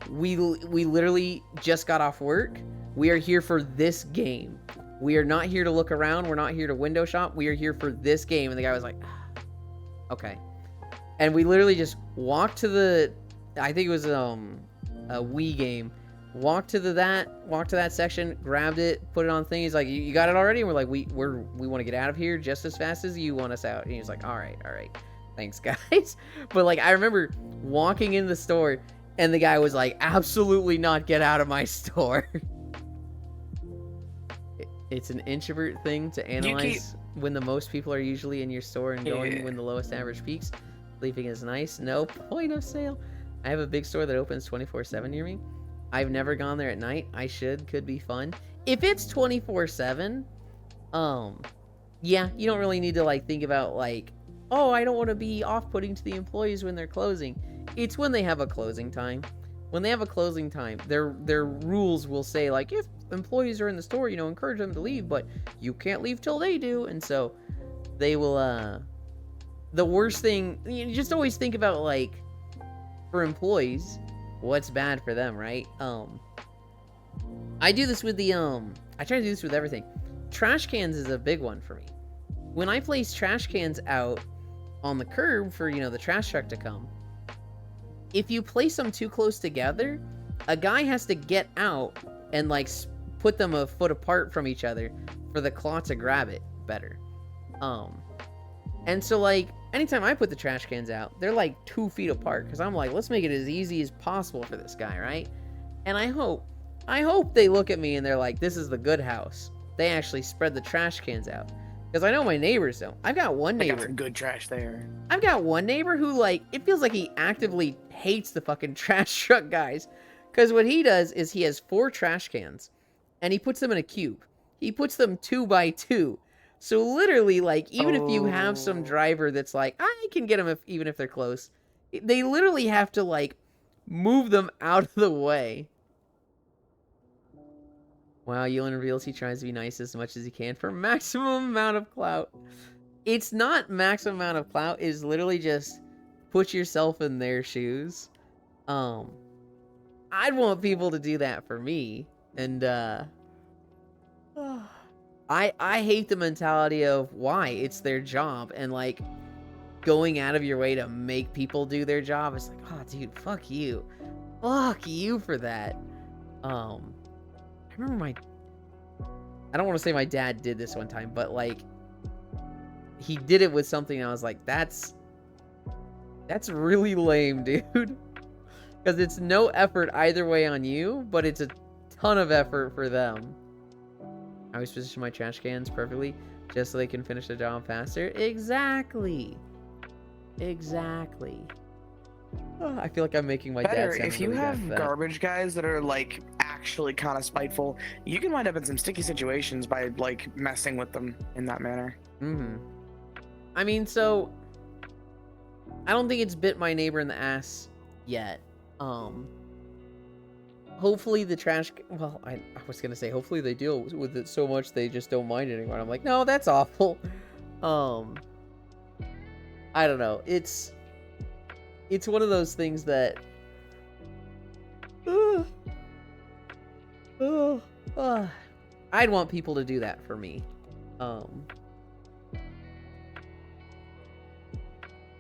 we literally just got off work. We are here for this game. We are not here to look around. We're not here to window shop. We are here for this game. And the guy was like, okay. And we literally just walked to the, I think it was a Wii game. Walked to that section, grabbed it, put it on thing. He's like, you got it already? And we're like, we want to get out of here just as fast as you want us out. And he's like, all right, thanks guys. But like, I remember walking in the store and the guy was like, absolutely not, get out of my store. It's an introvert thing to analyze when the most people are usually in your store and going when the lowest average peaks. Sleeping is nice. No point of sale. I have a big store that opens 24/7 near me. I've never gone there at night. I should. Could be fun. If it's 24/7, yeah, you don't really need to like think about like, oh, I don't want to be off-putting to the employees when they're closing. It's when they have a closing time. When they have a closing time, their rules will say like, if employees are in the store, you know, encourage them to leave, but you can't leave till they do. And so they will, the worst thing, you just always think about like, for employees, what's bad for them, right? I do this with the, I try to do this with everything. Trash cans is a big one for me. When I place trash cans out on the curb for, you know, the trash truck to come, if you place them too close together, a guy has to get out and like put them a foot apart from each other for the claw to grab it better. And so like anytime I put the trash cans out, they're like 2 feet apart because I'm like, let's make it as easy as possible for this guy, right? And I hope they look at me and they're like, this is the good house. They actually spread the trash cans out. Because I know my neighbors don't. I've got one neighbor. Got some good trash there. I've got one neighbor who, like, it feels like he actively hates the fucking trash truck guys. Because what he does is he has 4 trash cans. And he puts them in a cube. He puts them 2 by 2. So literally, like, even if you have some driver that's like, I can get them even if they're close. They literally have to, like, move them out of the way. Wow, Yulin reveals he tries to be nice as much as he can for maximum amount of clout. It's not maximum amount of clout. It's literally just put yourself in their shoes. I'd want people to do that for me. And, I hate the mentality of why it's their job and like going out of your way to make people do their job. It's like, oh, dude, fuck you for that. I remember I don't want to say my dad did this one time, but like he did it with something and I was like, that's really lame, dude. Because it's no effort either way on you, but it's a ton of effort for them. I always position my trash cans perfectly just so they can finish the job faster. Exactly. Oh, I feel like I'm making my dad sound if you really have bad. garbage guys that are like actually kind of spiteful, you can wind up in some sticky situations by like messing with them in that manner. I mean, so I don't think it's bit my neighbor in the ass yet. Hopefully the trash, well, I was gonna say hopefully they deal with it so much they just don't mind it anymore. I'm like, no, that's awful. I don't know. It's one of those things that I'd want people to do that for me.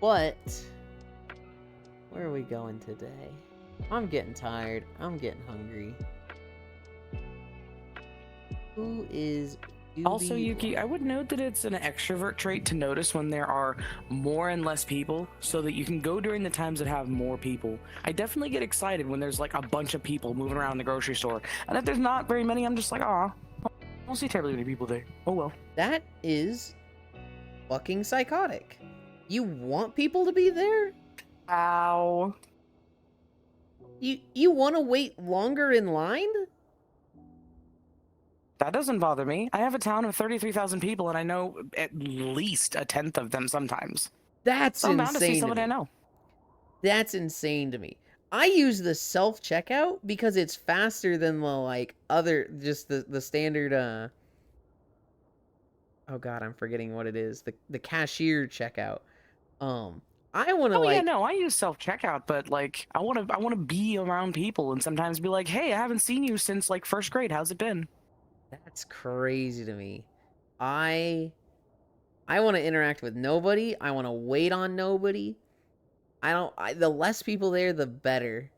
But where are we going today? I'm getting tired. I'm getting hungry. Who is Also, Yuki, I would note that it's an extrovert trait to notice when there are more and less people so that you can go during the times that have more people. I definitely get excited when there's like a bunch of people moving around the grocery store. And if there's not very many, I'm just like, aw, I don't see terribly many people there. Oh well. That is fucking psychotic. You want people to be there? Ow. You want to wait longer in line? That doesn't bother me. I have a town of 33,000 people, and I know at least a tenth of them sometimes. That's so I'm insane. bound to see somebody I know. That's insane to me. I use the self-checkout because it's faster than the like other, just the standard. Oh god, I'm forgetting what it is. The cashier checkout. I want to yeah, no, I use self-checkout, but like I want to be around people and sometimes be like, hey, I haven't seen you since like first grade. How's it been? That's crazy to me. I want to interact with nobody. I want to wait on nobody. The less people there, the better.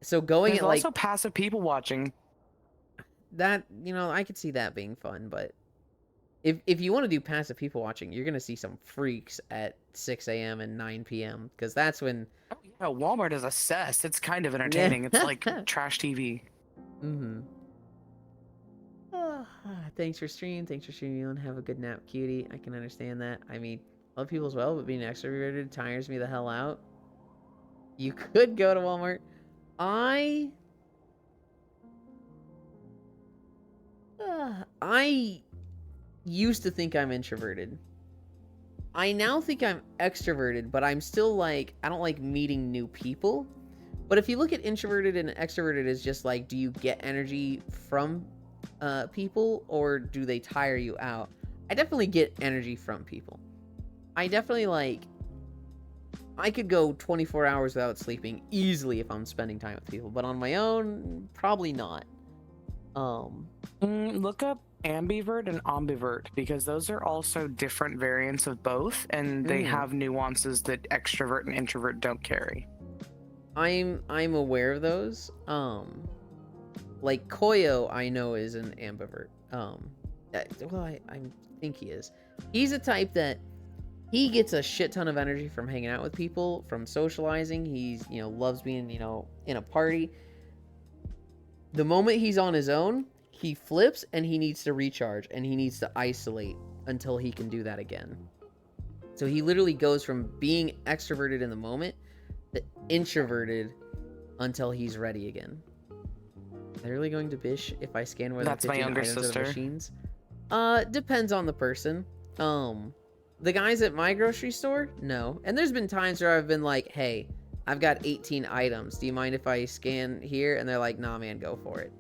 So going There's at like also passive people watching. That, I could see that being fun, but if you want to do passive people watching, you're gonna see some freaks at 6 a.m. and 9 p.m. because that's when. Oh, yeah, Walmart is a cess. It's kind of entertaining. It's like trash TV. Thanks for streaming. Thanks for streaming. And have a good nap, cutie. I can understand that. I mean, Love people as well, but being extroverted tires me the hell out. You could go to Walmart. I used to think I'm introverted. I now think I'm extroverted, but I'm still like, I don't like meeting new people. But if you look at introverted and extroverted as just like, do you get energy from people or do they tire you out? I definitely get energy from people. I definitely like, I could go 24 hours without sleeping easily if I'm spending time with people, but on my own, probably not. Look up ambivert and ambivert, because those are also different variants of both, and they have nuances that extrovert and introvert don't carry. I'm aware of those. Like Koyo, I know is an ambivert. Well, I think he is. He's a type that he gets a shit ton of energy from hanging out with people, from socializing. He's, loves being, in a party. The moment he's on his own, he flips and he needs to recharge and he needs to isolate until he can do that again. So he literally goes from being extroverted in the moment to introverted until he's ready again. Am I really going to bish if I scan where That's the my younger items of the sister. machines? Depends on the person. The guys at my grocery store, no. And there's been times where I've been like, hey, I've got 18 items. Do you mind if I scan here? And they're like, nah, man, go for it.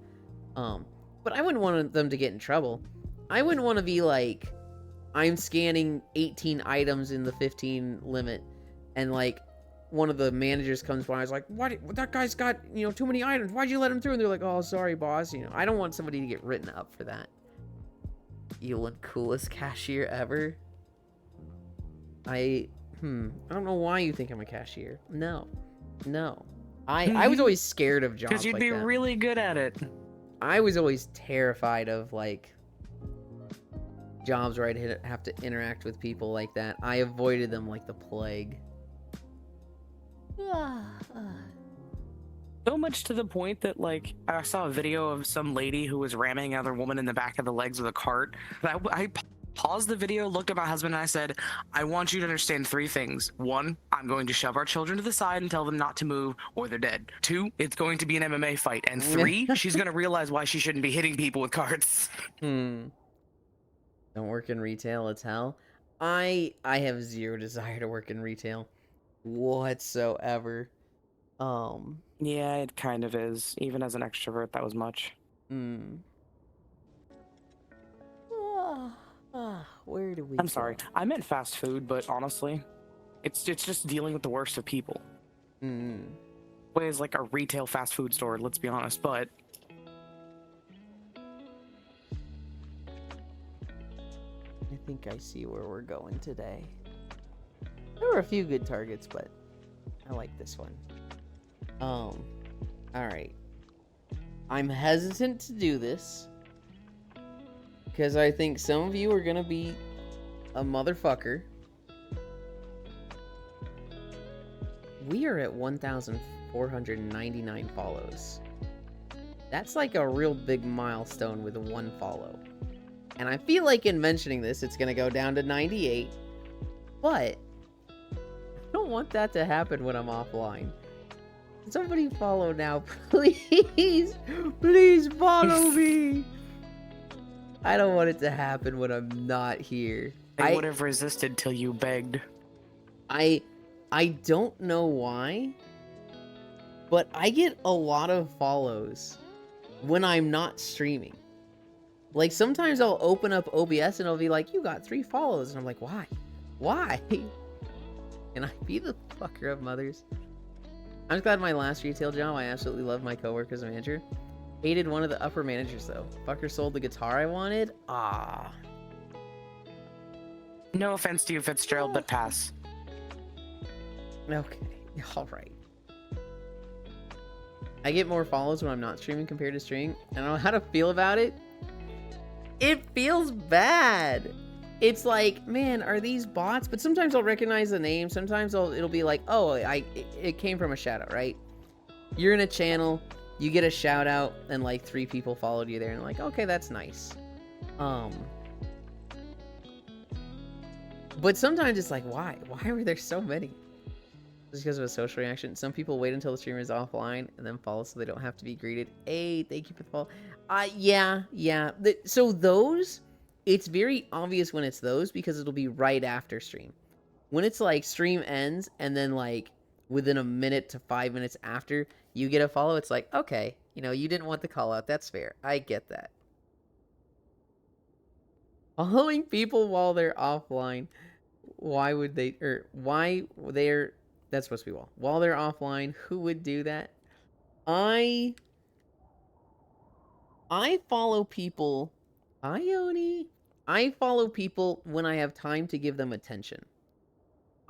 But I wouldn't want them to get in trouble. I wouldn't want to be like, I'm scanning 18 items in the 15 limit, and like one of the managers comes by and is like, what, that guy's got, too many items. Why'd you let him through? And they're like, oh, sorry, boss. I don't want somebody to get written up for that. Elon, coolest cashier ever. I don't know why you think I'm a cashier. No. I was always scared of jobs Because you'd like be that. really good at it. I was always terrified of like jobs where I'd have to interact with people like that. I avoided them like the plague. So much to the point that, like, I saw a video of some lady who was ramming another woman in the back of the legs with a cart. I paused the video, looked at my husband, and I said, I want you to understand 3 things. 1, I'm going to shove our children to the side and tell them not to move or they're dead. 2, it's going to be an MMA fight. And 3, she's going to realize why she shouldn't be hitting people with carts. Don't work in retail, it's hell. I have zero desire to work in retail whatsoever. Yeah, it kind of is. Even as an extrovert, that was much. Where do we I'm sorry. I meant fast food, but honestly, it's just dealing with the worst of people. Well, it's like a retail fast food store, let's be honest, but I think I see where we're going today. There were a few good targets, but I like this one. Alright. I'm hesitant to do this because I think some of you are gonna be a motherfucker. We are at 1,499 follows. That's like a real big milestone with 1 follow. And I feel like in mentioning this, it's gonna go down to 98. But I don't want that to happen when I'm offline. Somebody follow now, please. Please follow me. I don't want it to happen when I'm not here. I would have resisted till you begged. I don't know why, but I get a lot of follows when I'm not streaming. Like, sometimes I'll open up OBS and it'll be like, you got 3 follows. And I'm like, why? Why? Can I be the fucker of mothers? I'm just glad my last retail job, I absolutely loved my coworkers and manager. Hated one of the upper managers, though. Fucker sold the guitar I wanted? Ah. No offense to you, Fitzgerald, but pass. Okay. Alright. I get more follows when I'm not streaming compared to streaming. I don't know how to feel about it. It feels bad. It's like, man, are these bots? But sometimes I'll recognize the name. Sometimes it'll be like, oh, it came from a shout out, right? You're in a channel, you get a shout out, and like 3 people followed you there, and like, okay, that's nice. But sometimes it's like, why? Why were there so many? Just because of a social reaction. Some people wait until the streamer is offline and then follow so they don't have to be greeted. Hey, thank you for the follow. Yeah. So those, it's very obvious when it's those because it'll be right after stream. When it's like stream ends and then like within a minute to 5 minutes after you get a follow, it's like, okay, you know, you didn't want the call out. That's fair. I get that. Following people while they're offline. Why would they, or why they're, that's supposed to be while they're offline, who would do that? I follow people, Ione. I follow people when I have time to give them attention.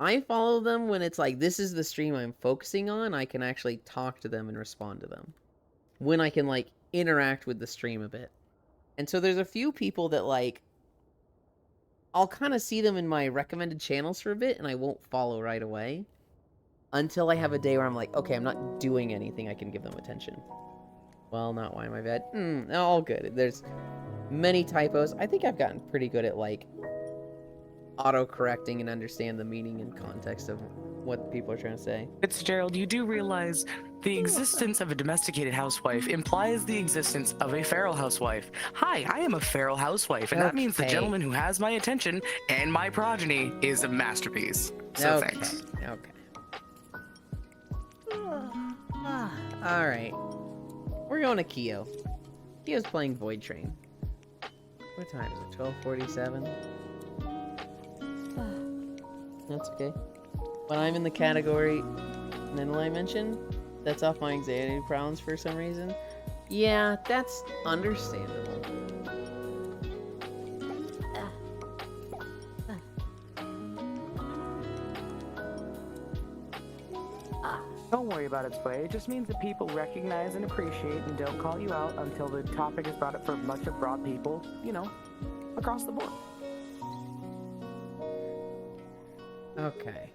I follow them when it's like, this is the stream I'm focusing on. I can actually talk to them and respond to them. When I can, like, interact with the stream a bit. And so there's a few people that, like, I'll kind of see them in my recommended channels for a bit, and I won't follow right away. Until I have a day where I'm like, okay, I'm not doing anything, I can give them attention. Well, not why am I bad? All good. There's many typos. I think I've gotten pretty good at, like, auto-correcting and understand the meaning and context of what people are trying to say. Fitzgerald, you do realize the existence of a domesticated housewife implies the existence of a feral housewife. Hi, I am a feral housewife, and that means the gentleman who has my attention and my progeny is a masterpiece. So thanks. Okay. Alright. We're going to Kyo. Kyo's playing Void Train. What time is it? 12:47? That's okay. When I'm in the category mental I mentioned, that's off my anxiety problems for some reason. Yeah, that's understandable. Don't worry about its way. It just means that people recognize and appreciate and don't call you out until the topic is brought up for much of broad people, you know, across the board. Okay.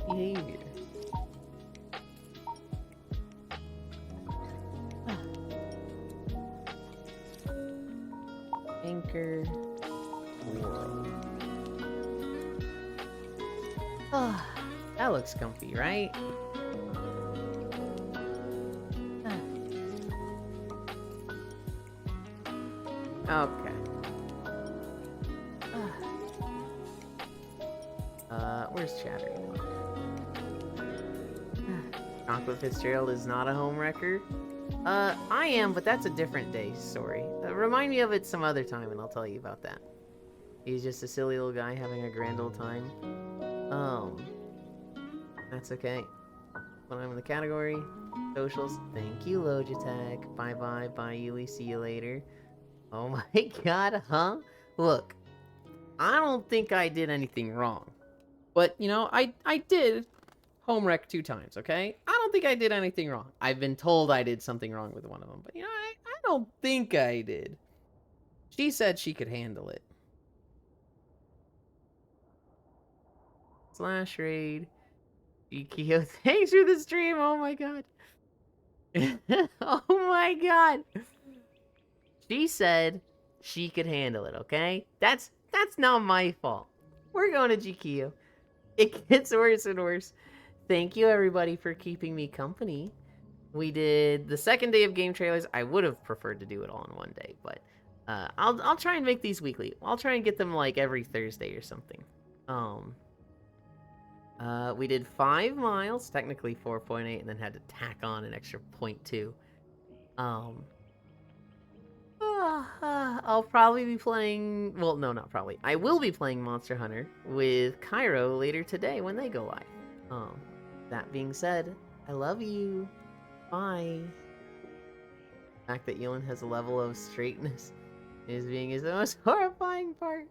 Behavior. Anchor world. Oh, that looks comfy, right? Okay. Where's Chatter? Chocolate Fitzgerald is not a homewrecker. I am, but that's a different day story. Remind me of it some other time and I'll tell you about that. He's just a silly little guy having a grand old time. That's okay. When I'm in the category, socials, thank you, Logitech. Bye-bye, bye, Yuli, see you later. Oh my god, huh? Look, I don't think I did anything wrong. But, you know, I did homewreck 2 times, okay? I don't think I did anything wrong. I've been told I did something wrong with one of them, but, you know, I don't think I did. She said she could handle it. Slash raid. Ikio, thanks for the stream, oh my god. Oh my god. She said she could handle it, okay? That's not my fault. We're going to GQ. It gets worse and worse. Thank you, everybody, for keeping me company. We did the second day of game trailers. I would have preferred to do it all in one day, but I'll try and make these weekly. I'll try and get them like every Thursday or something. We did 5 miles, technically 4.8, and then had to tack on an extra 0.2. I'll probably be playing... Well, no, not probably. I will be playing Monster Hunter with Cairo later today when they go live. That being said, I love you. Bye. The fact that Yolan has a level of straightness is the most horrifying part.